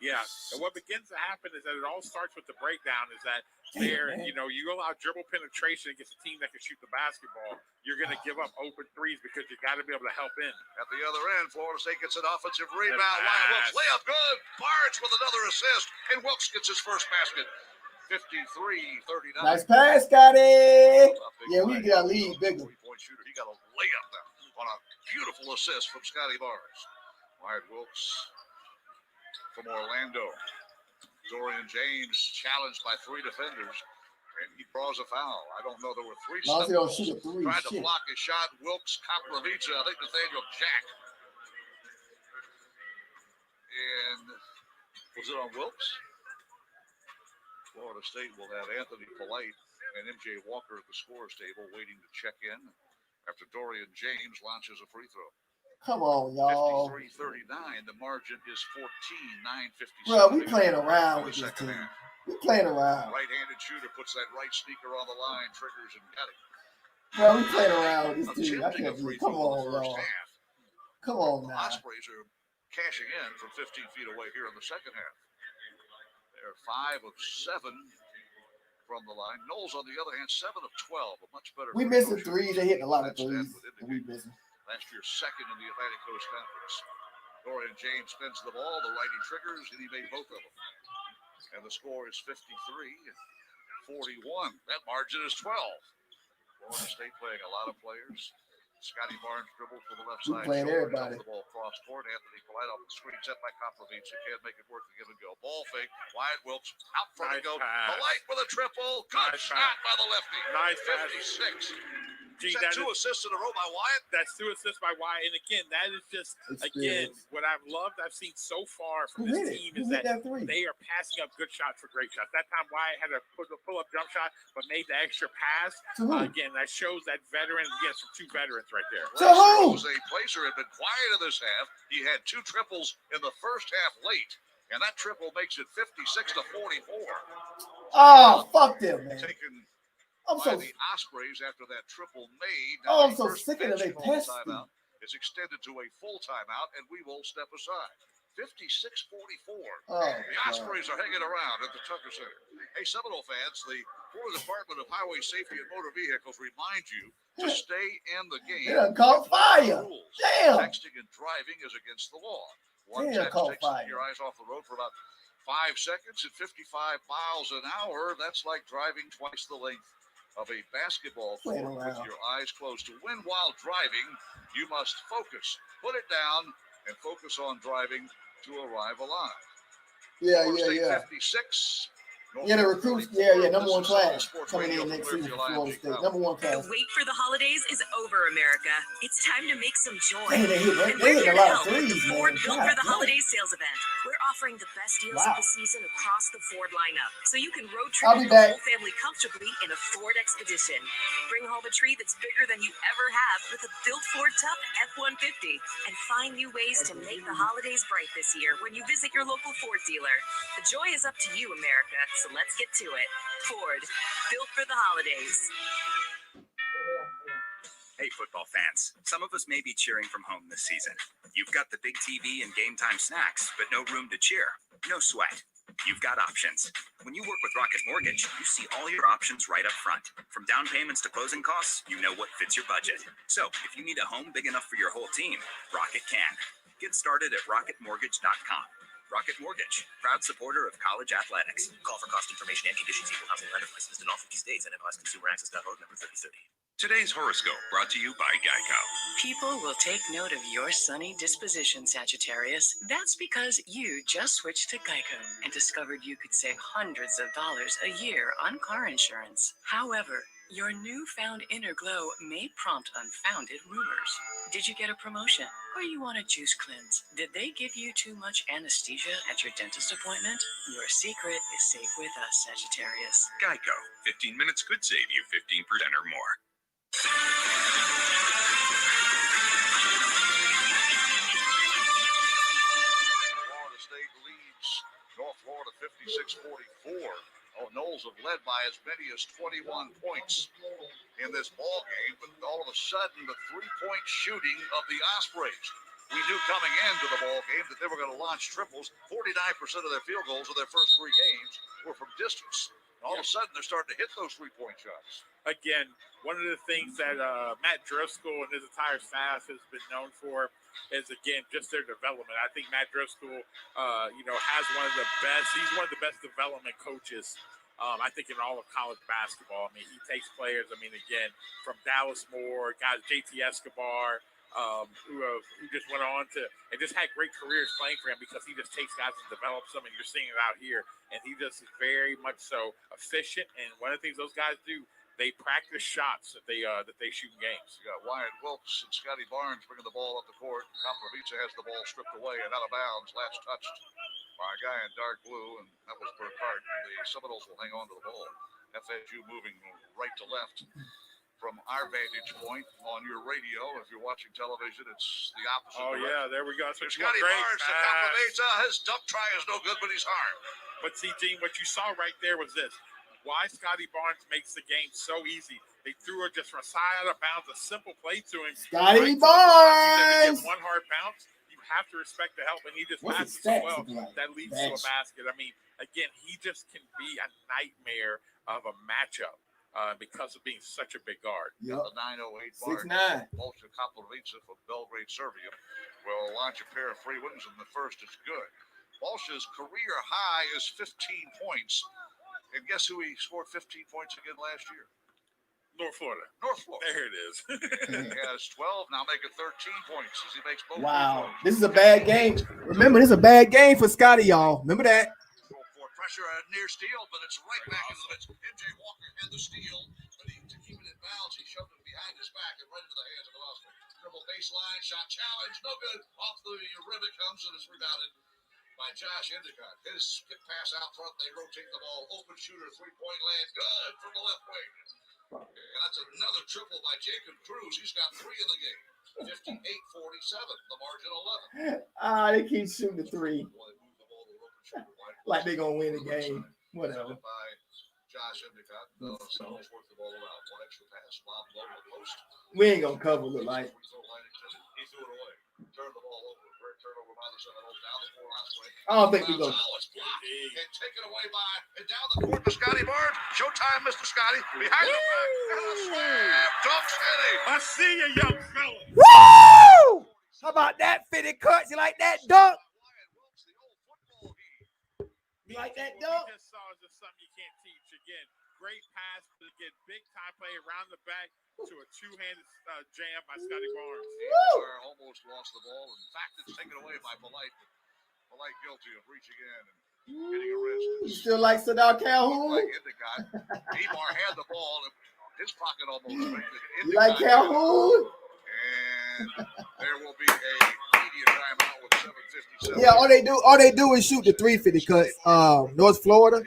Yeah, and what begins to happen is that it all starts with the breakdown. Is that you allow dribble penetration against a team that can shoot the basketball, you're going to give up open threes because you got to be able to help in. At the other end, Florida State gets an offensive rebound. Wyatt Wilkes layup good. Barnes with another assist, and Wilkes gets his first basket. 53-39. Nice pass, Scotty. Yeah, we get our lead bigger. Three-point shooter. He got a layup there on a beautiful assist from Scotty Barnes. Wyatt Wilkes from Orlando. Dorian James challenged by three defenders, and he draws a foul. I don't know. There were three Seminoles trying to block his shot. Wilkes, Kaplavica, I think Nathaniel Jack. And was it on Wilkes? Florida State will have Anthony Polite and MJ Walker at the scorer's table waiting to check in after Dorian James launches a free throw. Come on, y'all. 53-39. The margin is 14-9-57. Bro, we playing around with this team. We playing around. Right-handed shooter puts that right sneaker on the line, triggers, and got it. Bro, we playing around with this team. I can't believe. Come on, y'all. Come on now. Ospreys are cashing in from 15 feet away here in the second half. They're 5 of 7 from the line. Knowles, on the other hand, 7 of 12. A much better. We missing threes. They hitting a lot of threes. We missing. Last year, second in the Atlantic Coast Conference. Dorian James spins the ball. The righty triggers, and he made both of them. And the score is 53-41. That margin is 12. Florida State playing a lot of players. Scotty Barnes dribbles to the left side. Playing everybody. The ball cross court. Anthony Polite off the screen set by Kaplavica. Can't make it work to give and go. Ball fake. Wyatt Wilkes out front to go. Polite with a triple. Good shot by the lefty. Nice 56. Is that 2 assists in a row by Wyatt? That's 2 assists by Wyatt. And again, that is just, what I've seen so far from this team is that they are passing up good shots for great shots. That time Wyatt had a pull-up jump shot, but made the extra pass. Again, that shows that veteran, again, from 2 veterans right there. Jose Placer had been quiet in this half. He had 2 triples in the first half late, and that triple makes it 56-44. Oh, fuck them, man. I'm by the Ospreys after that triple made. I'm so sick of it. They pissed me. Is extended to a full timeout, and we will step aside. 56-44. The Ospreys are hanging around at the Tucker Center. Hey, Seminole fans, the Florida Department of Highway Safety and Motor Vehicles remind you to stay in the game. They done caught fire. Damn. Texting and driving is against the law. One text takes your eyes off the road for about 5 seconds at 55 miles an hour. That's like driving twice the length of a basketball court with your eyes closed. To win while driving, you must focus. Put it down and focus on driving to arrive alive. Yeah. 56, Yeah, the recruits. Yeah, number one class coming in next season for Florida State. Number one The class. wait for the holidays is over, America. It's time to make some joy. Dang, they hit And we're a here to lot of help with the threes, Ford man. Built God for the damn. Holidays sales event. We're offering the best deals of Wow. the season across the Ford lineup, so you can road I'll trip be the back. whole family comfortably in a Ford Expedition. Bring home a tree that's bigger than you ever have with a built Ford Tough F-150, and find new ways to make the holidays bright this year when you visit your local Ford dealer. The joy is up to you, America, so let's get to it. Ford, built for the holidays. Hey, football fans. Some of us may be cheering from home this season. You've got the big TV and game time snacks, but no room to cheer. No sweat. You've got options. When you work with Rocket Mortgage, you see all your options right up front. From down payments to closing costs, you know what fits your budget. So, if you need a home big enough for your whole team, Rocket can. Get started at rocketmortgage.com. Rocket Mortgage, proud supporter of college athletics. Call for cost information and conditions. Equal housing lender licensed in all 50 states and MLSConsumerAccess.org number 3030. Today's horoscope brought to you by Geico. People will take note of your sunny disposition, Sagittarius. That's because you just switched to Geico and discovered you could save hundreds of dollars a year on car insurance. However, your newfound inner glow may prompt unfounded rumors. Did you get a promotion? Or you want a juice cleanse? Did they give you too much anesthesia at your dentist appointment? Your secret is safe with us, Sagittarius. Geico. 15 minutes could save you 15% or more. Florida State leads North Florida 56-44. Oh, Knowles have led by as many as 21 points in this ball game, but all of a sudden the three-point shooting of the Ospreys. We knew coming into the ball game that they were going to launch triples. 49% of their field goals of their first three games were from distance. And all of a sudden they're starting to hit those three-point shots. Again, one of the things that Matt Driscoll and his entire staff has been known for is, again, just their development. I think Matt Driscoll, has one of the best. He's one of the best development coaches, I think, in all of college basketball. I mean, he takes players, again, from Dallas Moore, guys, JT Escobar, who just went on to and just had great careers playing for him because he just takes guys and develops them, and you're seeing it out here. And he just is very much so efficient. And one of the things those guys do, they practice shots that they shoot in games. You got Wyatt Wilkes and Scotty Barnes bringing the ball up the court. Kaplavica has the ball stripped away and out of bounds. Last touched by a guy in dark blue, and that was Burkhart. The Seminoles will hang on to the ball. FSU moving right to left. From our vantage point on your radio, if you're watching television, it's the opposite. Oh, direction. yeah, there we go. So Scotty Barnes to Kaplavica. His dunk try is no good, but he's harmed. But see, Gene, what you saw right there was this. Why Scotty Barnes makes the game so easy. They threw it just from side out of bounds, a simple play to him. Scotty Barnes! One hard bounce. You have to respect the help, and he just passes so well. That leads to a basket. Again, he just can be a nightmare of a matchup because of being such a big guard. Yep. The 908 Barnes. 6'9". Bolcha Kaplavica from Belgrade, Serbia will launch a pair of free ones, and the first is good. Bolcha's career high is 15 points. And guess who he scored 15 points again last year? North Florida. There it is. He has 12, now making 13 points as he makes both. Wow. This is a bad game. Remember, this is a bad game for Scotty, y'all. Remember that? For pressure near steal, but it's right back into the mix. MJ Walker had the steal, but to keep it in bounds, he shoved it behind his back and right into the hands of the Ospreys. Dribble baseline, shot challenge, no good. Off the rim it comes, and it's rebounded by Josh Endicott. His skip pass out front, they rotate the ball. Open shooter, three-point land, good from the left wing. And that's another triple by Jacob Cruz. He's got 3 in the game. 58-47, the margin 11. They keep shooting the three. Like they're going to win the game. Whatever. By Josh Endicott. Seminoles work the ball around. One extra pass. Bob low to the post. We ain't going to cover, look like. He threw it away. Turned the ball over. Great turnover by the Seminoles. Down the floor, Osprey. I don't think we're going to. Now it's blocked and taken away by and down the court to Scotty Barnes. Showtime, Mr. Scotty. Behind the back. And a slam. Dunk City. I see you, young fella. Woo! How about that fitted cut? You like that dunk? You like that dunk? What we just saw is just something you can't teach. Again, great pass, but again, big time play around the back to a two-handed jam by Scotty Barnes. Almost lost the ball. In fact, it's taken away by Polite. Polite guilty of reaching in and getting arrested. You still like Sadar Calhoun? Like Endicott. Amar had the ball in his pocket almost. You like Calhoun? And there will be a media timeout with 7:57. Yeah, all they do is shoot the 350 cuts. North Florida.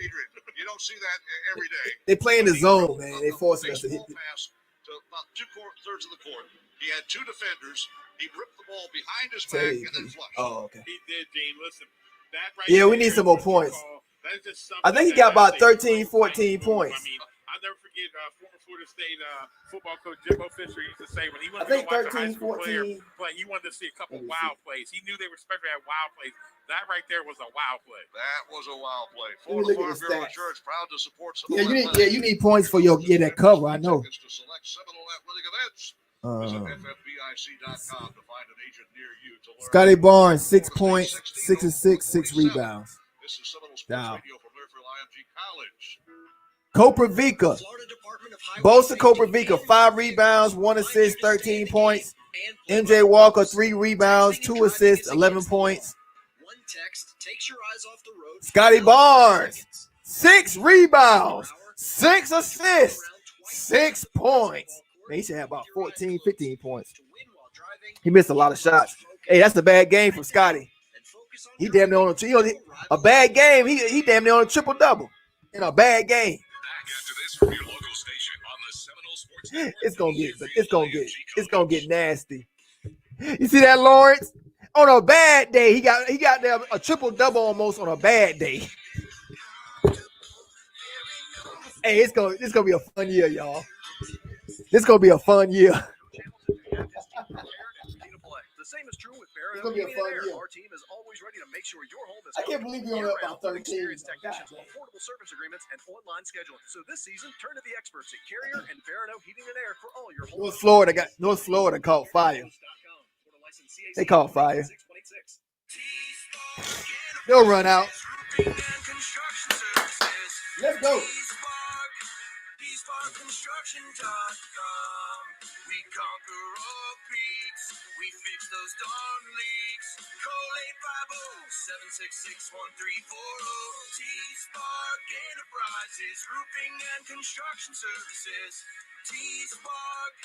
You don't see that every day. They play in the zone, man. They forcing us to hit. Pass to about 2/3 of the court. He had two defenders. He ripped the ball behind his back and then flushed. Oh, okay. He did, Gene. Listen, that right Yeah, we there need some more points. That is just I think he got about 13, 14 points. I mean, I'll never forget former Florida State football coach Jimbo Fisher used to say when he I wanted to think go watch a high 13, school player 14. play, he wanted to see a couple wild plays. He knew they were special at wild plays. That right there was a wild play. That was a wild play. Let me Florida look at Farm the Bureau stats. Insurance proud to support Yeah, you need points for your that cover. I know. to select Seminole athletic events. Visit ffbic.com to find an agent near you to learn. Scotty Barnes, 6 points, 6 assists, 6 rebounds. This is Seminole Sports Wow. Radio from Learfield IMG College. Koprivica. Bosa Koprivica, 5 rebounds, 1 assist, 13 points. MJ Walker, 3 rebounds, 2 assists, 11 points. One text takes your eyes off the road. Scotty Barnes, 6 rebounds, 6 assists, 6 points. Man, he should have about 14, 15 points. He missed a lot of shots. Hey, that's a bad game for Scotty. He damn near on a bad game. He damn near on a triple-double in a bad game. It's gonna get nasty. You see that, Lawrence? On a bad day, he got there a triple-double almost on a bad day. Hey, it's gonna be a fun year, y'all. This gonna be a fun year. The same is true with Barrett. It's gonna be a fun year. Our team is always ready to make sure your home is I can't believe we only have about 13. experienced technicians, affordable service agreements, and online scheduling. So this season, turn to the experts at Carrier and Barrett Heating and Air for all your home. North Florida caught fire. They caught fire. They'll run out. Let's go. We conquer all peaks. We fix those darn leaks. Call 850-766-1340. T-Spark Enterprises, roofing and construction services. T-Spark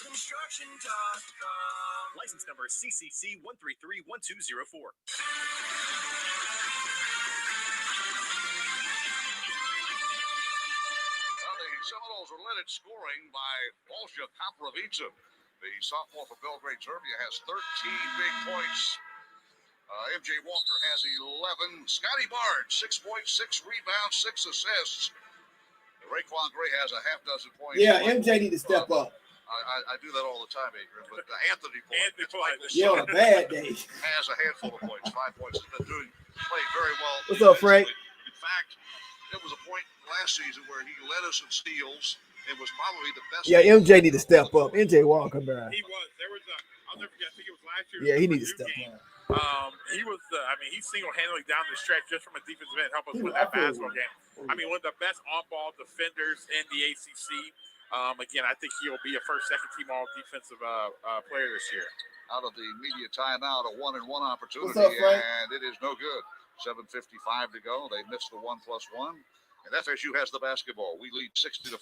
construction.com. License number CCC 1331204. The Seminoles are led in scoring by Bolsha Koprivica. The sophomore from Belgrade, Serbia, has 13 big points. MJ Walker has 11. Scotty Barnes, 6 points, 6 rebounds, 6 assists. Raekwon Gray has a half dozen points. Yeah, MJ need to step up. I do that all the time, Adrian. But Anthony Yeah, on a bad day. has a handful of points, 5 points. He's been playing very well. What's up, Frank? In fact, there was a point last season where he led us in steals. It was probably the best. Yeah, MJ need to step up. MJ Walker, man. He was. There was I'll never forget. I think it was last year. Yeah, he needs to step up. He was. He single-handedly down the stretch just from a defensive end, help us win that basketball game. I mean, one of the best on-ball defenders in the ACC. Again, I think he'll be a first, second-team all-defensive player this year. Out of the media timeout, a 1-and-1 opportunity, What's up, Frank? and it is no good. 7:55 to go. They missed the 1+1, and FSU has the basketball. We lead 60-47.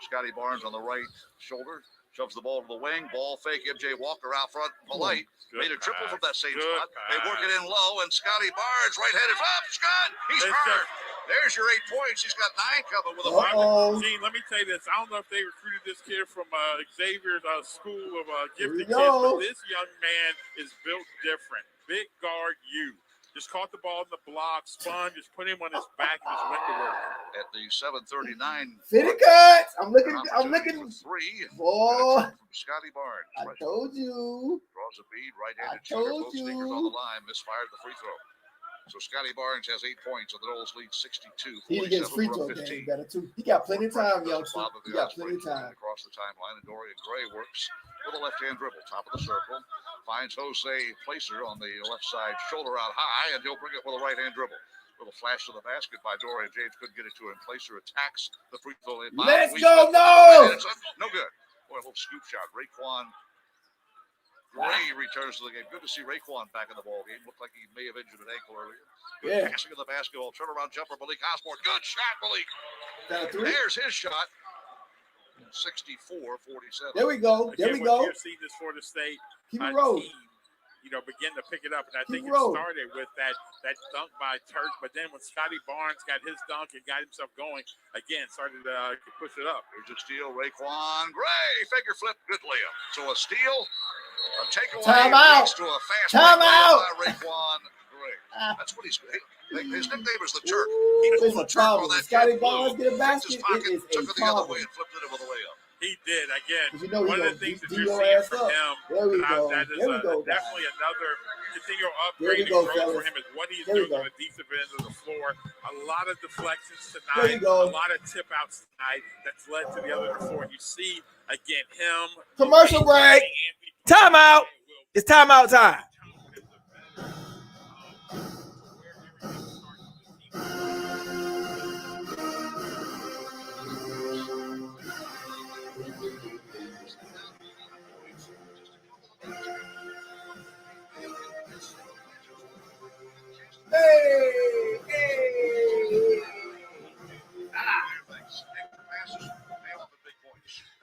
Scotty Barnes on the right shoulder shoves the ball to the wing. Ball fake. MJ Walker out front. Polite made a triple from that same spot. They work it in low, and Scotty Barnes right-handed up. Scott, he's hurt. There's your 8 points. He's got 9 coming with a one. Gene, let me tell you this. I don't know if they recruited this kid from Xavier's school of gifted kids, go. but this young man is built different. Big guard you. Just caught the ball in the block, spun, just put him on his back and just went to work. At the 7:39. Fitty cuts. I'm looking. For 3. Boy, From Scotty Barnes. I told you. Draws a bead, right-handed I shooter, told both sneakers on the line, misfired the free throw. So Scotty Barnes has 8 points, and the Knowles lead 62. He gets free throw game better too. He got plenty of time, youngster. He got plenty of time. Across the timeline, and Dorian Gray works with a left-hand dribble, top of the circle. Finds Jose Placer on the left side, shoulder out high, and he'll bring it with a right-hand dribble. Little flash to the basket by Dorian. James couldn't get it to him. Placer attacks the free throw. Let's go, no! No good. Boy, a little scoop shot. Raekwon Gray returns to the game. Good to see Raekwon back in the ball game. Looked like he may have injured an ankle earlier. Good Yeah. passing of the basketball. Turnaround jumper, Malik Osborne. Good shot, Malik. Got a three. There's his shot. 64-47. There we go. There we Again, go. what you're seeing is Florida State Keep it rolling. team, begin to pick it up. And I think Keep it rolling. started with that dunk by Turnt, but then when Scotty Barnes got his dunk and got himself going, again, started to push it up. Here's a steal, Raekwon Gray. Figure flip, good layup. So a steal, a takeaway, Timeout. leads to a fast Timeout. break by Raekwon Gray. That's what he's. His nickname is the Turk. It's a problem. Scotty Barnes get a basket. It is Took a it the other way problem. and flipped it with a layup. He did. Again, You know he one of gonna the things that D you're your seeing ass from up. him, There we go. that is There we go, guys. definitely another continual There upgrade we and go, growth fellas. for him is what he's There we doing on go. the defensive end of the floor. A lot of deflections There tonight, you go. a lot of tip outs tonight that's led to the other floor. You see, again, him. Commercial break. Timeout. It's timeout time. Hey, hey.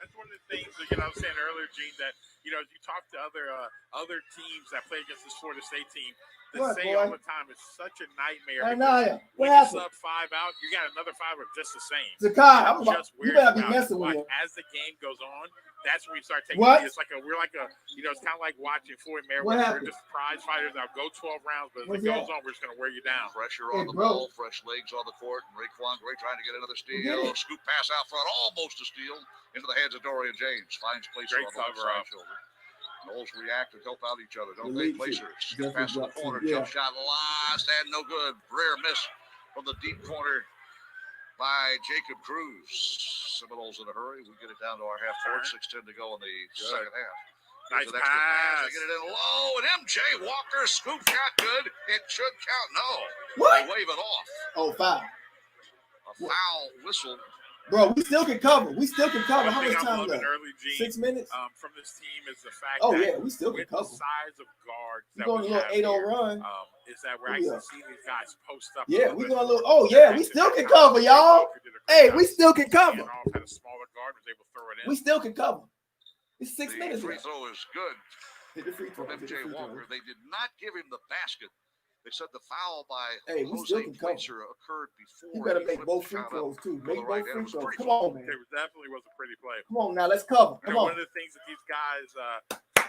That's one of the things that I was saying earlier, Gene, that as you talk to other teams that play against this Florida State team, they What, say boy? all the time it's such a nightmare. I because know. What when you happened? sub 5 out, you got another 5 of just the same. Zakai, I'm Just about, you weird better be about it. messing with Like, him. as the game goes on, that's when we start taking What? it. It's like we're like a it's kind of like watching Floyd What Mayweather. happened? We're just prize fighters. I'll go 12 rounds, but as What's it goes that? on, we're just going to wear you down. Pressure Hey, on the bro. ball, fresh legs on the court, and Raekwon Gray trying to get another Get steal. it. Scoop pass out front, almost a steal into the hands of Dorian James. Finds Placer Great on the left cover side up. shoulder. Knowles react and help out each other, don't The they? lead Placer, shoot. scoop pass to the Definitely corner, got to, jump shot lost, and no good. Rare miss from the deep corner by Jacob Cruz. Seminoles in a hurry. We get it down to our half court. 6:10 to go in the second half. Nice Here's an extra pass. pass. They get it in low, and MJ Walker scoop shot good. It should count. No. What? They wave it off. Oh, foul. A foul whistle. Bro, we still can cover. We still can cover. One How thing much I'm time loving left? early, Gene, 6 minutes? from this team is the fact Oh, that yeah, we still can with the cover. size of guards We that going a we little have 8-0 here, run. is that we're Who we actually up? seeing these guys post up. Yeah, we bit. going a little. Oh, yeah, we still can cover, y'all. Hey, we still can cover. Off had a smaller guard, was able to throw it in. We still can cover. It's 6 The minutes free left. throw is good Hit the free throw. from Hit the MJ free throw. Walker. They did not give him the basket. They said the foul by Hey, we still Jose can cover. Placer occurred before. You better he make flipped both the free shot up throws, too. with Make the both right hand. free It was throws. pretty Come close. on, man. It definitely was a pretty play. Come on now, let's cover. Come One on. of the things that these guys,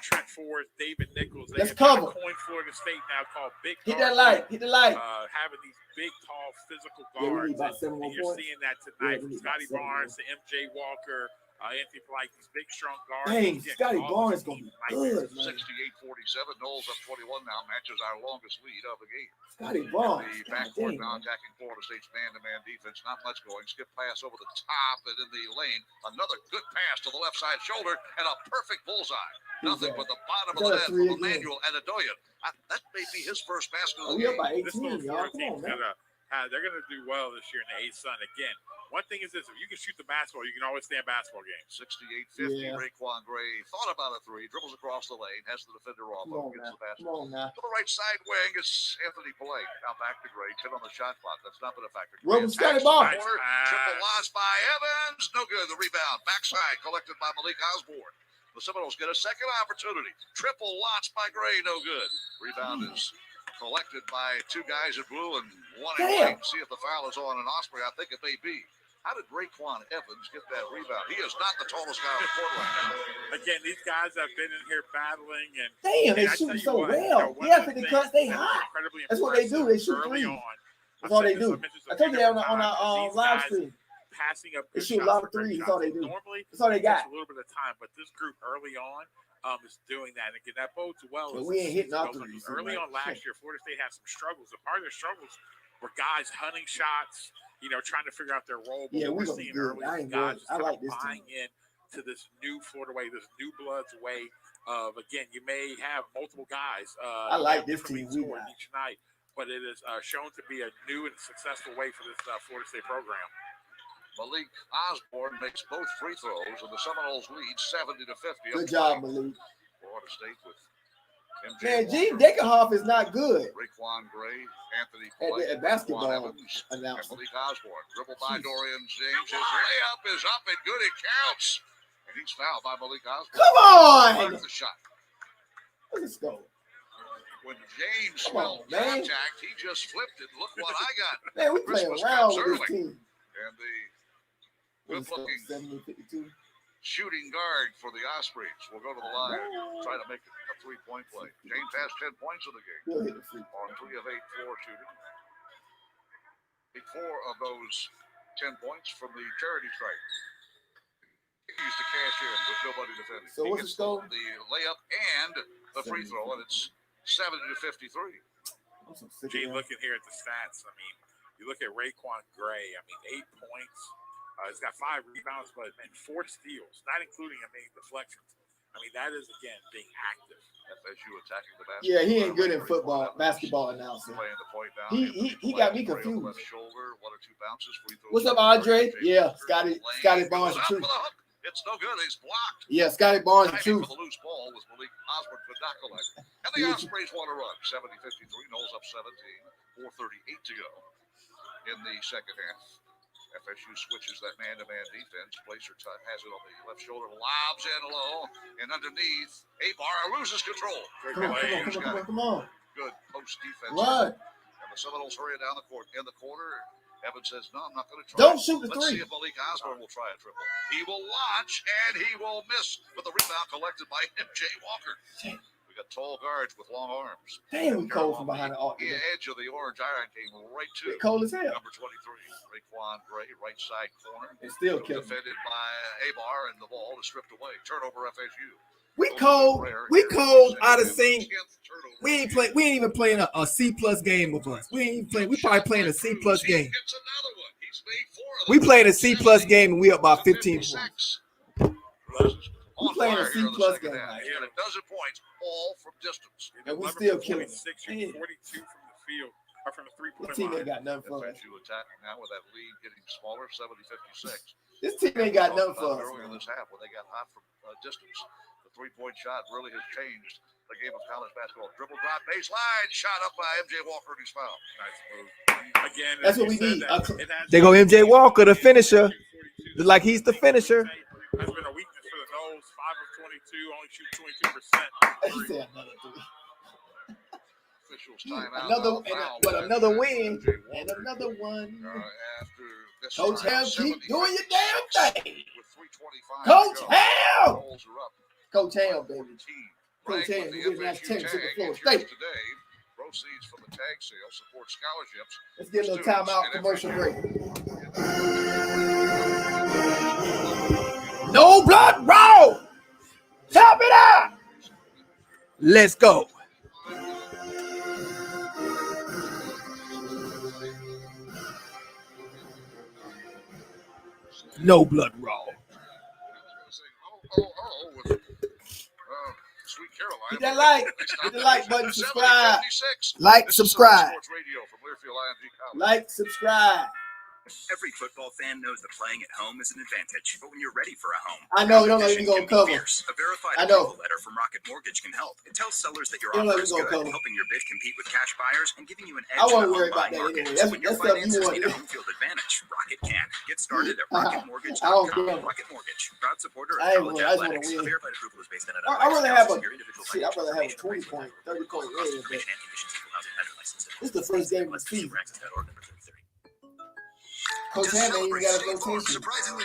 Trent Forrest, David Nichols, they Let's have got a cover. coin Florida State now called Big Hit Guard that light. League, Hit the light. having these big, tall, physical Yeah, we guards. need about and 7 more you're points. seeing that Yeah, tonight we from need about Scotty 7 more. Barnes to MJ Walker, Anthony Polite, these big, strong guards. Dang, Again, Scotty all Barnes this gonna team be nightmares. good, man. 68-47. Knowles up 21 now. Matches our longest lead of the game. Scotty Barnes. The God backcourt dang, now man. attacking Florida State's man-to-man defense. Not much going. Skip pass over the top and in the lane. Another good pass to the left side shoulder and a perfect bullseye. Nothing but the bottom of the net from Emmanuel Adedoyan. That may be his first basket of the We up game. by This little 18, y'all. Florida Come team's on, man. they're gonna do well this year in the A-Sun. Again, one thing is this: if you can shoot the basketball, you can always stay in basketball games. 68-50. Yeah. Raekwon Gray thought about a three. Dribbles across the lane. Has the defender off. Come on Gets now. the basket. Come on now. To the right side wing, it's Anthony Polite. Now back to Gray. 10 on the shot clock. That's not been a factor. Run with Scotty Barnes. Corner, triple loss by Evans. No good. The rebound. Backside collected by Malik Osborne. The Seminoles get a second opportunity. Triple loss by Gray. No good. Rebound is collected by two guys in blue and one in Damn. white. See if the foul is on an Osprey. I think it may be. How did Raekwon Evans get that rebound? He is not the tallest guy on the court right now. Again, these guys have been in here battling, and Damn, they I shooting tell you so what, well. one Yeah, of the 50 things cuts, they that is hot. incredibly That's what they do. They shoot impressive threes. early on. That's all they do. I told you that on our our live stream. Passing up They good shoot a shots lot of for great threes. That's shots. all they do. Normally, That's all they it takes got. a little bit of time, but this group early on is doing that. And again, that bodes well. But as we the ain't hitting season our goes on. threes, Early right? on last year, Florida State had some struggles. And part of their struggles were guys hunting shots, trying to figure out their role. But Yeah, what we we're gonna be seeing good. early I is ain't guys good. I like this buying in to this new Florida way, this new blood's way of, again, you may have multiple guys. I like this team we scoring got. each night, but it is shown to be a new and successful way for this Florida State program. Malik Osborne makes both free throws, and the Seminoles lead 70-50. Good job, Malik. Florida State with Man, Gene Deckerhoff is not good. Raquan Gray, Anthony At basketball Evans, and announcement. Malik Osborne. Dribbled by Dorian James. His layup is up and good. It counts. And he's fouled by Malik Osborne. Come on! The shot. Let's go. When James smelled contact, he just flipped it. Look what I got. Man, we playing around with this team. And the good-looking shooting guard for the Ospreys will go to the line and try to make a three-point play. James has 10 points in the game. On 3 of 8 floor shooting. 4 of those 10 points from the charity strike. He used to cash in with nobody defending. So what's the score? The layup and the free throw, and it's 70-53. Gene, looking here at the stats, I mean, you look at Raquan Gray, I mean, 8 points. He's got 5 rebounds, but 4 steals, not including deflections. I mean, that is, again, being active. FSU attacking the basket. Yeah, he ain't good in basketball announcing. Playing the point down. He got me confused. Left shoulder, 1 or 2 bounces. What's up, Andre? Yeah, Scotty Barnes, the truth. It's no good. He's blocked. Yeah, Scotty Barnes, the truth. The loose ball was Malik Osborne could not collect. And the Ospreys want to run. 70-53. Knowles up 17. 4:38 to go in the second half. FSU switches that man-to-man defense. Placer has it on the left shoulder, lobs in low, and underneath, Abar loses control. Come on. Good post defense. Run. And the Seminoles hurry down the court. In the corner, Evans says, no, I'm not going to try. Don't shoot the Let's three. see if Malik Osborne will try a triple. He will launch, and he will miss with the rebound collected by MJ Walker. We got tall guards with long arms. Damn, we cold from behind the arc. The edge of the orange iron came right to cold as hell. Number 23, Raquan Gray, right side corner. It's still killing. Defended by Abar, and the ball is stripped away. Turnover FSU. We cold out of sync. We ain't even playing a C+ game with us. We probably playing a C+ game. We playing a C+ game and we up by 15 points. We playing a C+ game. And a dozen points, all from distance. And we still killing it. 42 from the field, or from the three-point team line. ain't got nothing for us. FSU attacking now with that lead getting smaller, 70-56. This team ain't got nothing for us. Earlier in this half, when they got hot from distance, the three-point shot really has changed the game of college basketball. Dribble drop, baseline, shot up by MJ Walker, and he's fouled. Nice move. Again, that's what we need. They go MJ Walker, the finisher. Like he's the finisher. That's been a weakness for the Noles. 5 of 22, only shoot 22%. He said another three. Officials timeout. Another win and another one. Coach Ham, keep doing your damn thing. Coach Ham. Coach Ham, baby. Coach Ham, we're getting that team to the floor straight. Proceeds from the tag sale support scholarships. Let's get a little timeout commercial break. No blood raw. Top it out. Let's go. No blood raw. Sweet Caroline. Hit that like. Hit the like button. Subscribe. Like, subscribe. Like, subscribe. Every football fan knows that playing at home is an advantage, but when you're ready for a home, I know, you don't know if you're going to cover. A verified approval letter from Rocket Mortgage can help. It tells sellers that your offer is good, helping your bid compete with cash buyers and giving you an edge. I won't worry about that anyway. That's when your stuff you finances want. need a home field advantage, Rocket can. Get started at rocketmortgage.com. Rocket Mortgage, proud supporter of college athletics. A verified approval is based on an I'd rather have a 20-point, 30-point rating. This is the first game of the season. Coach Ham ain't even got a rotation.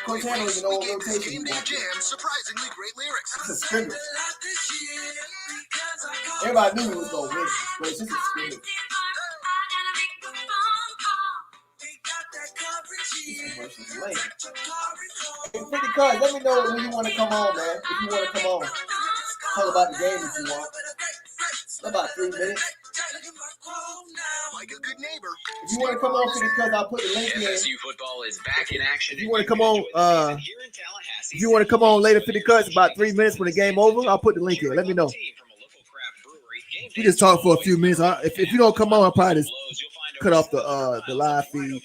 Coach Ham don't even know what rotation is. Surprisingly great lyrics. It's a scrimmage. Everybody knew who was going to win, but it's just a scrimmage. Hey, 50 cards, let me know when you want to come on, man. If you want to come on. Talk about the game if you want. About 3 minutes. Like a good neighbor. If you want to come on, because I'll put the link in. FSU football is back in action. If you want to come on, if you want to come on later for the cuts, about 3 minutes when the game over, I'll put the link in. Let me know. We just talk for a few minutes. If you don't come on, I'll probably just cut off the live feed.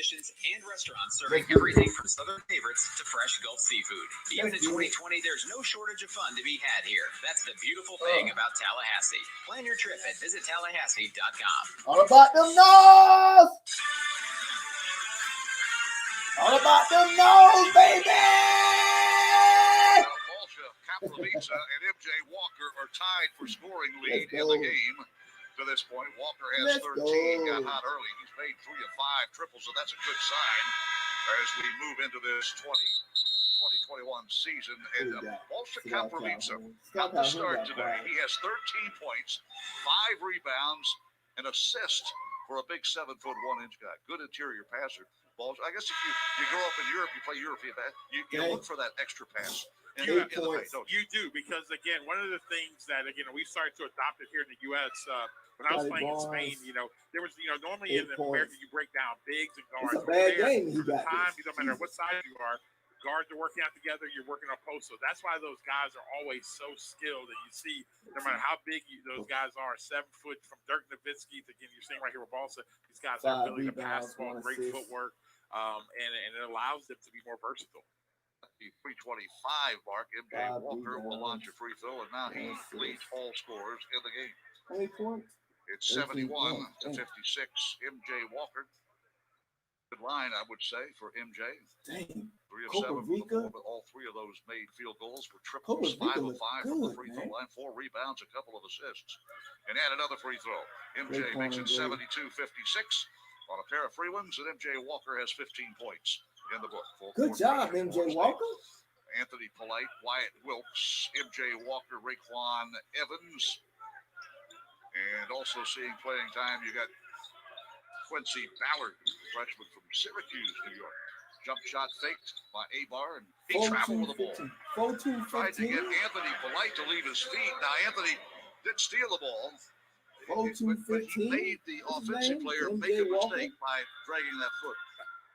musicians, and restaurants serving everything from Southern favorites to fresh Gulf seafood. Even in 2020, there's no shortage of fun to be had here. That's the beautiful thing about Tallahassee. Plan your trip at visittallahassee.com. All about them nose. All about them nose, baby. Kaplowitz and MJ Walker are tied for scoring lead in the game. To this point, Walker has 13, got hot early. He's made 3 of 5 triples, so that's a good sign as we move into this 2021 season. And Walter Kaplowitz got the start today. He has 13 points, 5 rebounds, an assist for a big 7'1" guy. Good interior passer. I guess if you grow up in Europe, you play European basketball, you look for that extra pass. You do, because again, one of the things that again we started to adopt it here in the U.S. When I was playing in Spain, there was normally in America you break down bigs and guards. It's a bad game. No matter what side you are, guards are working out together. You're working on post, so that's why those guys are always so skilled. And you see, no matter how big those guys are, 7 foot from Dirk Nowitzki. Again, you're seeing right here with Balsa. These guys have ability to pass the ball, great footwork, and it allows them to be more versatile. The 325 mark, MJ Walker will launch a free throw, and now he leads all scorers in the game. It's 71 to 56. MJ Walker. Good line, I would say, for MJ. Dang. 3 of 7, but all 3 of those made field goals for triples. 5 of 5 from the free throw line, 4 rebounds, a couple of assists, and add another free throw. MJ makes it 72-56 on a pair of free ones, and MJ Walker has 15 points in the book. Good job, MJ Walker. Anthony Polite, Wyatt Wilkes, MJ Walker, Raekwon Evans, and also seeing playing time, you got Quincy Ballard, freshman from Syracuse, New York. Jump shot faked by Abar, and he traveled with the ball. Tried to get Anthony Polite to leave his feet. Now, Anthony did steal the ball. But he made the offensive player make a mistake by dragging that foot.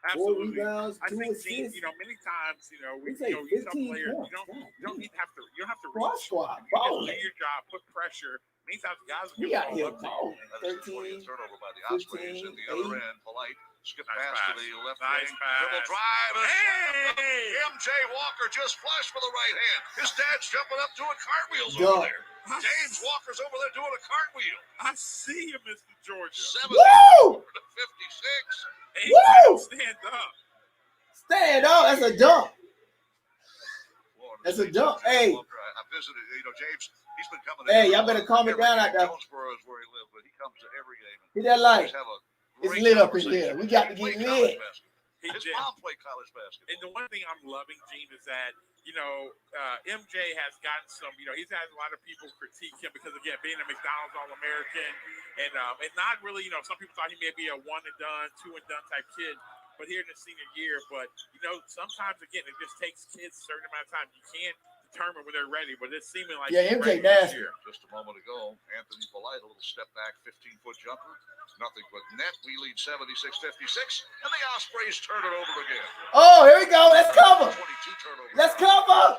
Absolutely. I think, Gene, many times, we tell players, you don't need to have to, you don't have to reach. You just do your job, put pressure. Many times guys will get the ball up to you. 13, turnover by the Ospreys at the other end. Polite skip pass to the left wing. Dribble drive. MJ Walker just flushed with the right hand. His dad's jumping up doing cartwheels over there. James Walker's over there doing a cartwheel. I see you, Mr. Georgia. 74 to 56. Woo! Stand up. Stand up. That's a dunk. That's a dunk. Hey. I visited, James. He's been coming. Hey, y'all better calm it down out there. Jonesboro is where he lives, but he comes to every game. Hit that light. It's lit up in here. We got to get lit. His mom played college basketball. And the one thing I'm loving, Gene, is that MJ has gotten some. He's had a lot of people critique him because, again, being a McDonald's All-American and not really. Some people thought he may be a one and done, 2 and done type kid. But here in the senior year, sometimes again, it just takes kids a certain amount of time. You can't determine when they're ready, but it's seeming like MJ nasty. Just a moment ago, Anthony Polite, a little step back, 15-foot jumper, nothing but net. We lead 76-56, and the Ospreys turn it over again. Oh, here we go. Let's cover. 22 turnovers. Let's cover.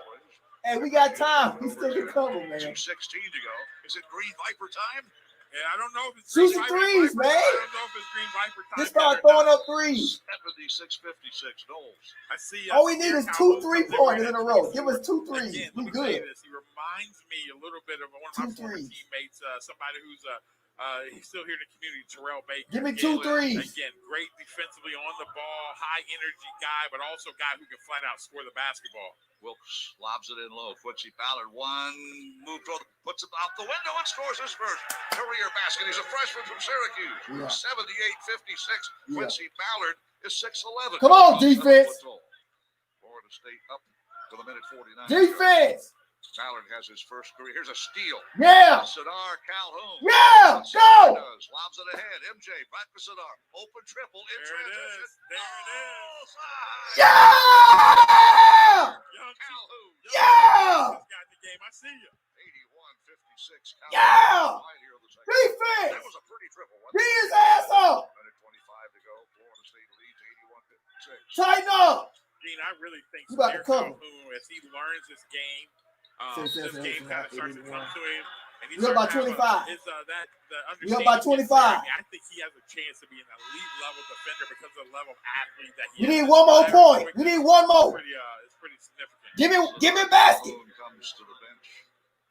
Hey, we got time. We still can cover, man. 2:16 to go. Is it Green Viper time? Yeah, I don't know if it's shoot some threes, man. I don't know if it's Green Viper time. Just start throwing up threes. 76-56, Knowles. I see. All we need is 2 3-pointers in a row. Give us 2 threes. Again, We He good. reminds me a little bit of one of my former teammates, somebody who's he's still here in the community, Terrell Baker. Give me 2 threes. Again, great defensively on the ball, high energy guy, but also a guy who can flat out score the basketball. Wilkes lobs it in low. Quincy Ballard, one move, puts it out the window and scores his first career basket. He's a freshman from Syracuse. 78-56. Quincy Ballard is 6'11". Come on, defense. Florida State up to the minute 49. Defense. Ballard has his first career. Here's a steal. Yeah. Sadar Calhoun. Yeah. Go. Lobs it ahead. MJ back to Sadar. Open triple in transition. There it is. Yeah. Calhoun. Yeah. Got the game. I see you. 81-56. Yeah. That Defense. was a pretty triple. Beat his ass up. Minute 25 to go. Florida State leads 81-56. Tighten up. Gene, I really think Calhoun, as he learns this game, this game kind of starts to come to him. And We're up by 25. We're up by 25. I think he has a chance to be an elite level defender because of the level of athlete that he We is. need one more point. We need one more. It's pretty significant. Give me a basket. Malone comes to the bench.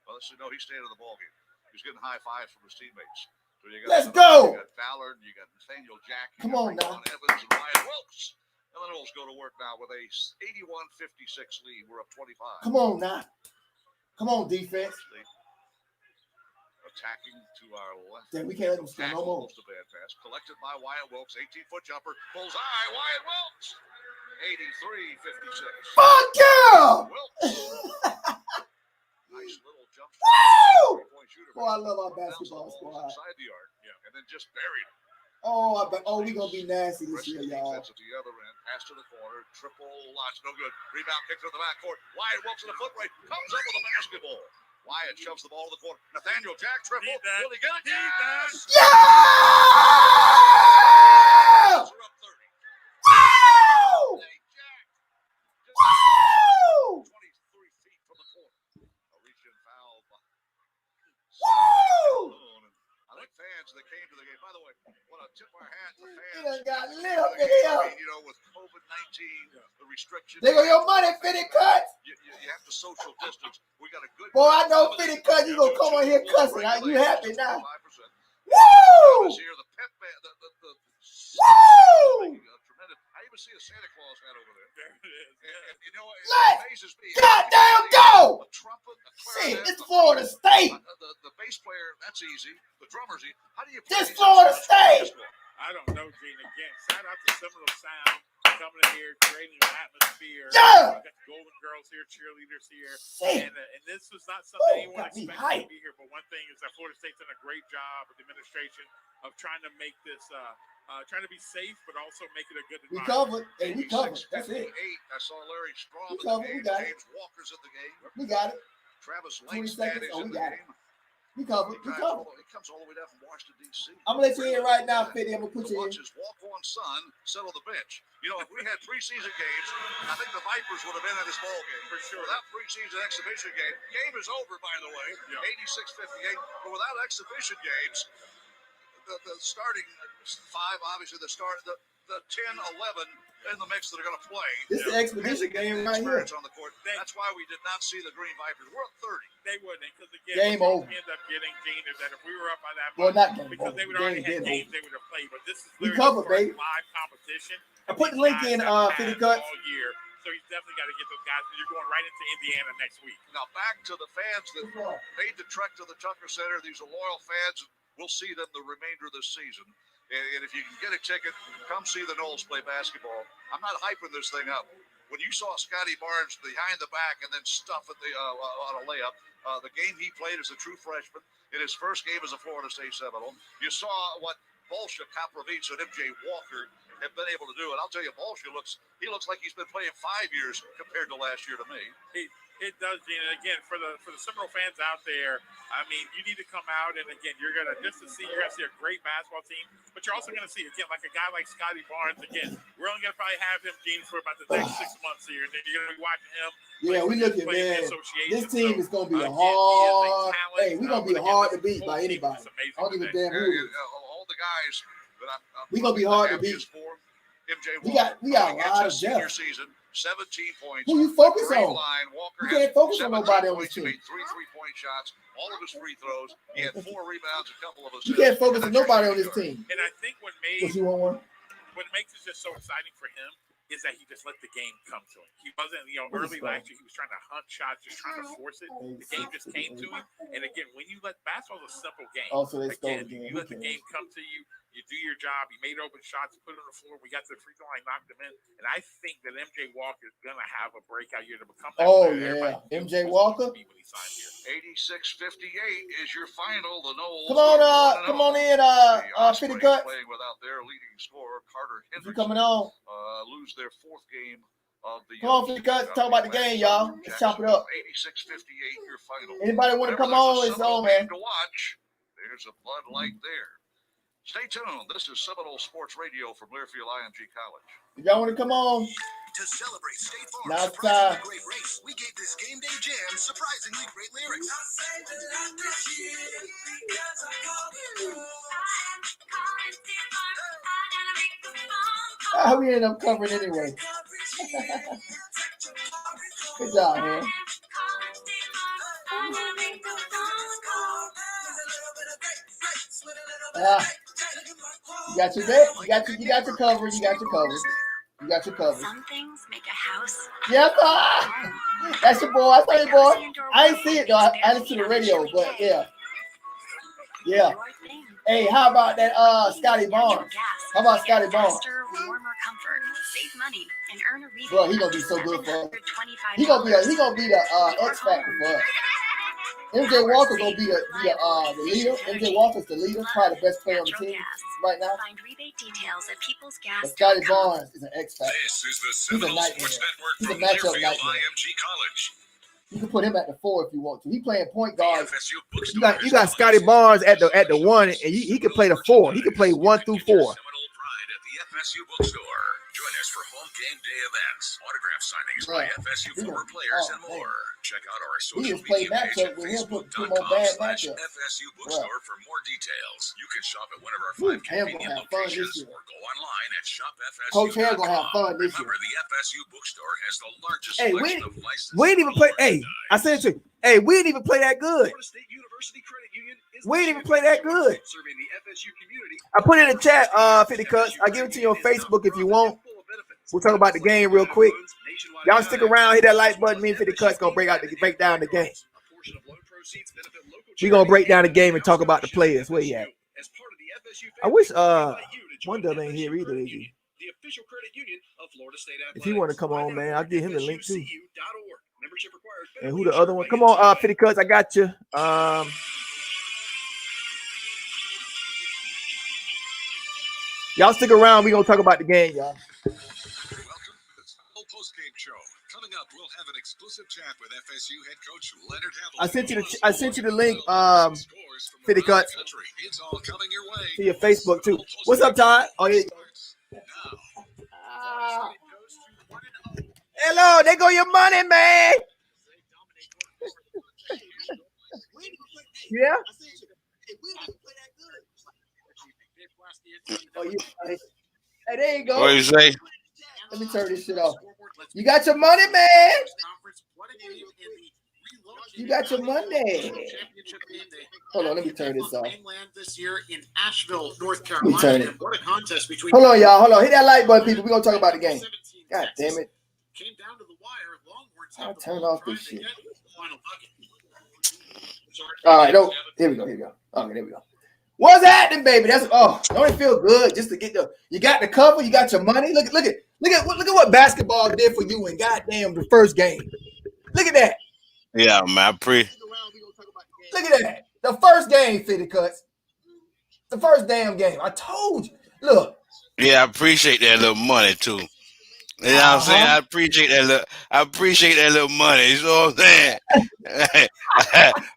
Well, let's see. No, he's staying in the ballgame. He's getting high fives from his teammates. So you got, let's go. You got Ballard, you got Nathaniel Jack, come on now. Evans and Ryan Wilkes. Seminoles go to work now with a 81-56 lead. We're up 25. Come on now. Come on, defense. Attacking to our left. Yeah, we can't let them score no more. The bad pass. Collected by Wyatt Wilkes. 18-foot jumper. Bullseye. Wyatt Wilkes. 83-56. Fuck yeah! Nice little jump. Woo! Boy, I love our basketball squad. Inside the arc. Yeah. And then just buried him. Oh, we gonna be nasty this year, y'all. At the other end, pass to the corner, triple launch, no good. Rebound kick to the backcourt. Wyatt Wilkes in the foot race, comes up with a basketball. Wyatt shoves the ball to the corner. Nathaniel Jack triple. Will he get it? Yes! Yeah! Woo! Woo! 23 feet from the corner. A reach-in foul. Woo! I like fans that came to the game. By the way, want to tip our hat to fans. He done got lit up in here. You know, with COVID-19, the restrictions. They go your money, Fitty Cuts. You have to social distance. We got a good. Boy, I know Fitty Cuts. You gonna come on here cussing. You happy now? 5%. Woo! Here, the pep band, Woo! tremendous. I even see a Santa Claus hat over there. There it is. And you know, it Let's amazes me. goddamn go! A trumpet, a Shit, clarinet, it's Florida State. the bass player, that's easy. The drummer's easy. How do you play This these Florida instruments? State. I don't know, Gene. Again, shout out to Seminole Sound coming in here, creating an atmosphere. Yeah. We got the Golden Girls here, cheerleaders here. Shit. And this was not something anyone got me expected hyped. to be here. But one thing is that Florida State's done a great job with the administration of trying to make this, trying to be safe, but also make it a good We environment. covered. Hey, we covered. That's it. 58. I saw Larry Strom We in the covered. game. We got it. James Walker's in the game. We got it. Travis 20 Langston seconds. is Oh, in we the got it. game. We covered. We covered. It comes all the way down from Washington, D.C. I'm gonna let you in right now, Fitty. I'm gonna put to you in. watch his walk-on son sit on the bench. You know, if we had preseason games, I think the Vipers would have been in this ball game. For sure. Without preseason exhibition game is over, by the way, 86-58. But without exhibition games, the starting five, obviously the 10-11 in the mix that are going to play. This is the expedition game right here. On the court. That's why we did not see the Green Vipers. We're up 30. They wouldn't, because again, Game what over. we end up getting, Gene, is that if we were up by that Well, much, not game because over. they would already Game have games over. they would have played. But this is We literally covered, the baby. first live competition. I put the link in, Fitty Cuts. All year, so he's definitely got to get those guys. You're going right into Indiana next week. Now back to the fans that made the trek to the Tucker Center. These are loyal fans. We'll see them the remainder of this season. And if you can get a ticket, come see the Noles play basketball. I'm not hyping this thing up. When you saw Scotty Barnes behind the back and then stuff at the on a layup, the game he played as a true freshman in his first game as a Florida State Seminole, you saw what Bolsha, Kaprovic, and MJ Walker have been able to do. And I'll tell you, Bolsha looks like he's been playing 5 years compared to last year to me. It does, Gene. And again, for the Seminole fans out there, I mean, you need to come out, and again, you're gonna see a great basketball team, but you're also gonna see again like a guy like Scotty Barnes. Again, we're only gonna probably have him, Gene, for about the next 6 months here, and then you're gonna be watching him. Yeah, we looking, play in the man. association. This team is gonna be again, hard. talent, Hey, we're gonna be but hard again, to beat this by whole team anybody. is amazing I don't give a today. damn who it is. All the guys that I'm We gonna be hard to beat. MJ We got a lot of senior depth. season, 17 points. Who you focus Great on? line. Walker You can't had focus on 17 nobody on points. this He team. made 3 3-point shots, all of his free throws. He had 4 rebounds, a couple of assists. You can't focus on nobody on this team. And I think what What you want one? makes it just so exciting for him is that he just let the game come to him. He wasn't, early last year he was trying to hunt shots, just trying to force it. The game just came to him. And again, when you let basketball is a simple game. Oh, so they stole Again, the game. you let the game come to you. You do your job. You made open shots, put it on the floor. We got to the free throw line, knocked them in. And I think that MJ Walker is going to have a breakout year to become that Oh player yeah, everybody MJ Walker. 86-58 is your final. The Noles. Come on in, Fitty Cuts. Playing without their leading scorer, Carter You Hendricks. coming on? Lose their 4th game of the. Come on, Fitty Cuts. Talk about the game, y'all. Let's chop it up. 86-58, your final. Anybody want to come on? It's on, man. To watch. There's a Bud Light there. Stay tuned. This is Seminole Sports Radio from Learfield IMG College. If y'all want to come on, To celebrate State now Farm's it's time. great race, we we gave this game day jam surprisingly great lyrics. We ended up covering anyway. Good job, man. You got your bet. You got your cover. You got your cover. You got your cover. Some things make a house. Yes, that's your boy. I saw your boy. I ain't see it though. I listened to the radio, but yeah. Yeah. Hey, how about that Scotty Barnes? How about Scotty Barnes? Warmer comfort, save money, and earn a rebate. Bro, he gonna be so good for us. He gonna be the X factor for us. MJ Walker gonna be the leader. MJ Walker's the leader, probably the best player on the team right now. Find rebate details at People's Gas. But Scotty Barnes is an X factor. This is the He's a Seminoles nightmare. Sports Network He's a from matchup Learfield nightmare. IMG College. You can put him at the 4 if you want to. He playing point guard. You got Scotty Barnes at the 1, and he can play the 4. He can play 1 through 4. FSU Bookstore. Join us for home game day events, autograph signings by FSU former players, and more. Check out our social media page at Facebook.com/FSU Bookstore for more details. You can shop at one of our 5 convenient locations or go online at shopfsu.com. Coach Hair gonna have fun this year. Remember, the FSU Bookstore has the largest Hey, selection of licensed. we didn't even play. Hey, I said to you. Hey, we didn't even play that good. We didn't even play that good. I put it in the chat, 50 cuts. I give it to you on Facebook if you want. We'll talk about the game real quick. Y'all stick around, hit that like button. Me and 50 cuts gonna break down the game. We gonna break down the game and talk about the players. Where you at? I wish one dub ain't here either. Is he? If he want to come on, man, I'll give him the link too. And who the other one? Come on, 50 cuts. I got you. Y'all stick around. We gonna talk about the game, y'all. Welcome to the post-game show. Coming up, we'll have an exclusive chat with FSU head coach Leonard Hamilton. I sent you the link, 50 cuts. It's all coming your way. To your Facebook too. What's up, Todd? Oh yeah. Hello, there go your money, man. Yeah. Oh, hey, there you go. What you say? Let me turn this shit off. You got your money, man. You got your money. Hold on, let me turn this off. This year in Asheville, North Let me turn Carolina. it. What a contest between. Hold on, y'all. Hold on. Hit that like button, people. We're gonna talk about the game. God damn it. Came down to the wire. Longhorns I'll turn off this shit. All right, here we go. Okay, there we go. What's happening, baby? Don't it feel good just to get you got the cover, you got your money. Look at what basketball did for you in goddamn the first game. Look at that. Yeah, man. Look at that. The first game, 50 cuts. The first damn game. I told you. Look. Yeah, I appreciate that little money too. You know what I'm saying? I appreciate that little money. You know what I'm saying?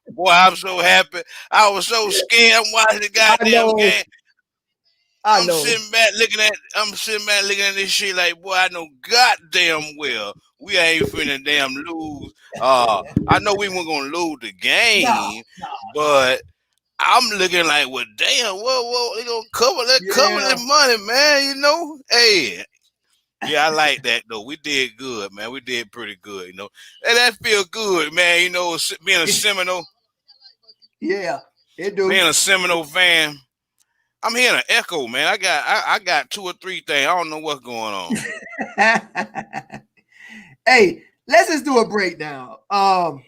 Boy, I'm so happy. I was so scared. I'm watching the goddamn game. I'm sitting back looking at this shit like, boy, I know goddamn well we ain't finna damn lose. I know we weren't gonna lose the game, but I'm looking like, well, damn, whoa, they gonna cover that money, man. You know, hey. Yeah, I like that though. We did good, man. We did pretty good, you know. And that feel good, man. You know, being a Seminole. Yeah, it do. Being a Seminole fan, I'm hearing an echo, man. I got 2 or 3 things. I don't know what's going on. Hey, let's just do a breakdown. I'm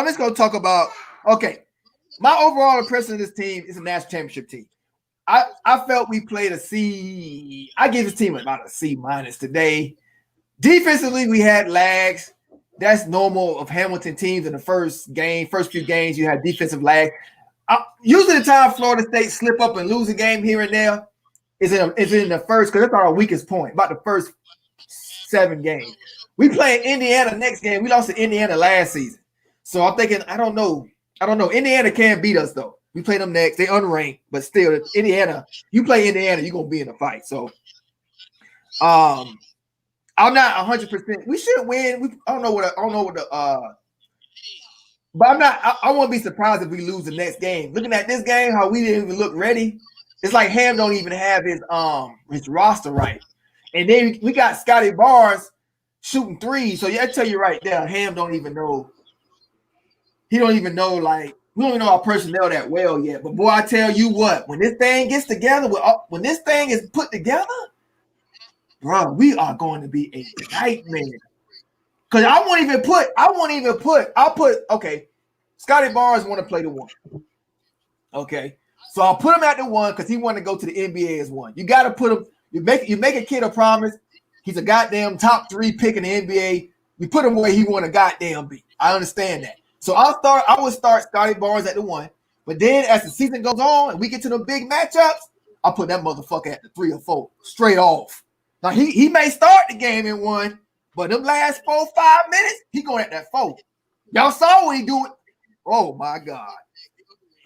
just gonna talk about my overall impression of this team is a national championship team. I felt we played a C. I gave this team about a C- today. Defensively, we had lags. That's normal of Hamilton teams in the first few games. You had defensive lag. Usually, the time Florida State slip up and lose a game here and there is in the first, because that's our weakest point. About the first 7 games. We play Indiana next game. We lost to Indiana last season, so I'm thinking I don't know. Indiana can beat us though. We play them next. They unranked, but still, Indiana. You play Indiana, you're gonna be in a fight. So, I'm not 100%. We should win. I don't know what but I'm not. I won't be surprised if we lose the next game. Looking at this game, how we didn't even look ready. It's like Ham don't even have his roster right, and then we got Scotty Barnes shooting threes. So yeah, I tell you right there, Ham don't even know. He don't even know, like, we don't even know our personnel that well yet. But boy, I tell you what, when this thing gets together, when this thing is put together, bro, we are going to be a nightmare. Because I'll put, okay, Scotty Barnes want to play the one. Okay. So I'll put him at the one because he want to go to the NBA as one. You got to put him, you make a kid a promise. He's a goddamn top 3 pick in the NBA. You put him where he want to goddamn be. I understand that. So I would start Scotty Barnes at the one. But then as the season goes on and we get to the big matchups, I'll put that motherfucker at the 3 or 4 straight off. Now he may start the game in 1, but them last 4-5 minutes, he going at that 4. Y'all saw what he do. Oh my God.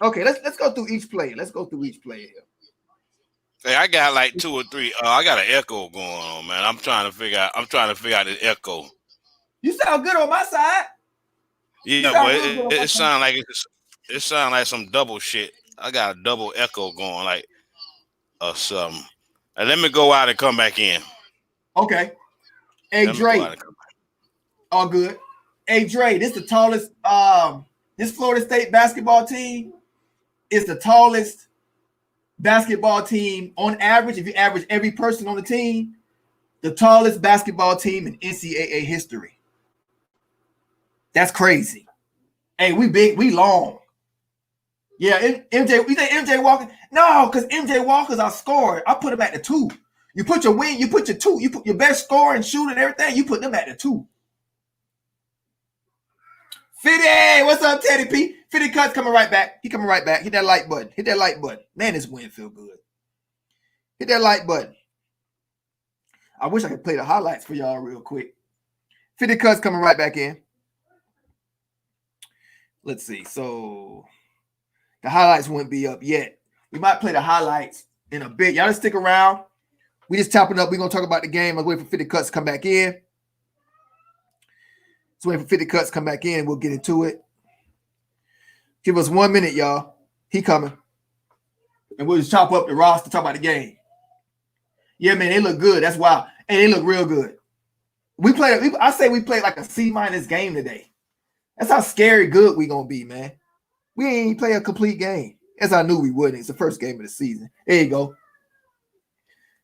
Okay, let's go through each play. Let's go through each play here. Hey, I got like 2 or 3. I got an echo going on, man. I'm trying to figure out this echo. You sound good on my side. Yeah, but it sounds like some double shit. I got a double echo going, like something. And let me go out and come back in. Okay. Hey, Dre. All good. Hey, Dre, this the tallest. This Florida State basketball team is the tallest basketball team on average. If you average every person on the team, the tallest basketball team in NCAA history. That's crazy. Hey, we big, we long. Yeah, MJ, we think MJ Walker? No, because MJ Walker's our scorer. I put him at the 2. You put your wing, you put your 2, you put your best scorer and shooter and everything, you put them at the 2. 50, what's up, Teddy P? 50 Cuts coming right back. He coming right back. Hit that like button. Hit that like button. Man, this win feel good. Hit that like button. I wish I could play the highlights for y'all real quick. 50 Cuts coming right back in. Let's see. So the highlights wouldn't be up yet. We might play the highlights in a bit. Y'all just stick around. We just chopping up. We're going to talk about the game. I'm waiting for 50 Cuts to come back in. So waiting for 50 Cuts to come back in. We'll get into it. Give us 1 minute, y'all. He coming. And we'll just chop up the roster, talk about the game. Yeah, man, they look good. That's wild. And they look real good. I say we played like a C- game today. That's how scary good we gonna be, man. We ain't play a complete game. As I knew we wouldn't. It's the first game of the season. There you go.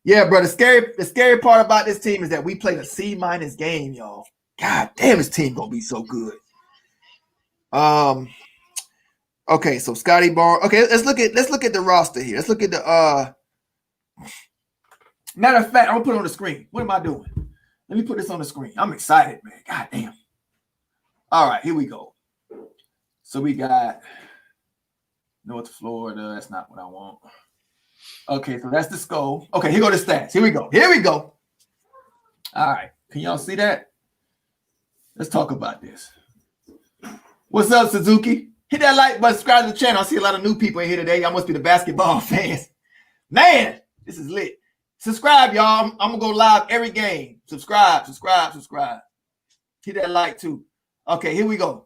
Yeah, bro. The scary part about this team is that we played a C- game, y'all. God damn, this team gonna be so good. Okay, so Scotty Barnes. Okay, let's look at the roster here. Let's look at the matter of fact, I'm gonna put it on the screen. What am I doing? Let me put this on the screen. I'm excited, man. God damn. All right, here we go. So we got North Florida. That's not what I want. Okay, so that's the skull. Okay, here go the stats. Here we go. Here we go. All right. Can y'all see that? Let's talk about this. What's up, Suzuki? Hit that like button, subscribe to the channel. I see a lot of new people in here today. Y'all must be the basketball fans. Man, this is lit. Subscribe, y'all. I'm going to go live every game. Subscribe. Hit that like, too. Okay, here we go.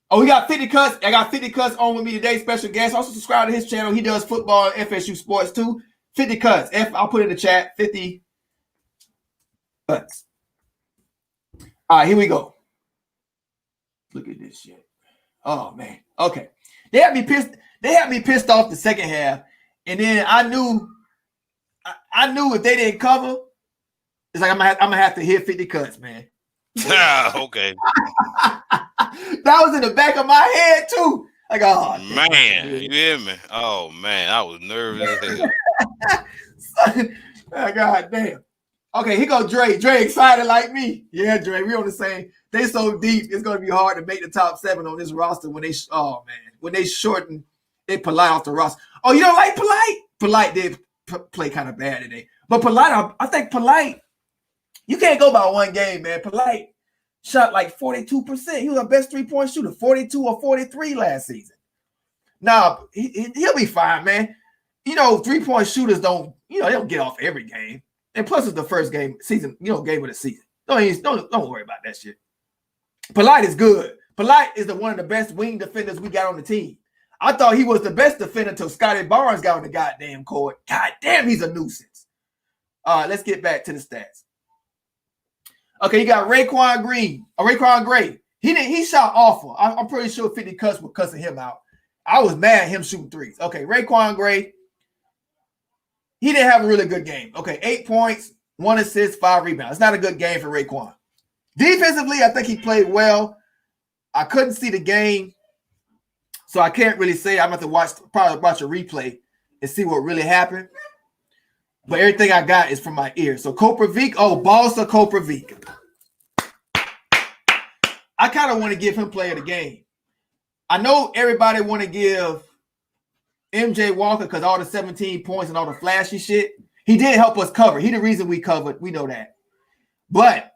Oh, we got 50 Cuts. I got 50 Cuts on with me today. Special guest. Also subscribe to his channel. He does football and FSU sports, too. 50 Cuts. I'll put it in the chat. 50 Cuts. All right, here we go. Look at this shit. Oh, man. Okay. They had me pissed off the second half. And then I knew if they didn't cover, it's like I'm gonna have to hit 50 Cuts, man. Okay. That was in the back of my head too. Like, oh man, you hear me? Oh man, I was nervous as hell. Oh, God damn. Okay, here go Dre. Dre excited like me. Yeah, Dre, we on the same. They so deep, it's gonna be hard to make the top 7 on this roster when they shorten Polite off the roster. Oh, you don't like Polite? Polite did play kind of bad today. But Polite, I think Polite, you can't go by one game, man. Polite shot like 42%. He was our best 3-point shooter, 42 or 43 last season. Now, he'll be fine, man. You know, 3-point shooters they don't get off every game. And plus, it's the first game of the season. Don't worry about that shit. Polite is good. Polite is one of the best wing defenders we got on the team. I thought he was the best defender until Scotty Barnes got on the goddamn court. God damn, he's a nuisance. All right, let's get back to the stats. Okay, you got Raekwon Gray. He shot awful. I'm pretty sure 50 Cuts were cussing him out. I was mad at him shooting threes. Okay, Raekwon Gray. He didn't have a really good game. Okay, 8 points, 1 assist, 5 rebounds. It's not a good game for Raekwon. Defensively, I think he played well. I couldn't see the game, so I can't really say. I'm going to have to probably watch a replay and see what really happened. But everything I got is from my ear. So Koprivica, Balsa Koprivica. I kind of want to give him player of the game. I know everybody want to give MJ Walker because all the 17 points and all the flashy shit. He did help us cover. He the reason we covered. We know that. But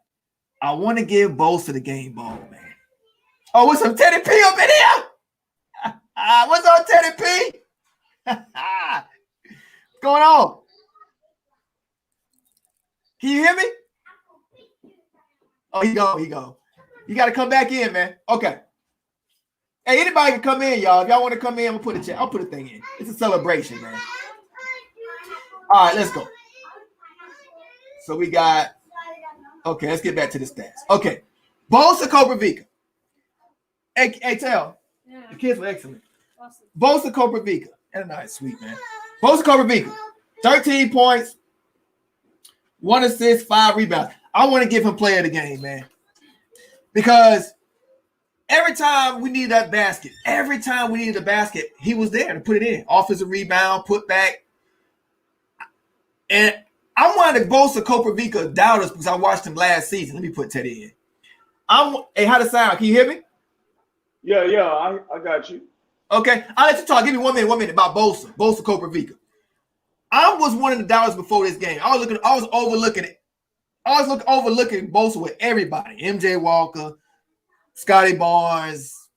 I want to give Bolsa the game ball, man. Oh, what's up, Teddy P up in here? What's up, Teddy P? What's going on? Can you hear me? Oh, he go. You got to come back in, man. Okay. Hey, anybody can come in, y'all. If y'all want to come in, I'll put a thing in. It's a celebration, man. All right, let's go. So we got, okay, let's get back to the stats. Okay. Bolsa Koprivica. Hey, tell. Yeah. The kids were excellent. Awesome. Bolsa Koprivica. That's nice, sweet, man. Bolsa Koprivica. 13 points, 1 assist, 5 rebounds. I want to give him player of the game, man. Because every time we need that basket, he was there to put it in. Offensive rebound, put back. And I'm one of the Bolsa Koprivica doubters because I watched him last season. Let me put Teddy in. Hey, how does it sound? Can you hear me? Yeah, I got you. Okay, I'll let you talk. Give me 1 minute about Bolsa Koprivica. I was one of the doubters before this game. I was overlooking it. I was overlooking Bolsa with everybody. MJ Walker, Scotty Barnes,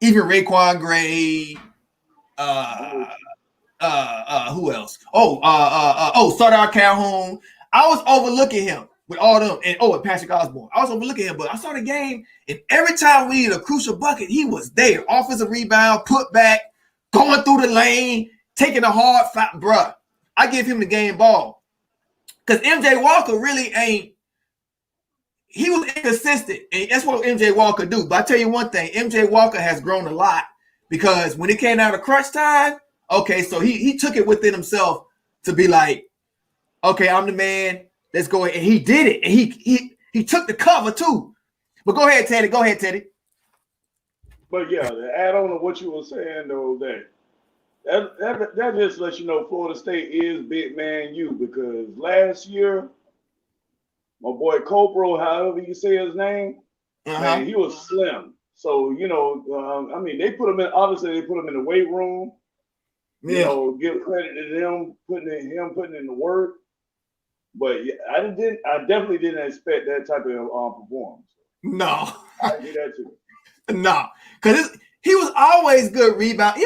even Raekwon Gray. Who else? Sardar Calhoun. I was overlooking him with all them, and Patrick Osborne. I was overlooking him, but I saw the game, and every time we needed a crucial bucket, he was there. Offensive rebound, put back, going through the lane, taking a hard fight, bruh. I give him the game ball. Because MJ Walker really ain't, he was inconsistent, and that's what MJ Walker do. But I tell you one thing, MJ Walker has grown a lot because when it came out of crunch time, okay, so he took it within himself to be like, okay, I'm the man. Let's go ahead. And he did it. And he took the cover too. But go ahead, Teddy. But yeah, to add on to what you were saying though, that just lets you know Florida State is big man you, because last year, my boy Copro, however you say his name, man, he was slim. So, they put him in, obviously they put him in the weight room. Yeah. Give credit to them putting in the work. But yeah, I definitely didn't expect that type of performance. No. I did that too. No. Because he was always good rebound.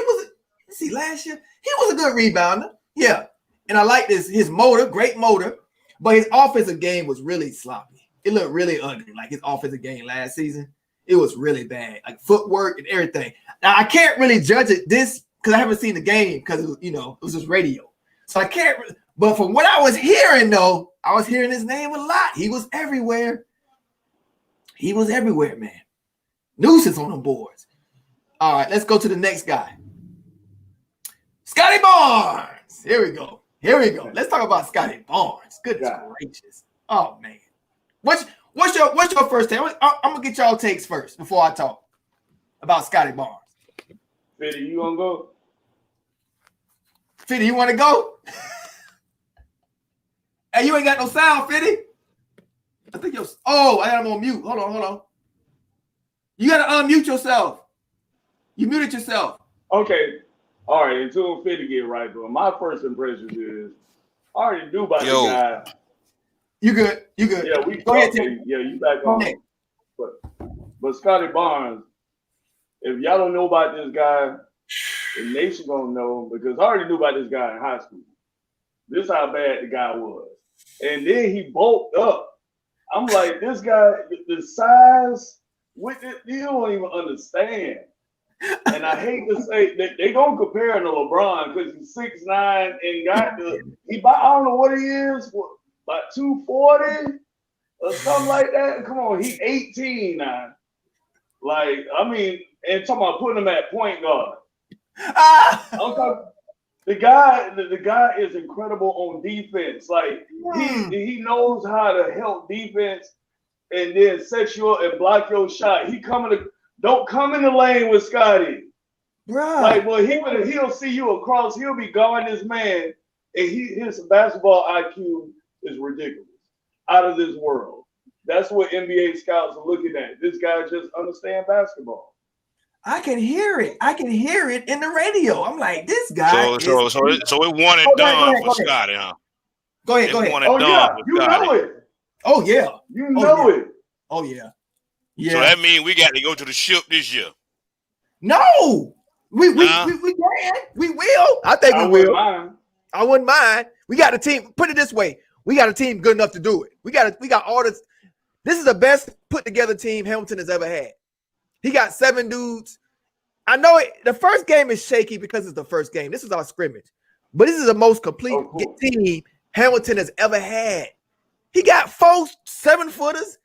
Last year, he was a good rebounder. Yeah. And I like his motor, great motor. But his offensive game was really sloppy. It looked really ugly. Like his offensive game last season, it was really bad. Like footwork and everything. Now, I can't really judge it because I haven't seen the game because it was just radio. So I can't. But from what I was hearing, though, I was hearing his name a lot. He was everywhere. Man. Nuisance on them boards. All right, let's go to the next guy. Scotty Barnes. Here we go. Let's talk about Scotty Barnes. Goodness gracious. Oh man. What's your first take? I'm gonna get y'all takes first before I talk about Scotty Barnes. Fitty, you gonna go? Fitty, you want to go? Hey, you ain't got no sound, Fitty. I think I got him on mute. Hold on. You got to unmute yourself. You muted yourself. Okay. All right. Until Fitty get right, bro. My first impression is I already knew about the guy. You good? Yeah, we go ahead. Yeah, you back on. But Scotty Barnes, if y'all don't know about this guy, the nation gonna know, because I already knew about this guy in high school. This is how bad the guy was. and then he bulked up. I'm like, this guy, the size with it, you don't even understand. And I hate to say they gonna compare him to LeBron because he's 6'9" and got I don't know what he is, about 240 or something like that. Come on, he's 18 now. Like, I mean, and talking about putting him at point guard. I'm talking, the guy is incredible on defense. Like he knows how to help defense and then set you up and block your shot. Don't come in the lane with Scotty. Bruh. Like, well, he'll see you across. He'll be guarding this man, and his basketball IQ is ridiculous, out of this world. That's what NBA scouts are looking at. This guy just understands basketball. I can hear it. I can hear it in the radio. I'm like, this guy. So it one and done for Scotty, huh? Go ahead. One and done for you Scotty. know it. Oh yeah, you know it. Oh yeah. So that means we got to go to the ship this year. No, we can. We will. I think we will. I wouldn't mind. We got a team. Put it this way: we got a team good enough to do it. We got all this. This is the best put together team Hamilton has ever had. He got 7 dudes. I know the first game is shaky because it's the first game. This is our scrimmage, but this is the most complete team Hamilton has ever had. He got 4 7-footers.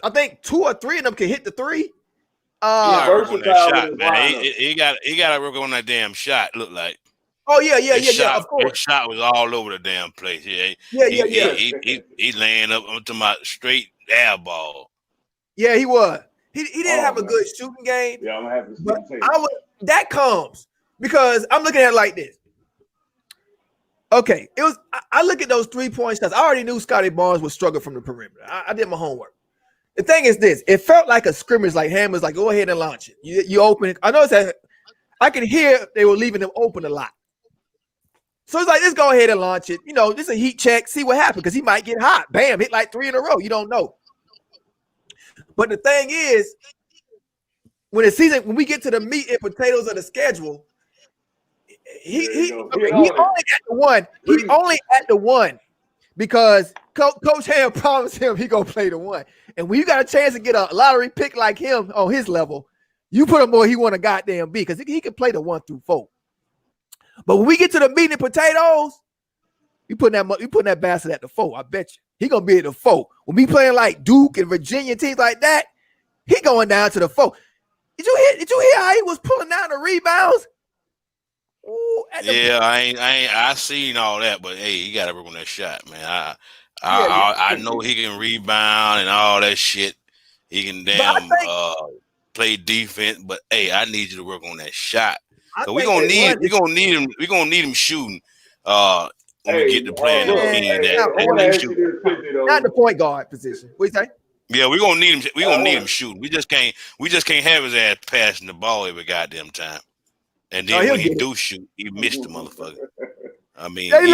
I think 2 or 3 of them can hit the 3. He got to work on that damn shot. Look like. Oh yeah. Of course. His shot was all over the damn place. Yeah. He laying up onto my straight air ball. Yeah, he was. He didn't have a good shooting game. Yeah, I'm gonna have to but that comes because I'm looking at it like this. Okay, I look at those 3-point shots. I already knew Scotty Barnes would struggle from the perimeter. I did my homework. The thing is this: it felt like a scrimmage. Like Hammer's like, go ahead and launch it. You open it. I know I can hear they were leaving him open a lot. So it's like, let's go ahead and launch it. You know, this is a heat check. See what happens because he might get hot. Bam, hit like 3 in a row. You don't know. But the thing is, when we get to the meat and potatoes of the schedule, he only at the one because Coach Ham promised him he gonna play the 1. And when you got a chance to get a lottery pick like him on his level, you put him where he want a goddamn be because he can play the 1 through 4. But when we get to the meat and potatoes, you putting that bastard at the 4. I bet you. He gonna be at the 4. When we playing like Duke and Virginia teams like that, he going down to the 4. Did you hear how he was pulling down the rebounds? Ooh, I seen all that, but hey, he gotta work on that shot, man. I know he can rebound and all that shit. He can play defense, but hey, I need you to work on that shot. So we're gonna need him shooting. When we get to playing not the point guard position. What you say? Yeah, we're gonna need him. We're gonna need him shooting. We just can't have his ass passing the ball every goddamn time. And then when he do shoot, he missed the motherfucker. I mean, good.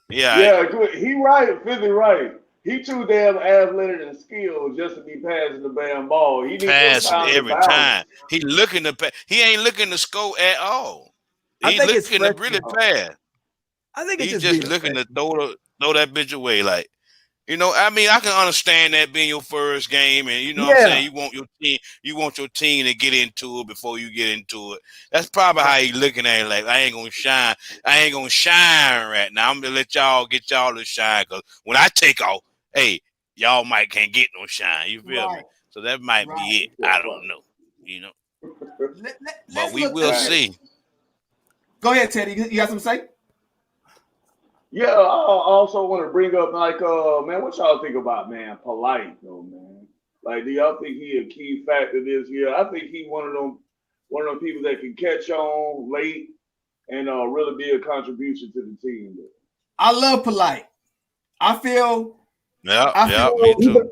He right, 50 right. He too damn athletic and skilled just to be passing the damn ball. He passing every time. He looking to pass. He ain't looking to score at all. He looking to really pass. I think he's just looking to throw that bitch away. Like, you know, I mean, I can understand that being your first game, and you know what I'm saying. You want your team to get into it before you get into it. That's probably how he looking at it. Like, I ain't gonna shine right now. I'm gonna let y'all get y'all to shine because when I take off, hey, y'all can't get no shine. You feel me? So that might be it. I don't know. You know, but we will see. Go ahead, Teddy. You got something to say? Yeah, I also want to bring up, like, man, what y'all think about, man, Polite, though, man? Like, do y'all think he a key factor this year? I think he one of them people that can catch on late and really be a contribution to the team. I love Polite. I feel me too.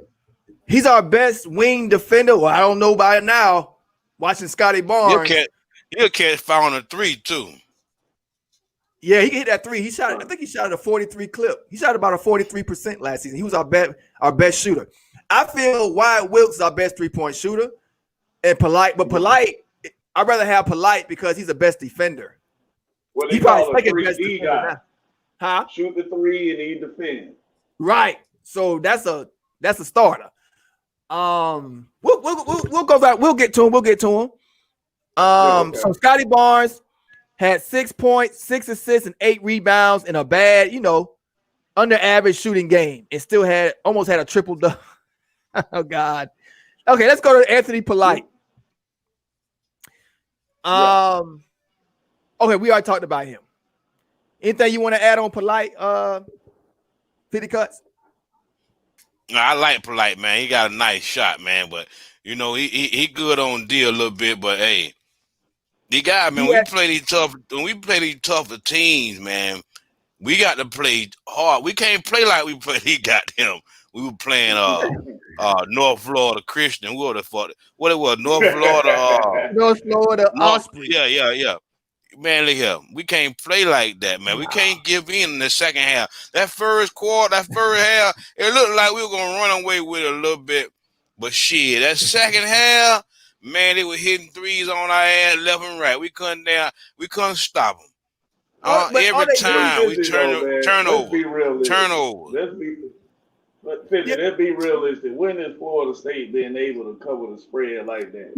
He's our best wing defender. Well, I don't know about it now. Watching Scotty Barnes. He'll catch 5 on a 3 too. Yeah, he hit that 3. I think he shot at a 43 clip. He shot about a 43% last season. He was our best shooter. I feel Wyatt Wilkes is our best 3-point shooter, and Polite. But Polite, I'd rather have Polite because he's the best defender. Well, he probably second best defender now. Huh? Shoot the three and he defend. Right. So that's a starter. We'll go back. We'll get to him. Okay. So Scotty Barnes had 6 points, 6 assists, and 8 rebounds in a bad, under average shooting game, and still almost had a triple double. Oh God. Okay, let's go to Anthony Polite. Okay, we already talked about him. Anything you want to add on Polite? 50 cuts. No, I like Polite, man. He got a nice shot, man. But he good on D a little bit. But hey, the guy, man, when we play these tougher teams, man, we got to play hard. We can't play like we played. He got him. We were playing North Florida Christian. What it was? North Florida. North Florida Ospreys. Yeah. Man, look here. We can't play like that, man. We can't give in the second half. That first half, it looked like we were gonna run away with it a little bit. But shit, that second half, man, they were hitting threes on our ass left and right. We couldn't stop them. Every time we turnover. Let's be realistic. When is Florida State being able to cover the spread like that?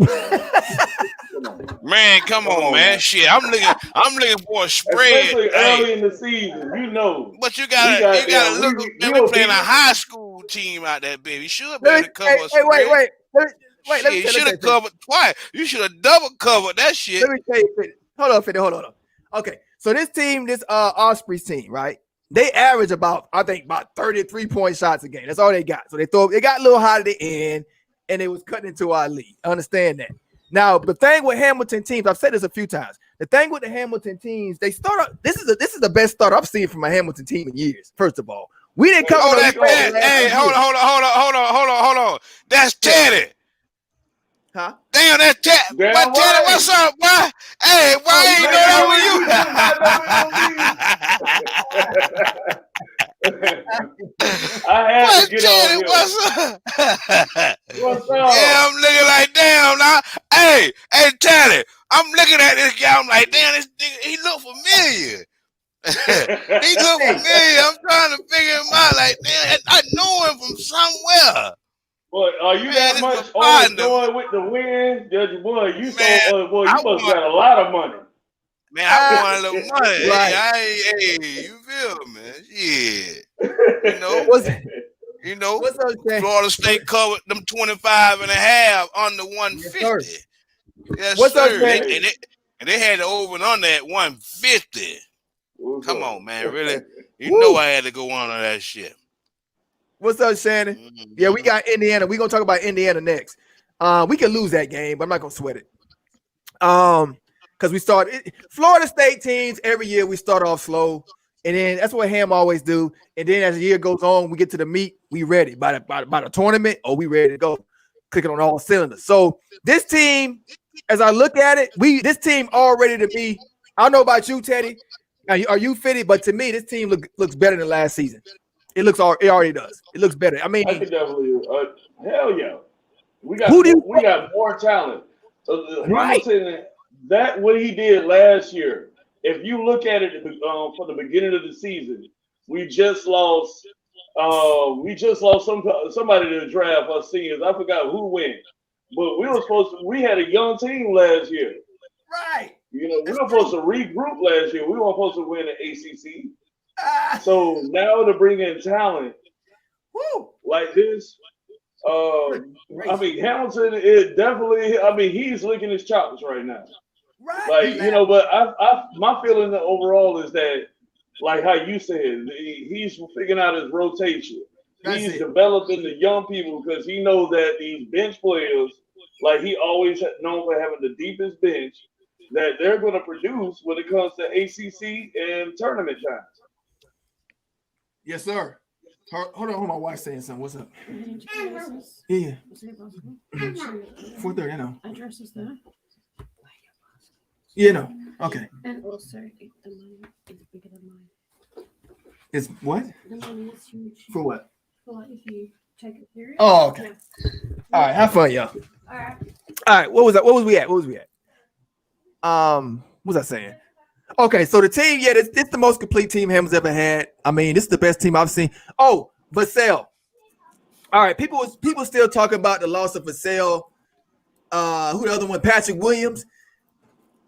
Come on, man. Shit, I'm looking for a spread. Especially early in the season, But you gotta look. We're playing a high school team out there, baby. You should be able to cover a spread. Wait. Let me you should have covered twice. You should have double covered that shit. Let me tell you, Fitty. Hold on. Okay, so this Ospreys team, right? They average about 33-point shots a game. That's all they got. So they got a little hot at the end, and they was cutting into our lead. I understand that. Now, the thing with Hamilton teams, I've said this a few times. The thing with the Hamilton teams, they start up. This is the best start I've seen from a Hamilton team in years. First of all, we didn't come. Hey, hold on. That's Teddy. Huh? Damn, that's Teddy. Teddy, what's up, boy? Hey, why ain't know that with you? I had to get on here. What's up? What's up? Yeah, I'm looking like, damn, now. Hey, Teddy, I'm looking at this guy. I'm like, damn, this nigga, he look familiar. He look familiar. I'm trying to figure him out. Like, damn, I know him from somewhere. Boy, are you that much overjoyed with the win? Judge, boy, you must have got a lot of money. Man, I want a little money. Right. Hey, you feel me, man? Yeah. What's up, Florida State covered them 25 and a half under 150. Yes, what's sir. up, Jay? And they had the over and under at 150. Come on, man. Really? You know I had to go on that shit. What's up, Shannon? Mm-hmm. Yeah, we got Indiana. We're going to talk about Indiana next. We can lose that game, but I'm not going to sweat it. Because we started Florida State teams every year. We start off slow, and then that's what Ham always do. And then as the year goes on, we get to the meat. We ready by the tournament. Oh, we ready to go, clicking on all cylinders. So this team, as I look at it, this team all ready to be. I don't know about you, Teddy. Are you fitted? But to me, this team looks better than last season. It already does. It looks better. I mean, I could definitely. Hell yeah, we got more talent. Right. That what he did last year. If you look at it from the beginning of the season, we just lost. Somebody to the draft us seniors. I forgot who went, but we had a young team last year. Right. We were supposed to regroup last year. We weren't supposed to win the ACC. So now to bring in talent like this, I mean, Hamilton is definitely. I mean, he's licking his chops right now. Right. Like but my feeling overall is that, like how you said, he's figuring out his rotation. He's developing the young people because he knows that these bench players, like he always known for having the deepest bench, that they're going to produce when it comes to ACC and tournament times. Yes, sir. Hold on, my wife's saying something. What's up? Yeah. 4:30. I know. Address is there. Okay. And also, if the money is bigger than mine. Is what? The money is huge. For what? For like if you take a period. Oh, okay. Yeah. All right. Have fun, y'all. All right. What was that? What was we at? What was I saying? Okay, so the team, yeah, this the most complete team Ham's ever had. I mean, this is the best team I've seen. Oh, Vassell. All right, people still talking about the loss of Vassell. Who the other one? Patrick Williams.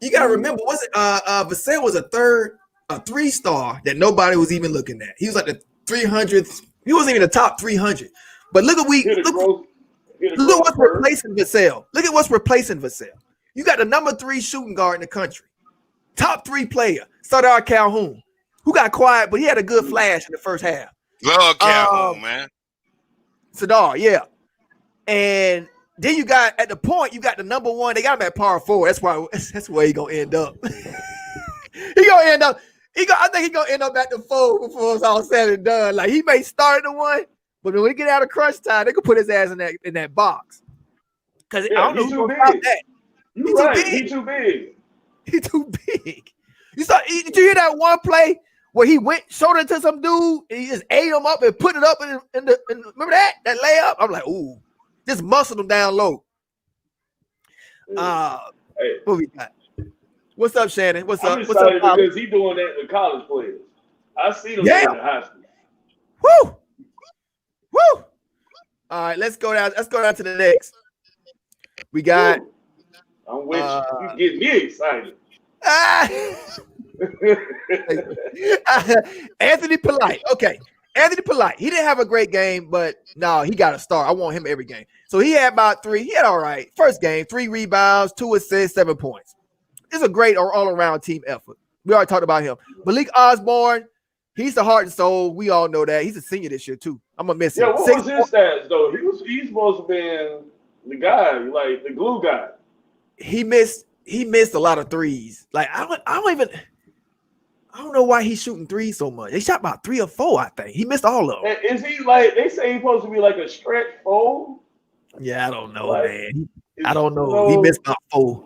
You gotta remember, was it Vassell was a 3-star that nobody was even looking at. He was like the 300th. He wasn't even the top 300. But look what's replacing Vassell. Look at what's replacing Vassell. You got the number 3 shooting guard in the country. Top 3 player, Sardar Calhoun, who got quiet, but he had a good flash in the first half. Love Calhoun, man. Sardar, yeah. And then you got at the point, you got the number 1. They got him at power 4. That's where he gonna end up. I think he gonna end up at the 4 before it's all said and done. Like he may start the 1, but when we get out of crunch time, they could put his ass in that box. Because I don't know who's gonna stop that. He's too big. He's too big. Did you hear that one play where he went shoulder to some dude and he just ate him up and put it up in remember that layup? I'm like, ooh, just muscled him down low. What we got? What's up, Shannon? What's up? I'm excited because he's doing that to college players. I see them in high school. Woo! Woo! All right, let's go down to the next. We got. I'm with you. You get me excited. Anthony Polite. Okay. Anthony Polite. He didn't have a great game, but no, he got a start. I want him every game. So he had about 3. He had all right. First game, 3 rebounds, 2 assists, 7 points. It's a great all-around team effort. We already talked about him. Malik Osborne, he's the heart and soul. We all know that. He's a senior this year, too. I'm going to miss him. Yeah, what was his stats, though? He's supposed to be the guy, like the glue guy. He missed a lot of threes. Like I don't know why he's shooting threes so much. He shot about 3 or 4, I think. He missed all of them. Is he like they say he's supposed to be like a stretch 4? Yeah, I don't know, man. I don't know. He missed about 4.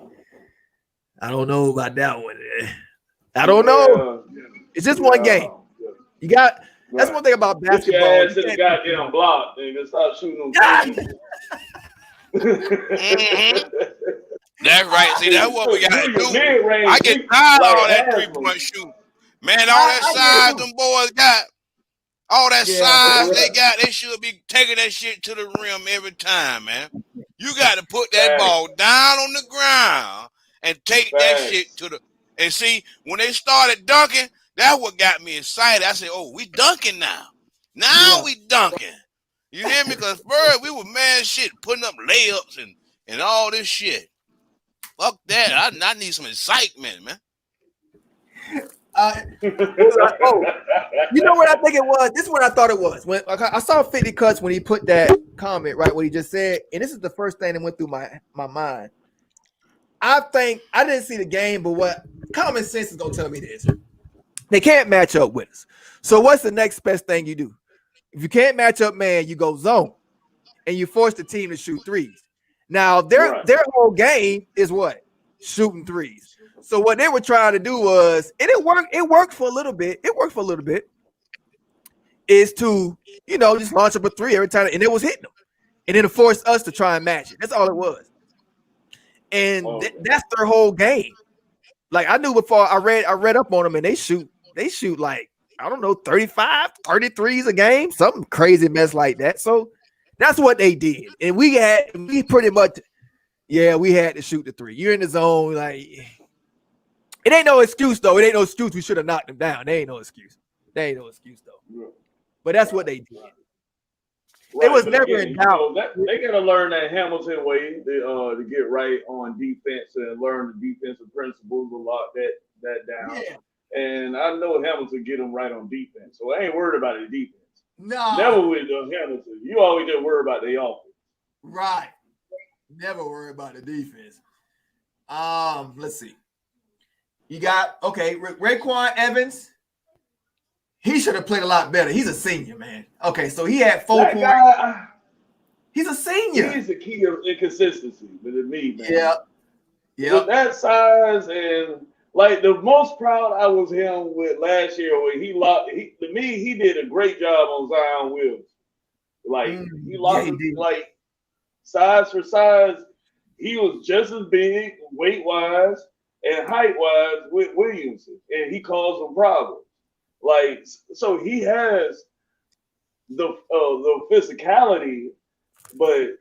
I don't know about that one. I don't know. It's just one game. You got that's one thing about basketball. Put your ass to the goddamn block, nigga. Stop shooting them. That's right. See, that's what we gotta do. I get tired of all that 3-point shooting. Man, all that size them boys got, all that size they got, they should be taking that shit to the rim every time, man. You got to put that ball down on the ground and take that shit to the. And see, when they started dunking, that's what got me excited. I said, "Oh, we dunking now. Now we dunking." You hear me? Because first we were mad shit, putting up layups and all this shit. Fuck that. I need some excitement, man. You know what I think it was? This is what I thought it was. When I saw 50 Cuts when he put that comment, right, what he just said, and this is the first thing that went through my mind. I think I didn't see the game, but what common sense is gonna tell me this. They can't match up with us. So what's the next best thing you do? If you can't match up, man, you go zone and you force the team to shoot threes. Now their whole game is what? Shooting threes. So what they were trying to do was, and it worked for a little bit. Is to, just launch up a 3 every time, and it was hitting them. And then it forced us to try and match it. That's all it was. And that's their whole game. Like I knew before I read up on them, and they shoot like, I don't know, 35, 33s a game, something crazy mess like that. So that's what they did. And we pretty much, we had to shoot the 3. You're in the zone, like it ain't no excuse though. It ain't no excuse. We should have knocked them down. There ain't no excuse. Though. But that's what they did. Right, it was never in doubt. They gotta learn that Hamilton way to get right on defense and learn the defensive principles a lot that down. Yeah. And I know Hamilton get them right on defense, so I ain't worried about the defense. No, never with Hamilton. You always just worry about the offense. Right. Never worry about the defense. Let's see. You got Raekwon Evans. He should have played a lot better. He's a senior, man. Okay, so he had 4 points. He's a senior. He's the key of inconsistency with me, man. Yeah. With that size and like the most proud I was him with last year when he did a great job on Zion Williams. Like he locked like size for size. He was just as big weight wise. and height-wise with Williamson, and he caused them problems. Like, so he has the physicality, but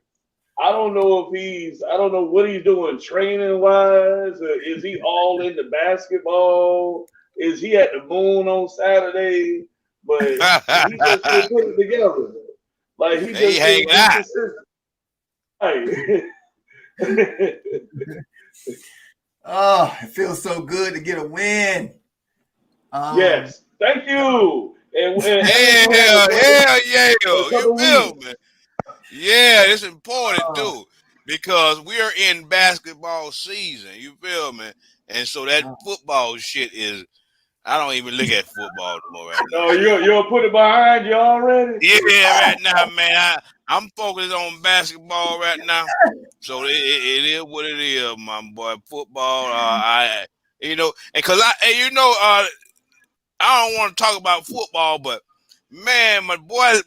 I don't know what he's doing training-wise. Is he all into basketball? Is he at the moon on Saturday? But he just can't put it together. Like, he He just hanging can't be out. consistent. Right. Oh, it feels so good to get a win. Yes, thank you. And Yeah. You feel me? Yeah, it's important too because we're in basketball season. You feel me? And so that football shit is. I don't even look at football anymore right now. No, you'll put it behind you already. Yeah, right now, man. I'm focused on basketball right now. So it is what it is, my boy. Football, and because I don't want to talk about football, but man, my boy,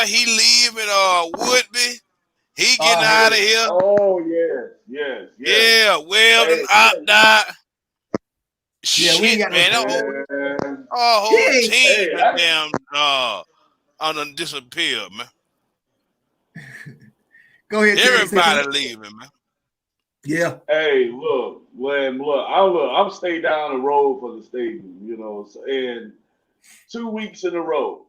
he leaving Woodby. He getting out of here. Oh yes. Yeah, Weldon opt out. Yeah, we ain't got man. no Our whole team I damn disappeared, man. Go ahead, everybody leaving, man. Yeah. Hey, look, I'm staying down the road for the stadium, and 2 weeks in a row,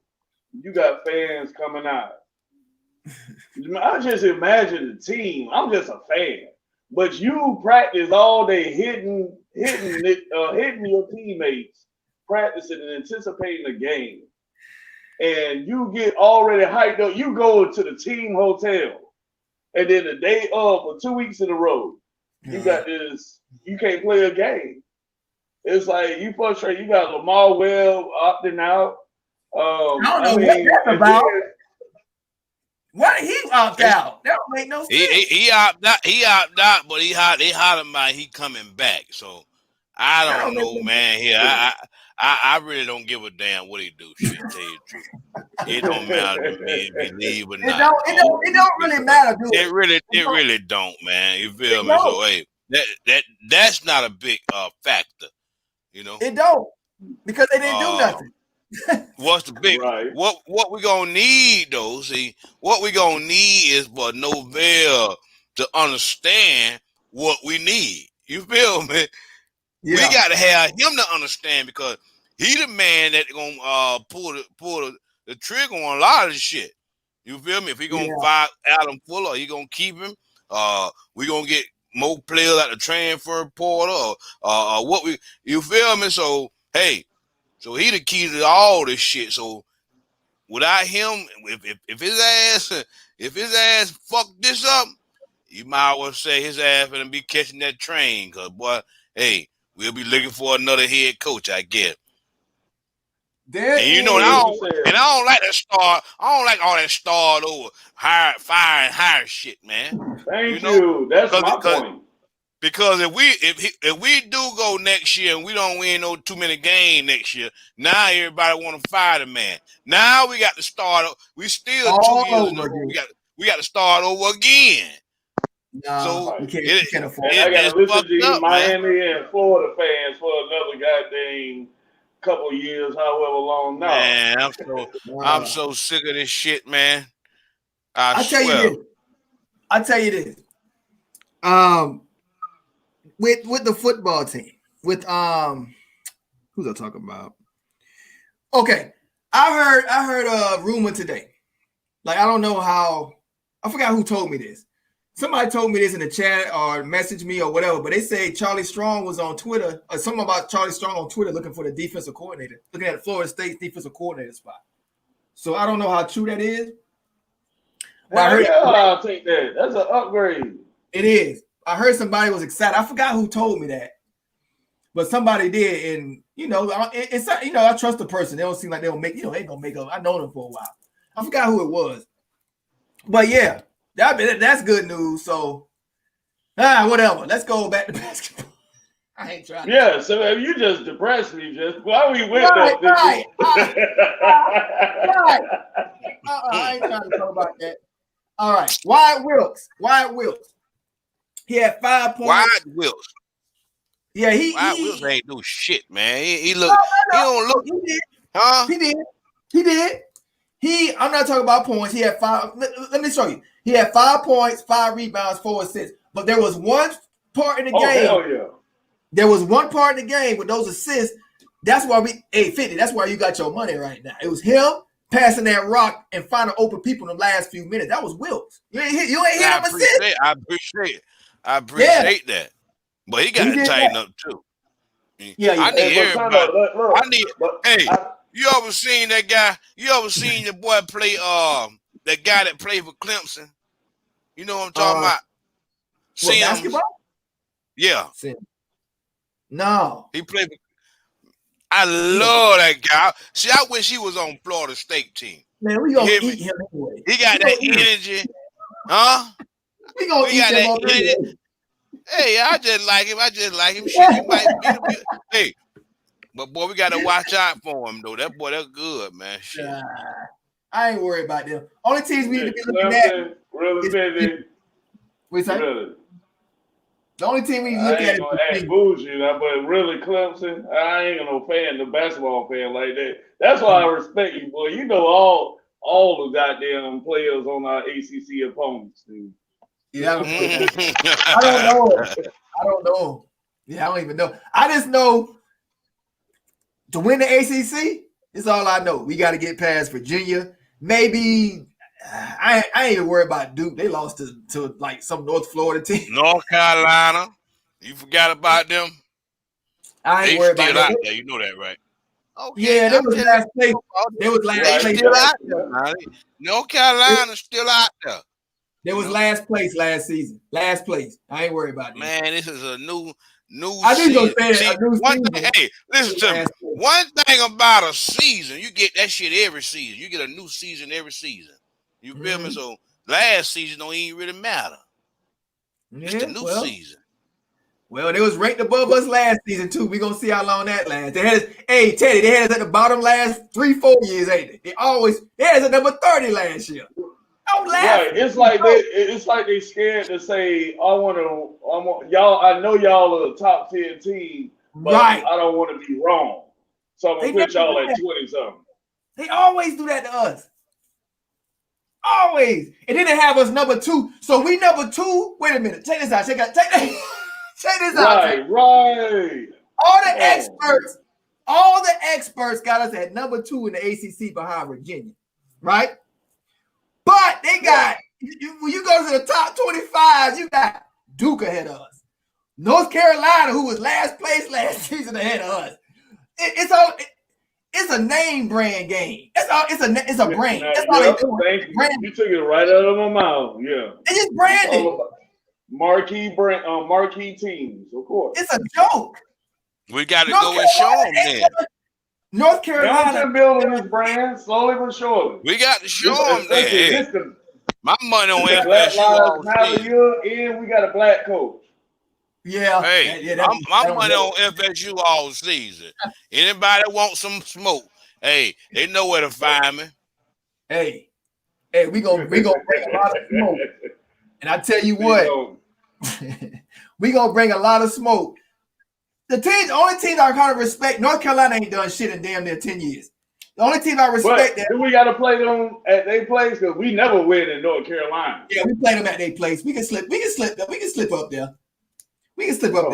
you got fans coming out. I just imagine the team. I'm just a fan, but you practice all day hitting your teammates, practicing and anticipating the game, and you get already hyped up. You go to the team hotel, and then the day of for 2 weeks in a row, you got this. You can't play a game. It's like you frustrated. You got Lamar Webb opting out. I don't know what that's about. Why did he opt out? That don't make no sense. He opt out. He opt out, but they hollering about he coming back. So I don't know, man. Here, I really don't give a damn what he do. Shit, tell you the truth. It don't matter to me if he leave or not. It don't really matter, do it? It really don't, man. You feel me? So hey, that's not a big factor. It don't, because they didn't do nothing. What's the big what we gonna need though? See, what we gonna need is for Novell to understand what we need. You feel me? Yeah. We gotta have him to understand because he the man that gonna pull the trigger on a lot of the shit. You feel me? If he gonna fire Adam Fuller, he gonna keep him. We gonna get more players at the transfer portal or what we. You feel me? So hey. So he the key to all this shit. So without him, if his ass fuck this up, you might well say his ass gonna be catching that train. Cause boy, hey, we'll be looking for another head coach, I guess. And I don't like that start. I don't like all that start over fire shit, man. Thank you. That's my point. Because if we do go next year and we don't win too many games next year, now everybody want to fire the man. Now we got to start. We still 2 years in a row. We got to start over again. No, so you can't afford. And I got to listen to you, Miami and Florida fans for another goddamn couple years, however long. No, man, I'm so sick of this shit, man. I swear. I tell you this. With the football team, with who's I talking about? Okay, I heard a rumor today. Like, I don't know how, I forgot who told me this. Somebody told me this in the chat or messaged me or whatever, but they say Charlie Strong was on Twitter, or something about Charlie Strong on Twitter looking for the defensive coordinator, looking at Florida State's defensive coordinator spot. So I don't know how true that is. I'll take that. That's an upgrade. It is. I heard somebody was excited. I forgot who told me that, but somebody did. And it's I trust the person. They don't seem like they'll make. They ain't gonna make up. I know them for a while. I forgot who it was, but yeah, that's good news. So, whatever. Let's go back to basketball. I ain't trying. Yeah. So you just depressed me. Just why we went right. Right. I ain't trying to talk about that. All right. Wyatt Wilkes. He had 5 points. Wyatt Wilkes. Yeah, Wilson ain't do shit, man. He No, look. no, He don't look. he did. Huh? He did. I'm not talking about points. He had 5. Let me show you. He had 5 points, 5 rebounds, 4 assists. But there was one part in the game. Hell yeah. There was one part in the game with those assists. That's why 50. That's why you got your money right now. It was him passing that rock and finding open people in the last few minutes. That was Wilkes. You ain't hit him assist. I appreciate that. But he got to tighten up too. Yeah. I need everybody. Look, you ever seen that guy? You ever seen the boy play? That guy that played for Clemson. You know what I'm talking about? What, basketball? Yeah. No. He played. I love that guy. See, I wish he was on Florida State team. Man, we gonna eat him anyway. He got that energy, huh? We gonna eat him up anyway. Hey, I just like him. Shit, he might be. Hey, but boy, we gotta watch out for him though. That boy, that's good, man. Shit. I ain't worried about them. Only teams we need to be looking at. Really, What's that? really. The only team we look at is bougie, but really Clemson. I ain't no fan, the basketball fan like that. That's why I respect you, boy. You know all the goddamn players on our ACC opponents, dude. Yeah, I don't know. Yeah, I don't even know. I just know to win the ACC, it's all I know. We got to get past Virginia. Maybe I ain't even worried about Duke. They lost to like some North Florida team. North Carolina. You forgot about them? I ain't worried about out them. there. You know that, right? Okay, yeah, they was last place. They was last place. Still out there. North Carolina still out there. They was last place last season. Last place. I ain't worried about that. Man, this is a new I think season. Hey, listen to me. One thing about a season, you get that shit every season. You get a new season every season. You feel me? So last season don't even really matter. It's the new season. Well, they was ranked above us last season too. We're gonna see how long that lasts. They had Teddy, they had us at the bottom last 3-4 years, ain't they? They had us at number 30 last year. Right. It's like they scared to say, I want y'all. I know y'all are the top 10 team, but I don't want to be wrong. So I'm gonna put y'all at 20-something. They always do that to us. Always. And then they have us number 2. So we number 2. Wait a minute. Check this out. Check this out. Right. All the experts got us at number 2 in the ACC behind Virginia. Right? But they got, when you go to the top 25, you got Duke ahead of us. North Carolina, who was last place last season, ahead of us. It's a name brand game. It's a brand. That's all they do. You took it right out of my mouth. Yeah. It's just branding. Marquee teams, of course. It's a joke. We got to go and show them then. North Carolina building this brand slowly but surely. We got to show them that. My money on FSU all season. And we got a black coach. Yeah. Hey, my money on FSU all season. Anybody want some smoke? Hey, they know where to find me. Hey, we gonna bring a lot of smoke. And I tell you what, we gonna bring a lot of smoke. The only team I kind of respect, North Carolina ain't done shit in damn near 10 years. The only team I respect that. Do we got to play them at their place? Because we never win in North Carolina. Yeah, we play them at their place. We can slip up there. We can slip up there. We can slip up.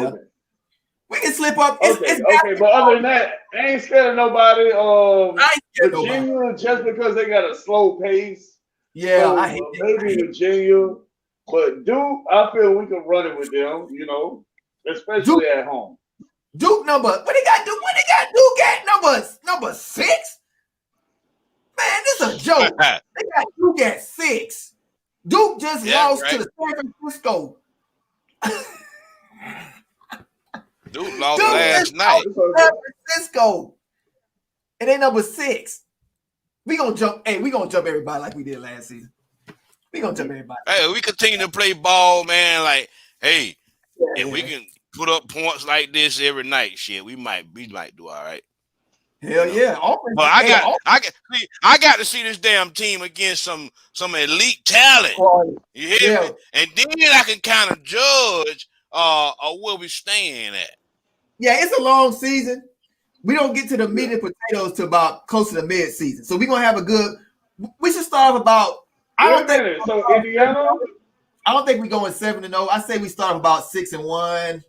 Okay, but other than that, I ain't scared of nobody. Virginia, just because they got a slow pace. Yeah, so, I hate maybe Virginia. But Duke, I feel we can run it with them, especially at home. Duke what they got Duke at number 6? Man, this is a joke. They got Duke at 6. Duke just lost to the San Francisco. Duke lost last night. San Francisco. And they number 6. We gonna jump everybody like we did last season. We gonna jump everybody. Hey, we continue to play ball, man. Like, hey, if we can put up points like this every night, shit, we might do all right. Hell yeah! But I got to see this damn team against some elite talent. You hear me? And then I can kind of judge where we staying at. Yeah, it's a long season. We don't get to the meat and potatoes to about close to the mid-season. So we're gonna have a good. We should start off about. I don't think we're going 7-0. I say we start about 6-1.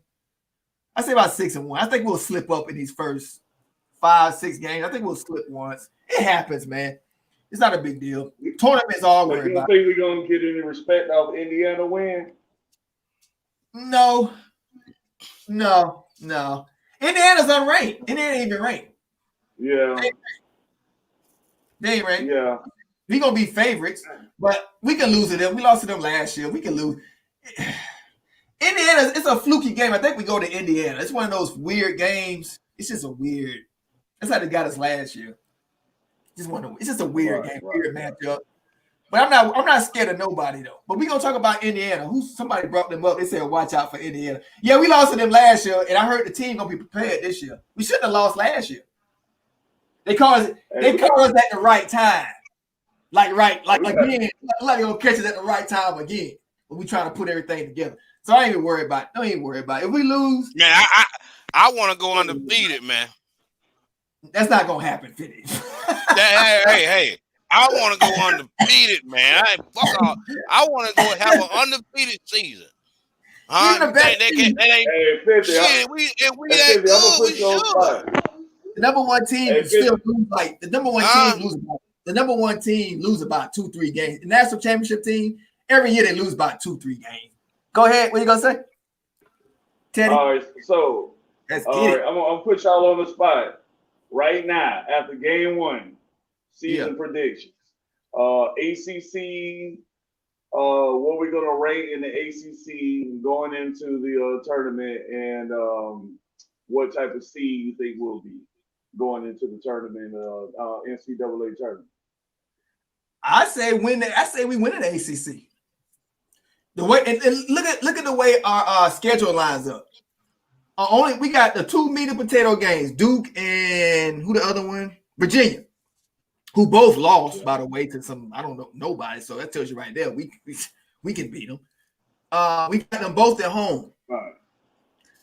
I say about 6-1. I think we'll slip up in these first 5-6 games. I think we'll slip once. It happens, man. It's not a big deal. Tournaments all worried about. You think we're gonna get any respect off Indiana win? No. Indiana's unranked. Indiana ain't even ranked. Yeah. They ain't ranked. Yeah. We gonna be favorites, but we can lose to them. We lost to them last year. We can lose. Indiana, it's a fluky game. I think we go to Indiana. It's one of those weird games. It's just a weird. That's how they got us last year. It's just a weird game, weird matchup. But I'm not scared of nobody though. But we gonna talk about Indiana. Somebody brought them up. They said watch out for Indiana. Yeah, we lost to them last year, and I heard the team gonna be prepared this year. We shouldn't have lost last year. They call us at the right time. Like again, like they'll catch us at the right time again. But we trying to put everything together. So I ain't even worried about it. Don't even worry about it. If we lose, man, I want to go undefeated, man. That's not gonna happen, Fitty. Hey. I want to go undefeated, man. I want to go have an undefeated season. The number one team still lose like the number one team lose about the number one team lose about 2-3 games. The national championship team, every year they lose about 2-3 games. Go ahead. What you gonna say, Teddy? All right, so I'm gonna put y'all on the spot right now after game one. Season predictions. ACC. What we're gonna rate in the ACC going into the tournament, and what type of seed you think will be going into the tournament, NCAA tournament. I say we win the ACC. The way and look at the way our schedule lines up. We got the two meat and potato games, Duke and who the other one? Virginia, who both lost, by the way, to some nobody. So that tells you right there we can beat them. We got them both at home,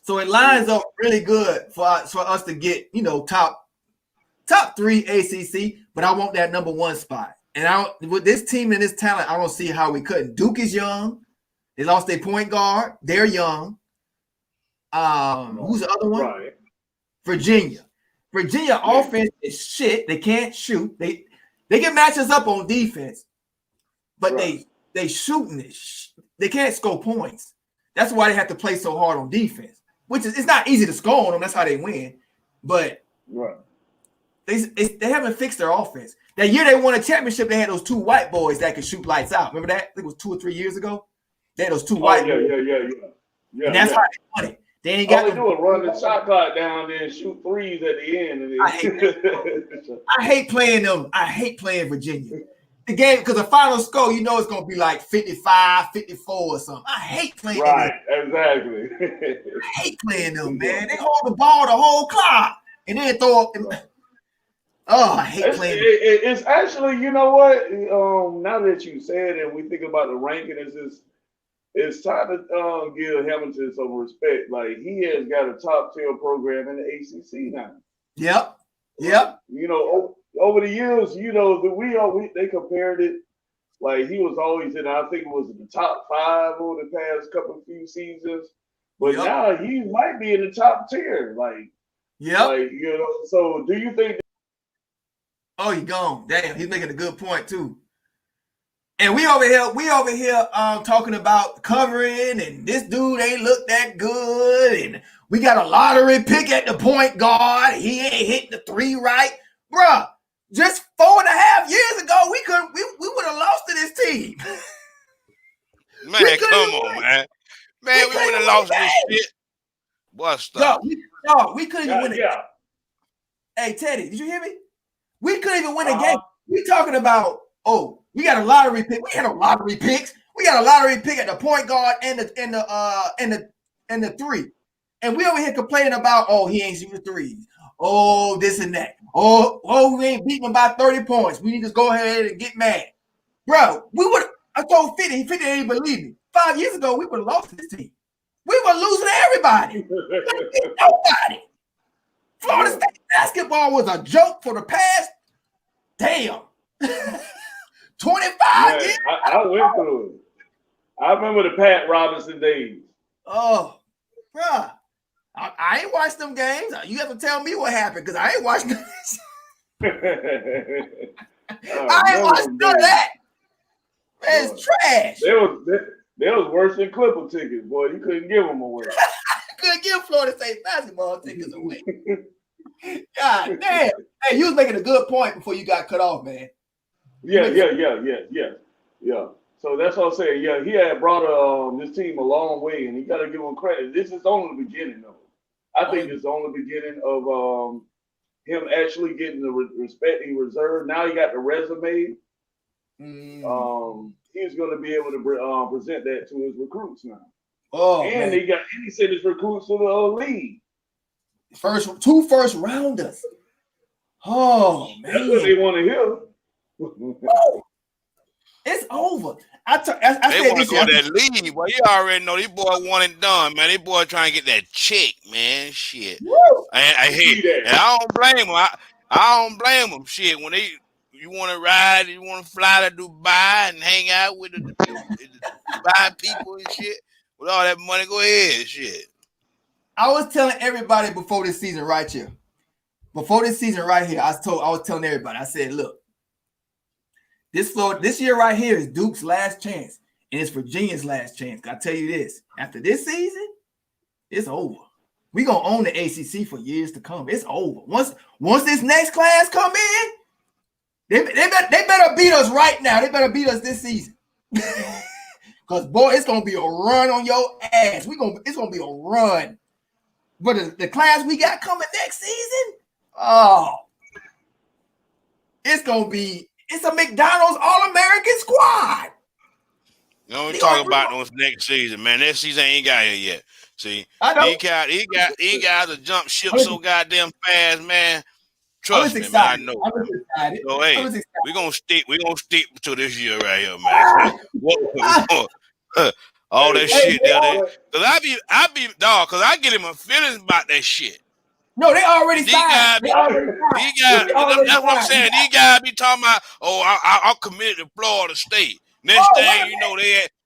so it lines up really good for us to get top 3 ACC. But I want that number 1 spot. And with this team and this talent, I don't see how we couldn't. Duke is young. They lost their point guard. They're young. Who's the other one? Right. Virginia offense is shit. They can't shoot. They can match us up on defense, but they shooting it. They can't score points. That's why they have to play so hard on defense. Which is it's not easy to score on them. That's how they win. But they haven't fixed their offense. That year they won a championship, they had those 2 white boys that could shoot lights out. Remember that? I think it was 2 or 3 years ago. They had those 2 white boys. Yeah. And that's how they won it. They ain't got all they do is run the shot clock down there and shoot threes at the end. I hate playing them. I hate playing Virginia. The game, because the final score, it's going to be like 55, 54 or something. I hate playing them. Right, exactly. I hate playing them, man. They hold the ball the whole clock and then throw up. Oh, I hate playing them. It's actually, you know what? Now that you said it, we think about the ranking, it's time to give Hamilton some respect. Like, he has got a top-tier program in the ACC now. Yep. Over the years, they compared it. Like, he was always in, I think it was in the top 5 over the past few seasons. But now he might be in the top tier. So do you think? Oh, he's gone. Damn, he's making a good point too. And we over here talking about covering, and this dude ain't look that good, and we got a lottery pick at the point guard. He ain't hit the 3 right, bruh. Just 4.5 years ago, we would have lost to this team. Man, come on, man. Man, we would have lost this shit. What's up? We couldn't even win it. Hey, Teddy, did you hear me? We couldn't even win a game. We talking about, we got a lottery pick. We had no lottery picks. We got a lottery pick at the point guard and the 3. And we over here complaining about, he ain't shooting the 3s. Oh, this and that. We ain't beating them by 30 points. We need to go ahead and get mad. Bro, I told 50 didn't believe me. 5 years ago, we would have lost this team. We were losing to everybody. Nobody. Florida State basketball was a joke for the past, damn, 25 years. I went through it. I remember the Pat Robinson days. Oh, bruh. I ain't watched them games. You have to tell me what happened because I ain't watched them. I ain't watched none of that. Man, it's trash. They was worse than Clipper tickets, boy. You couldn't give them away. Couldn't give Florida State basketball tickets away. God damn. Hey, you was making a good point before you got cut off, man. Yeah. So that's what I'm saying. Yeah, he had brought this team a long way, and you got to give him credit. This is only the beginning, though. I think it's only the beginning of him actually getting the respect he reserved. Now he got the resume. He's going to be able to present that to his recruits now. Oh, and man. he sent his recruits to the league. Two first rounders. Oh, man. That's what they want to hear. It's over. They want to go to that league. Well, you already know these boys want it done, man. These boys trying to get that check, man. Shit. I hate it. And I don't blame them. I don't blame them. Shit, when you want to ride, you want to fly to Dubai and hang out with the Dubai people and shit, with all that money, go ahead, shit. I was telling everybody before this season right here. Before this season right here, I was telling everybody, I said, look, this year right here is Duke's last chance, and it's Virginia's last chance. I tell you this, after this season, it's over. We're gonna own the ACC for years to come. It's over. Once this next class come in, they better beat us right now. They better beat us this season. Because boy, it's gonna be a run on your ass. It's gonna be a run. But the class we got coming next season, it's a McDonald's All-American squad. Don't talk about those next season, man. Next season ain't got here yet. See, he got to jump ship so goddamn fast, man. Trust me, man. I know. So hey, we're gonna stick to this year right here, man. All that shit there. Cause I get in my feelings about that shit. No, they already signed. That's what I'm saying. These guys be talking about, I'm committed to Florida State. Next thing you know,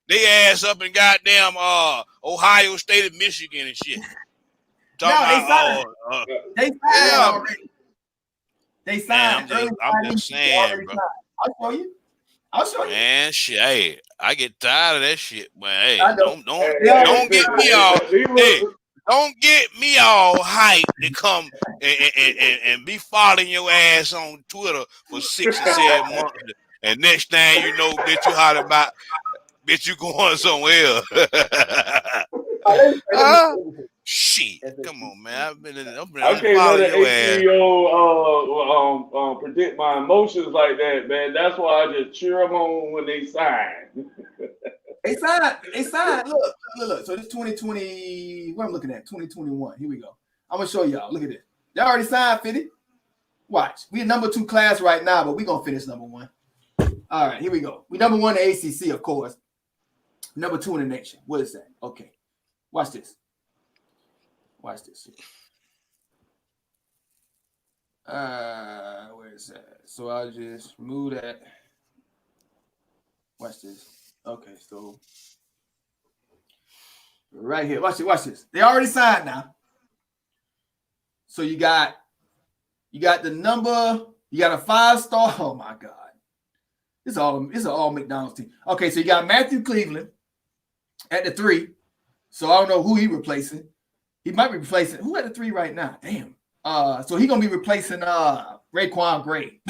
they ass up in goddamn Ohio State and Michigan and shit. They signed already. They signed. I'm just saying, bro. I'll show you. Man, shit, hey, I get tired of that shit, man. Hey, don't get me all. Hey, don't get me all hyped to come and be following your ass on Twitter for 6 or 7 months, and next thing you know, bitch, you holler about, bitch, you going somewhere. Shit, come on, man. I've been following your ass. Predict my emotions like that, man. That's why I just cheer them on when they sign. They signed. Look. So this 2020, what I'm looking at, 2021. Here we go. I'm gonna show y'all. Look at this. They already signed 50. Watch. We number 2 class right now, but we gonna finish number 1. All right, here we go. We number 1 in the ACC, of course. Number 2 in the nation. What is that? Okay. Watch this. Watch this. Where is that? So I'll just remove that. Watch this. Okay, so right here. Watch this. They already signed now. So you got the number, you got a 5-star. Oh my God. It's an all McDonald's team. Okay, so you got Matthew Cleveland at the 3. So I don't know who he replacing. He might be replacing who at the 3 right now. Damn. So he's gonna be replacing Raekwon Gray.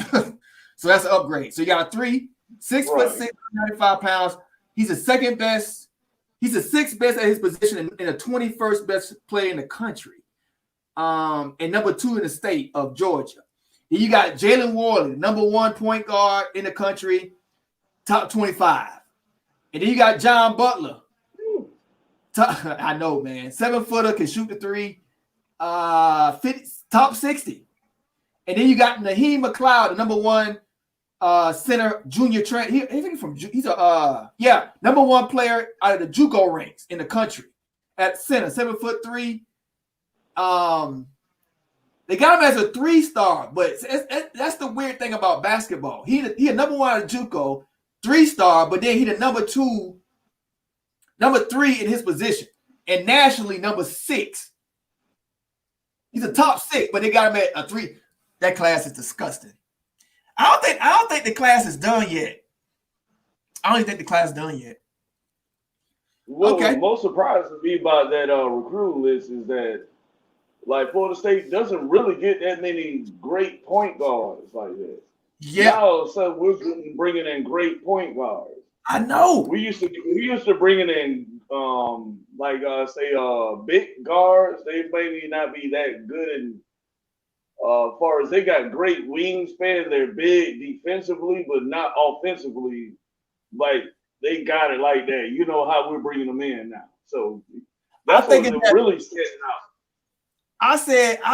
So that's an upgrade. So you got a 3, 6'6", 95 pounds. He's the second best. He's the 6th best at his position and the 21st best player in the country. And number 2 in the state of Georgia. And you got Jalen Warley, number 1 point guard in the country, top 25. And then you got John Butler. I know, man. 7-footer, can shoot the 3. 50, top 60. And then you got Naheem McLeod, the number 1 center, junior train. He's a number 1 player out of the JUCO ranks in the country at center, 7'3". They got him as a 3-star, but that's the weird thing about basketball. He a number 1 at JUCO, 3-star, but then he the number 3 in his position, and nationally number 6. He's a top 6, but they got him at a 3. That class is disgusting. I don't think the class is done yet. I don't even think the class is done yet. What was most surprising to me about that recruiting list is that, like, Florida State doesn't really get that many great point guards like this. Yeah. Now all of a sudden we're bringing in great point guards. I know. We used to bringing in big guards. They maybe not be that good in far as they got great wingspan. They're big defensively, but not offensively. Like they got it like that. You know how we're bringing them in now. So that's what really standing out. I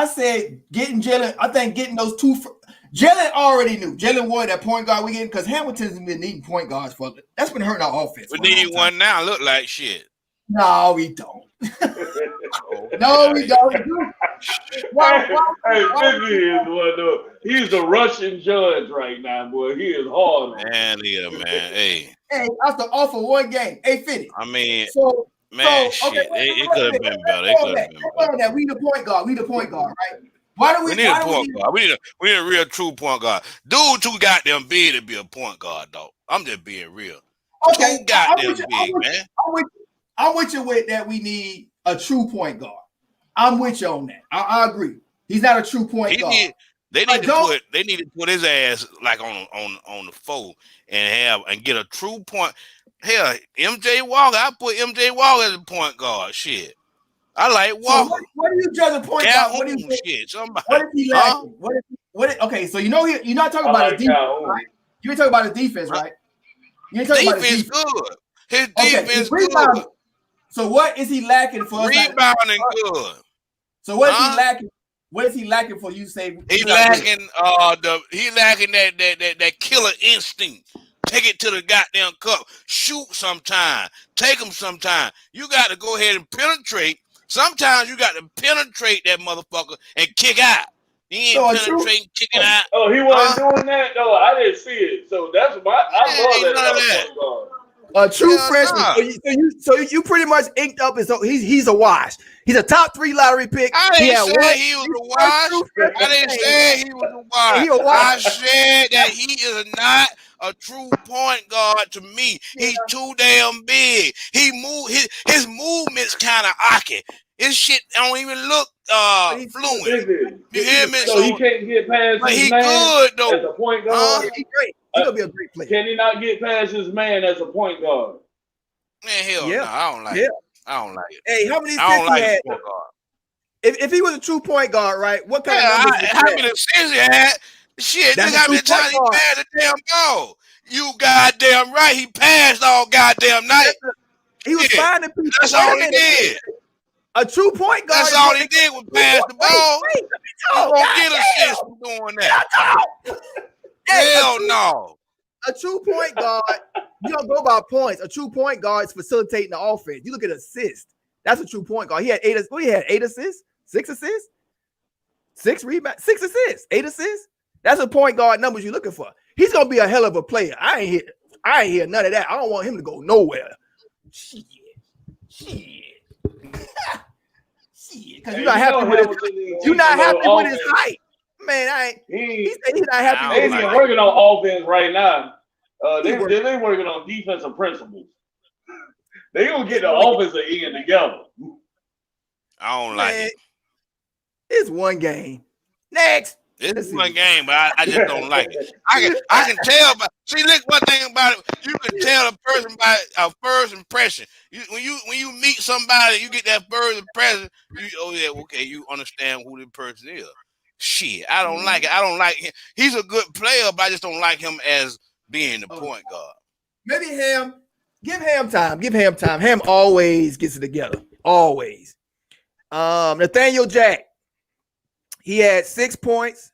said getting Jalen. I think getting those 2. Jalen already knew. Jalen wanted that point guard we getting because Hamilton's been needing point guards for. That's been hurting our offense. We need one now. Look like shit. No, we don't. No, we don't. Hey, Vicky is one though. He's the Russian judge right now, boy. He is hard. Man, yeah, man. Hey, that's the offer 1 game. Hey, 50. I mean, so shit. It could have been better. It could have been better. We the point guard. We the point guard, right? Why do we need a point guard? We need a real true point guard. Dude, too goddamn big to be a point guard, dog. I'm just being real. Okay, too goddamn big, man. I'm with you with that. We need a true point guard. I'm with you on that. I agree. He's not a true point guard. They need to put his ass like on the 4 and get a true point. Hell, MJ Walker. I put MJ Walker as a point guard. Shit. I like Walker. So what do you judge a point guard? What is he lacking? Okay, so you're not talking about his defense, right? You ain't talking about his defense, right? You ain't talking about his defense. Good. His defense good. So what is he lacking for us? Rebounding good. So what is he lacking? What is he lacking for you? Say he lacking that killer instinct. Take it to the goddamn cup. Shoot sometime. Take them sometime. You got to go ahead and penetrate. Sometimes you got to penetrate that motherfucker and kick out. He ain't penetrating, kicking out. Oh, he wasn't doing that? No, I didn't see it. So that's I love that. A true freshman. So you pretty much inked up his. He's a wash. He's a top 3 lottery pick. I didn't say he was a wash. I didn't say he was a wash. I said that he is not a true point guard to me. He's too damn big. His movements kind of ocky. His shit don't even look fluent. You hear me? So he can't get past his man good though. As a point guard. He's great. He's gonna be a great player. Can he not get past his man as a point guard? Man, hell no. I don't like it. I don't like it. Hey, how many assists he had? If he was a true point guard, right? What kind of numbers? How many assists he had? Shit, look how many times he passed the damn ball. You goddamn right. He passed all goddamn night. He was finding people. That's all he did. A true point guard. That's all he did was pass the ball. He won't get assists for doing that. Hell no. A true point guard, you don't go by points. A true point guard is facilitating the offense. You look at assists. That's a true point guard. He had 8 assists, 6 assists, 6 rebounds, 6 assists, 8 assists. That's a point guard numbers you're looking for. He's gonna be a hell of a player. I ain't hear none of that. I don't want him to go nowhere. Shit. Because you're not happy with his height. Man, he said he's not happy with his height. Working on offense right now. They're working on defensive principles. They gonna get the offensive end together. I don't like it. It's one game. Next. It's one game, but I just don't like it. I can tell by look one thing about it. You can tell a person by a first impression. When you meet somebody, you get that first impression. You understand who the person is. Shit, I don't like it. I don't like him. He's a good player, but I just don't like him as being the point guard. Maybe Ham. Give Ham time. Give Ham time. Ham always gets it together. Always. Nathaniel Jack. He had 6 points.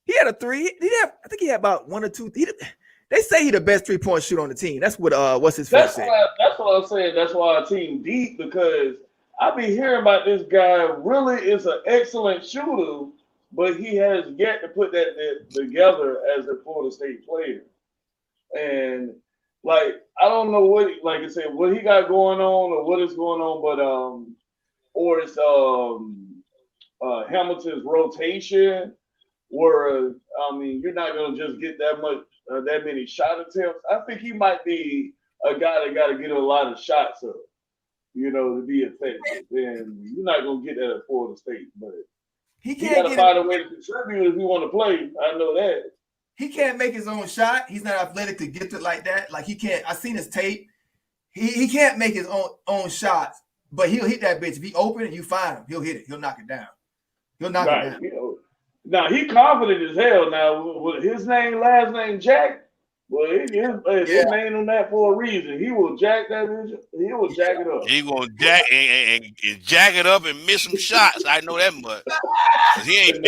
He had a 3. I think he had about 1 or 2. They say he the best 3-point shooter on the team. That's what what's his face said. That's what I'm saying. That's why our team deep, because I be hearing about this guy really is an excellent shooter, but he has yet to put that together as a Florida State player. And like I don't know what, like I said, what he got going on or what is going on, but or it's Hamilton's rotation, where I mean you're not gonna just get that much that many shot attempts. I think he might be a guy that got to get a lot of shots up, you know, to be effective. And you're not gonna get that at Florida State, but he got to find a way to contribute if he want to play. I know that. He can't make his own shot. He's not athletic to get it like that. Like he can't. I seen his tape. He can't make his own shots, but he'll hit that bitch. If he open and you find him, he'll hit it. He'll knock it down. He'll knock it down. You know, now he confident as hell. Now with his last name Jack. Well, his name on that for a reason. He will jack that bitch. He will jack it up. He gonna jack and jack it up and miss some shots. I know that much. He ain't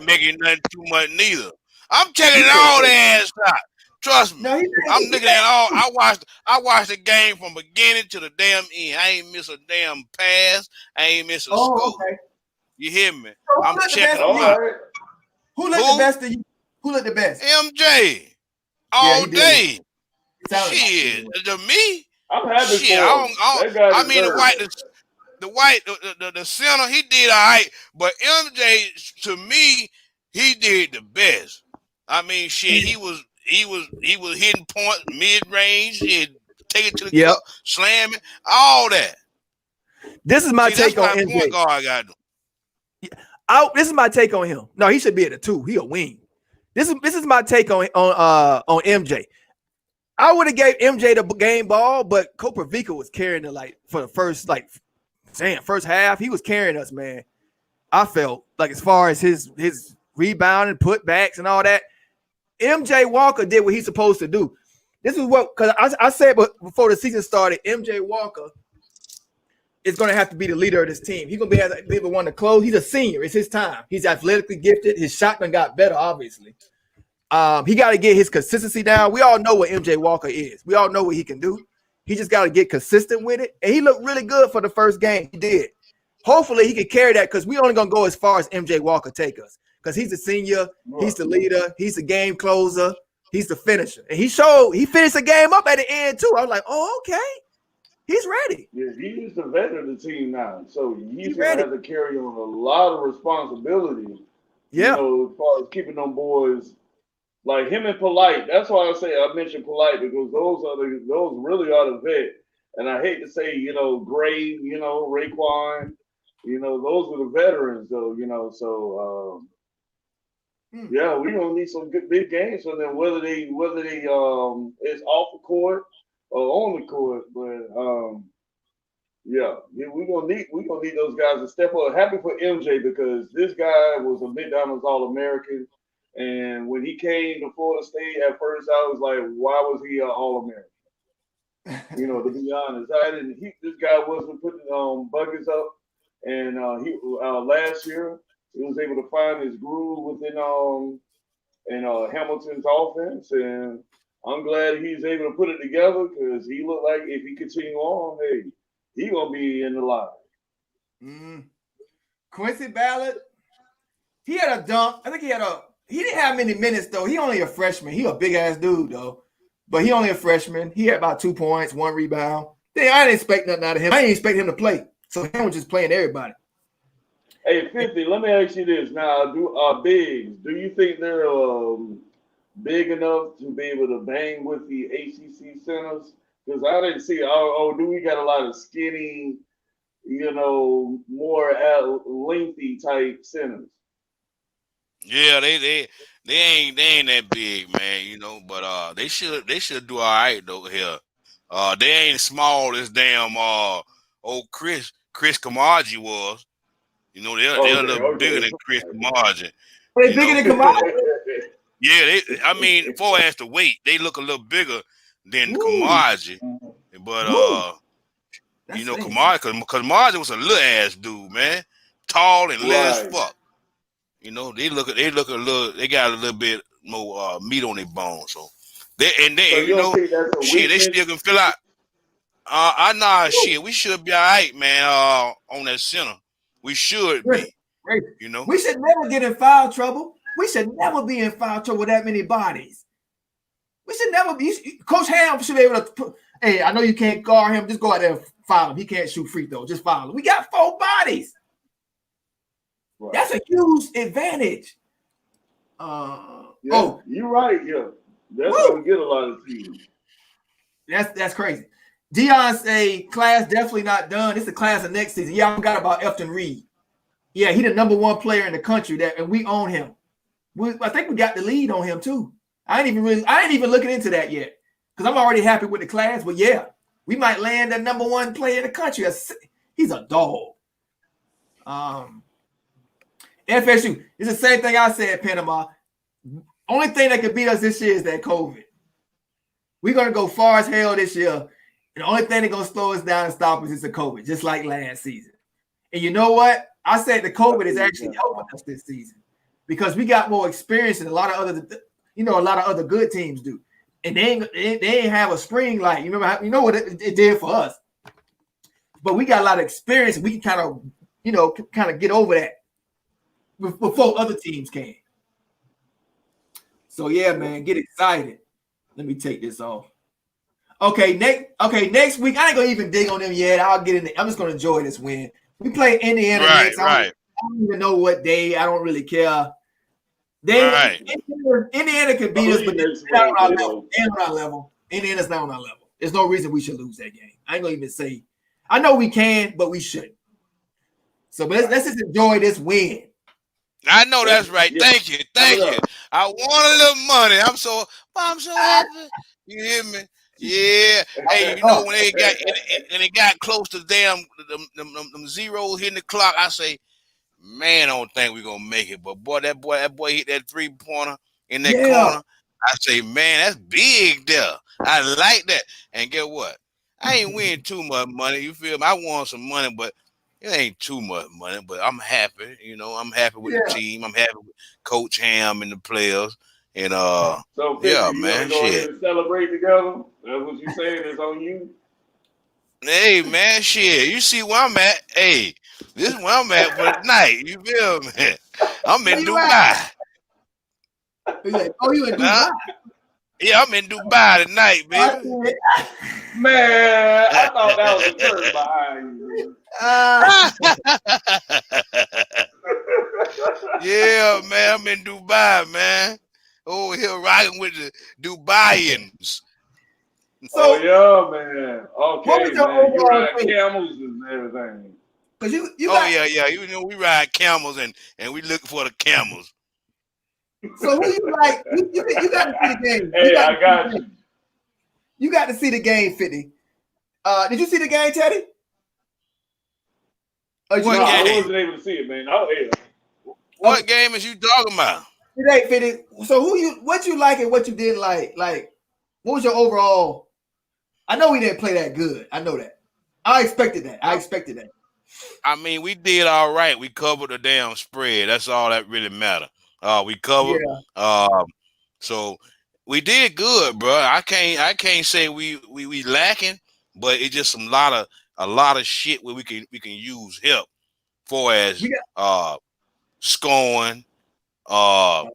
making nothing too much neither. I'm checking all the ass shots. Trust me. I'm looking at all. I watched the game from beginning to the damn end. I ain't miss a damn pass. I ain't miss a scope. Okay. You hear me? So I'm checking them out. Who looked the best to you? Who looked the best? MJ. All day. Shit. To me. I'm happy for him. I mean the center, he did all right. But MJ, to me, he did the best. I mean, shit, he was hitting points, mid range, take it to the cup, slam it, all that. This is my take on MJ. Point guard I got him. This is my take on him. No, he should be at a 2. He a wing. This is my take on MJ. I would have gave MJ the game ball, but Koprivica was carrying it for the first first half. He was carrying us, man. I felt like as far as his rebounding, putbacks, and all that. MJ Walker did what he's supposed to do. This is what, because I said before the season started, MJ Walker is going to have to be the leader of this team. He's going to be the one to close. He's a senior. It's his time. He's athletically gifted. His shot done got better, obviously. He got to get his consistency down. We all know what MJ Walker is. We all know what he can do. He just got to get consistent with it. And he looked really good for the first game. He did. Hopefully he can carry that, because we only going to go as far as MJ Walker take us. Because he's a senior, he's the leader, he's the game closer, he's the finisher. And he finished the game up at the end too. I was like, oh, okay. He's ready. Yeah, he's the veteran of the team now. So he's going to have to carry on a lot of responsibility. Yeah. You know, as far as keeping them boys, like him and Polite. That's why I mentioned Polite, because those really are the vet. And I hate to say, Gray, Raekwon, those are the veterans though, so yeah, we're gonna need some good big games from them, whether they it's off the court or on the court. But we're gonna need those guys to step up. Happy for MJ, because this guy was a McDonald's All-American, and when he came to Florida State at first, I was like, why was he an All-American? To be honest, this guy wasn't putting buckets up, and he last year. He was able to find his groove within Hamilton's offense, and I'm glad he's able to put it together, because he looked like if he continue on, hey, he gonna be in the line. Quincy Ballard, he had a dunk. I think he didn't have many minutes though. He only a freshman. He a big ass dude though, but he only a freshman. He had about 2 points, 1 rebound. I didn't expect nothing out of him. I didn't expect him to play, so he was just playing everybody. Hey, 50, let me ask you this. Now, bigs, do you think they're big enough to be able to bang with the ACC centers? Because I didn't see, do we got a lot of skinny, more lengthy type centers? Yeah, they ain't that big, man, but they should do all right though here. They ain't small as damn old Chris Kamaji was. They're a little bigger than Chris Kamaji. They bigger than Kamaji? Yeah, far as the weight, they look a little bigger than Kamaji. But Kamaji was a little ass dude, man. Tall and little as fuck. They look a little, they got a little bit more meat on their bones. So You know, shit, they still can fill out. Shit, we should be all right, man. On that center, we should be. You know, we should never get in foul trouble. We should never be in foul trouble with that many bodies. We should never be. Coach Ham should be able to put, hey, I know you can't guard him. Just go out there and foul him. He can't shoot free throw. Just foul him. We got 4 bodies. Right. That's a huge advantage. You're right. Yeah, that's gonna get a lot of teams. That's crazy. Dion say class definitely not done. It's the class of next season. Yeah, I forgot about Elton Reed. Yeah, he the #1 player in the country and we own him. I think we got the lead on him too. I ain't even looking into that yet because I'm already happy with the class. But yeah, we might land that #1 player in the country. He's a dog. FSU. It's the same thing I said, Panama. Only thing that could beat us this year is that COVID. We're gonna go far as hell this year. And the only thing that's gonna slow us down and stop us is the COVID, just like last season. And you know what? I said the COVID is actually helping us this season because we got more experience than a lot of other good teams do. And they ain't have a spring like you remember. You know what it did for us. But we got a lot of experience, and we can kind of get over that before other teams can. So yeah, man, get excited. Let me take this off. Okay, next week I ain't gonna even dig on them yet. I'll get in there. I'm just gonna enjoy this win. We play Indiana next. I don't even know what day. I don't really care. Indiana could beat us, but they're not on our level. They're on our level. Indiana's not on our level. There's no reason we should lose that game. I ain't gonna even say. I know we can, but we shouldn't. So let's just enjoy this win. I know that's right. Thank you. I want a little money. I'm so happy. You hear me? Yeah. Hey, you know when they got close to them zeros hitting the clock, I say, man, I don't think we're gonna make it. But boy, that boy hit that 3-pointer in that corner. I say, man, that's big there. I like that. And guess what? I ain't winning too much money. You feel me? I won some money, but it ain't too much money. But I'm happy. You know, I'm happy with the team. I'm happy with Coach Ham and the players. And so yeah, you man, go ahead and celebrate together. That's what you saying is on you. Hey, man, shit. You see where I'm at? Hey, this is where I'm at for tonight. You feel me? I'm in Dubai. He's like, oh, you in Dubai? Yeah, I'm in Dubai tonight, baby. Man, I thought that was a church behind you. Yeah, man, I'm in Dubai, man. Over here rocking with the Dubaians. So, yeah, man. Okay, man. You ride camels and everything. Yeah. You know, we ride camels and we look for the camels. So who you like? You got to see the game. Hey, I got you. You got to see the game, 50. Did you see the game, Teddy? I wasn't able to see it, man. Oh, yeah. What game is you talking about? Today, 50. So what you like and what you didn't like? Like, what was your overall? I know we didn't play that good. I know that. I expected that. I mean, we did all right. We covered the damn spread. That's all that really matters. We covered. Yeah. So we did good, bro. I can't say we lacking, but it's just a lot of shit where we can use help for as scoring,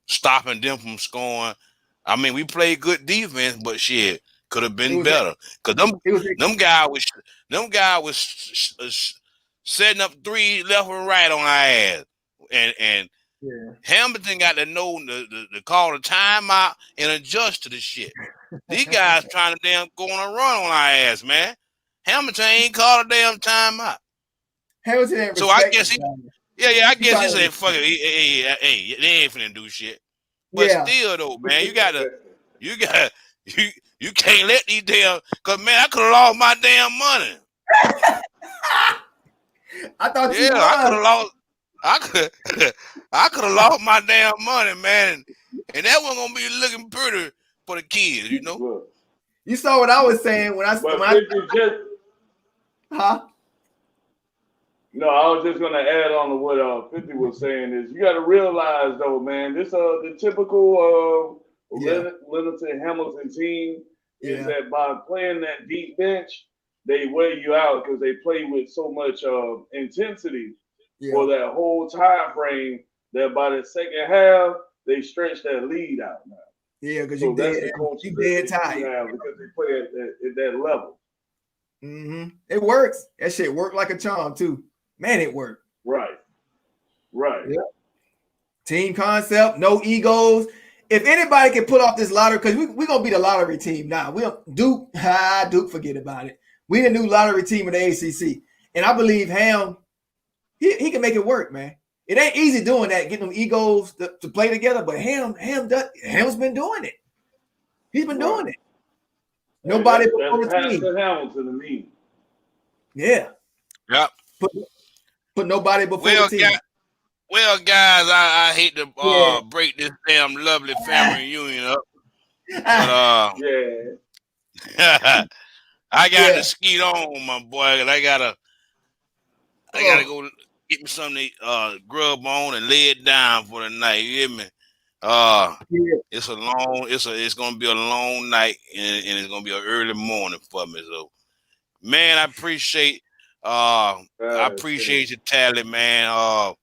stopping them from scoring. I mean, we played good defense, but shit could have been better. Cause them guys was setting up 3 left and right on our ass, and Hamilton got to know to call the timeout and adjust to the shit. These guys trying to damn go on a run on our ass, man. Hamilton ain't called a damn timeout. Hamilton ain't so I guess I guess he said, fuck it. Hey, they ain't finna do shit. But still though, man, you can't let these damn, cause man, I could have lost my damn money. I thought I could have lost my damn money, man. And that wasn't gonna be looking pretty for the kids, you know. You saw what I was saying when I No, I was just gonna add on to what 50 was saying is you gotta realize though, man, this the typical Leonard Hamilton team is that by playing that deep bench, they wear you out because they play with so much intensity for that whole time frame that by the second half, they stretch that lead out now. Yeah, because you dead tired. Because they play at that level. Mm-hmm. It works. That shit worked like a charm too. Man, it worked. Right. Yeah. Team concept, no egos. If anybody can pull off this lottery, because we're gonna be the lottery team now. Duke, forget about it. We the new lottery team of the ACC. And I believe Ham, he can make it work, man. It ain't easy doing that, getting them egos to play together, but Ham's been doing it. He's been doing it. Nobody that's Pastor Hamilton to me. Yeah. Yep. Put nobody before the team. Well, guys, I hate to break this damn lovely family reunion up, but I got to skeet on, my boy, and I gotta go get me something to grub on and lay it down for the night. You hear me? It's gonna be a long night, and it's gonna be an early morning for me. So, man, I appreciate your talent, man.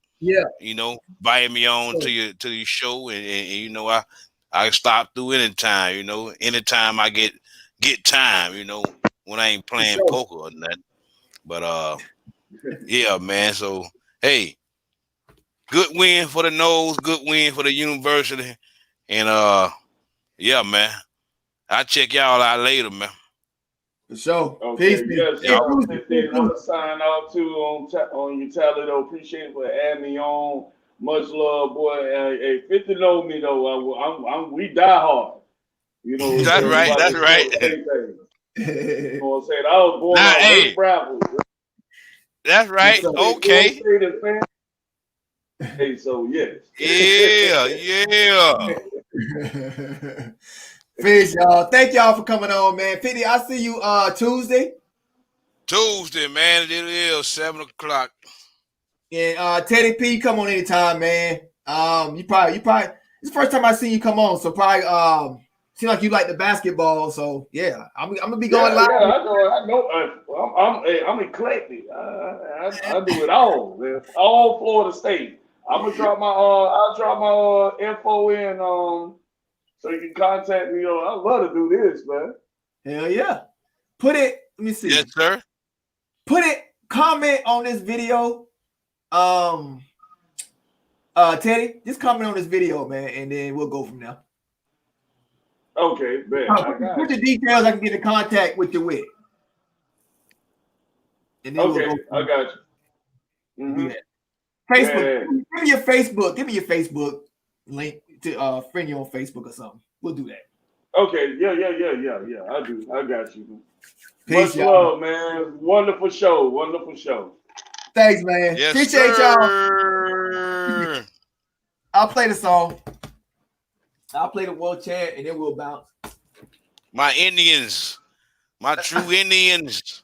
You know, inviting me on to your show, and you know, I stop through anytime. You know, anytime I get time. You know, when I ain't playing poker or nothing. But yeah, man. So hey, good win for the Noles, good win for the university, and yeah, man. I'll check y'all out later, man. For sure. Okay, peace. Yes, I'm gonna sign off too on your talent. Though, appreciate it for adding me on. Much love, boy. Hey, 50 know me though. We die hard. You know. That's right. That's right. You know what I'm saying? I was born on Ray Bravo. That's right. Okay. Hey, so yes. Yeah. Peace, y'all. Thank y'all for coming on, man. 50, I'll see you Tuesday. Tuesday, man. It is 7 o'clock. And Teddy P, come on anytime, man. You probably it's the first time I see you come on, so probably seem like you like the basketball, so yeah. I'm gonna be going live. Yeah, I know. I'm eclectic. I do it all, man. All Florida State. I'm gonna drop my I'll drop my info in so you can contact me. I love to do this, man. Hell yeah. Put it, let me see. Yes, sir. Put it, comment on this video. Teddy, just comment on this video, man, and then we'll go from there. Okay, man. Put the details I can get in contact with you with. And then okay, I got you. Mm-hmm. Facebook. Give me your Facebook. Give me your Facebook link to friend you on Facebook or something. We'll do that. Okay. Yeah. I do. I got you. Peace, much love, man. Wonderful show. Thanks, man. Yes, appreciate sir. Y'all. I'll play the song. I'll play the world chant and then we'll bounce. My Indians. My true Indians.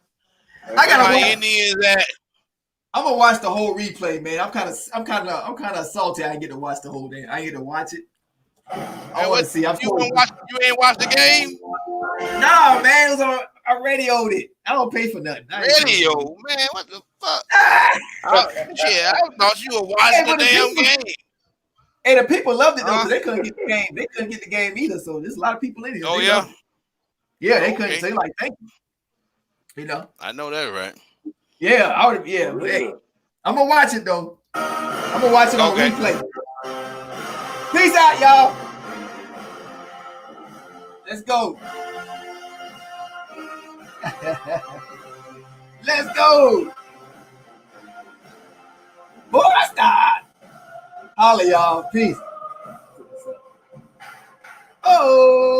I gotta my Indians at. I'm gonna watch the whole replay, man. I'm kind of salty. I didn't get to watch the whole thing. I didn't get to watch it. I want to see. You ain't watch the game? No, man. It was on. I radioed it. I don't pay for nothing. Radio, man. What the fuck? I thought you were watching the damn game. Hey, the people loved it though, because they couldn't get the game. They couldn't get the game either. So there's a lot of people in here. Oh yeah. Yeah, they couldn't say like thank you. You know. I know that, right? Yeah, I would. Yeah, but hey, I'm gonna watch it though. I'm gonna watch it on replay. Peace out, y'all. Let's go. Let's go. Boston. Holla, y'all. Peace. Oh.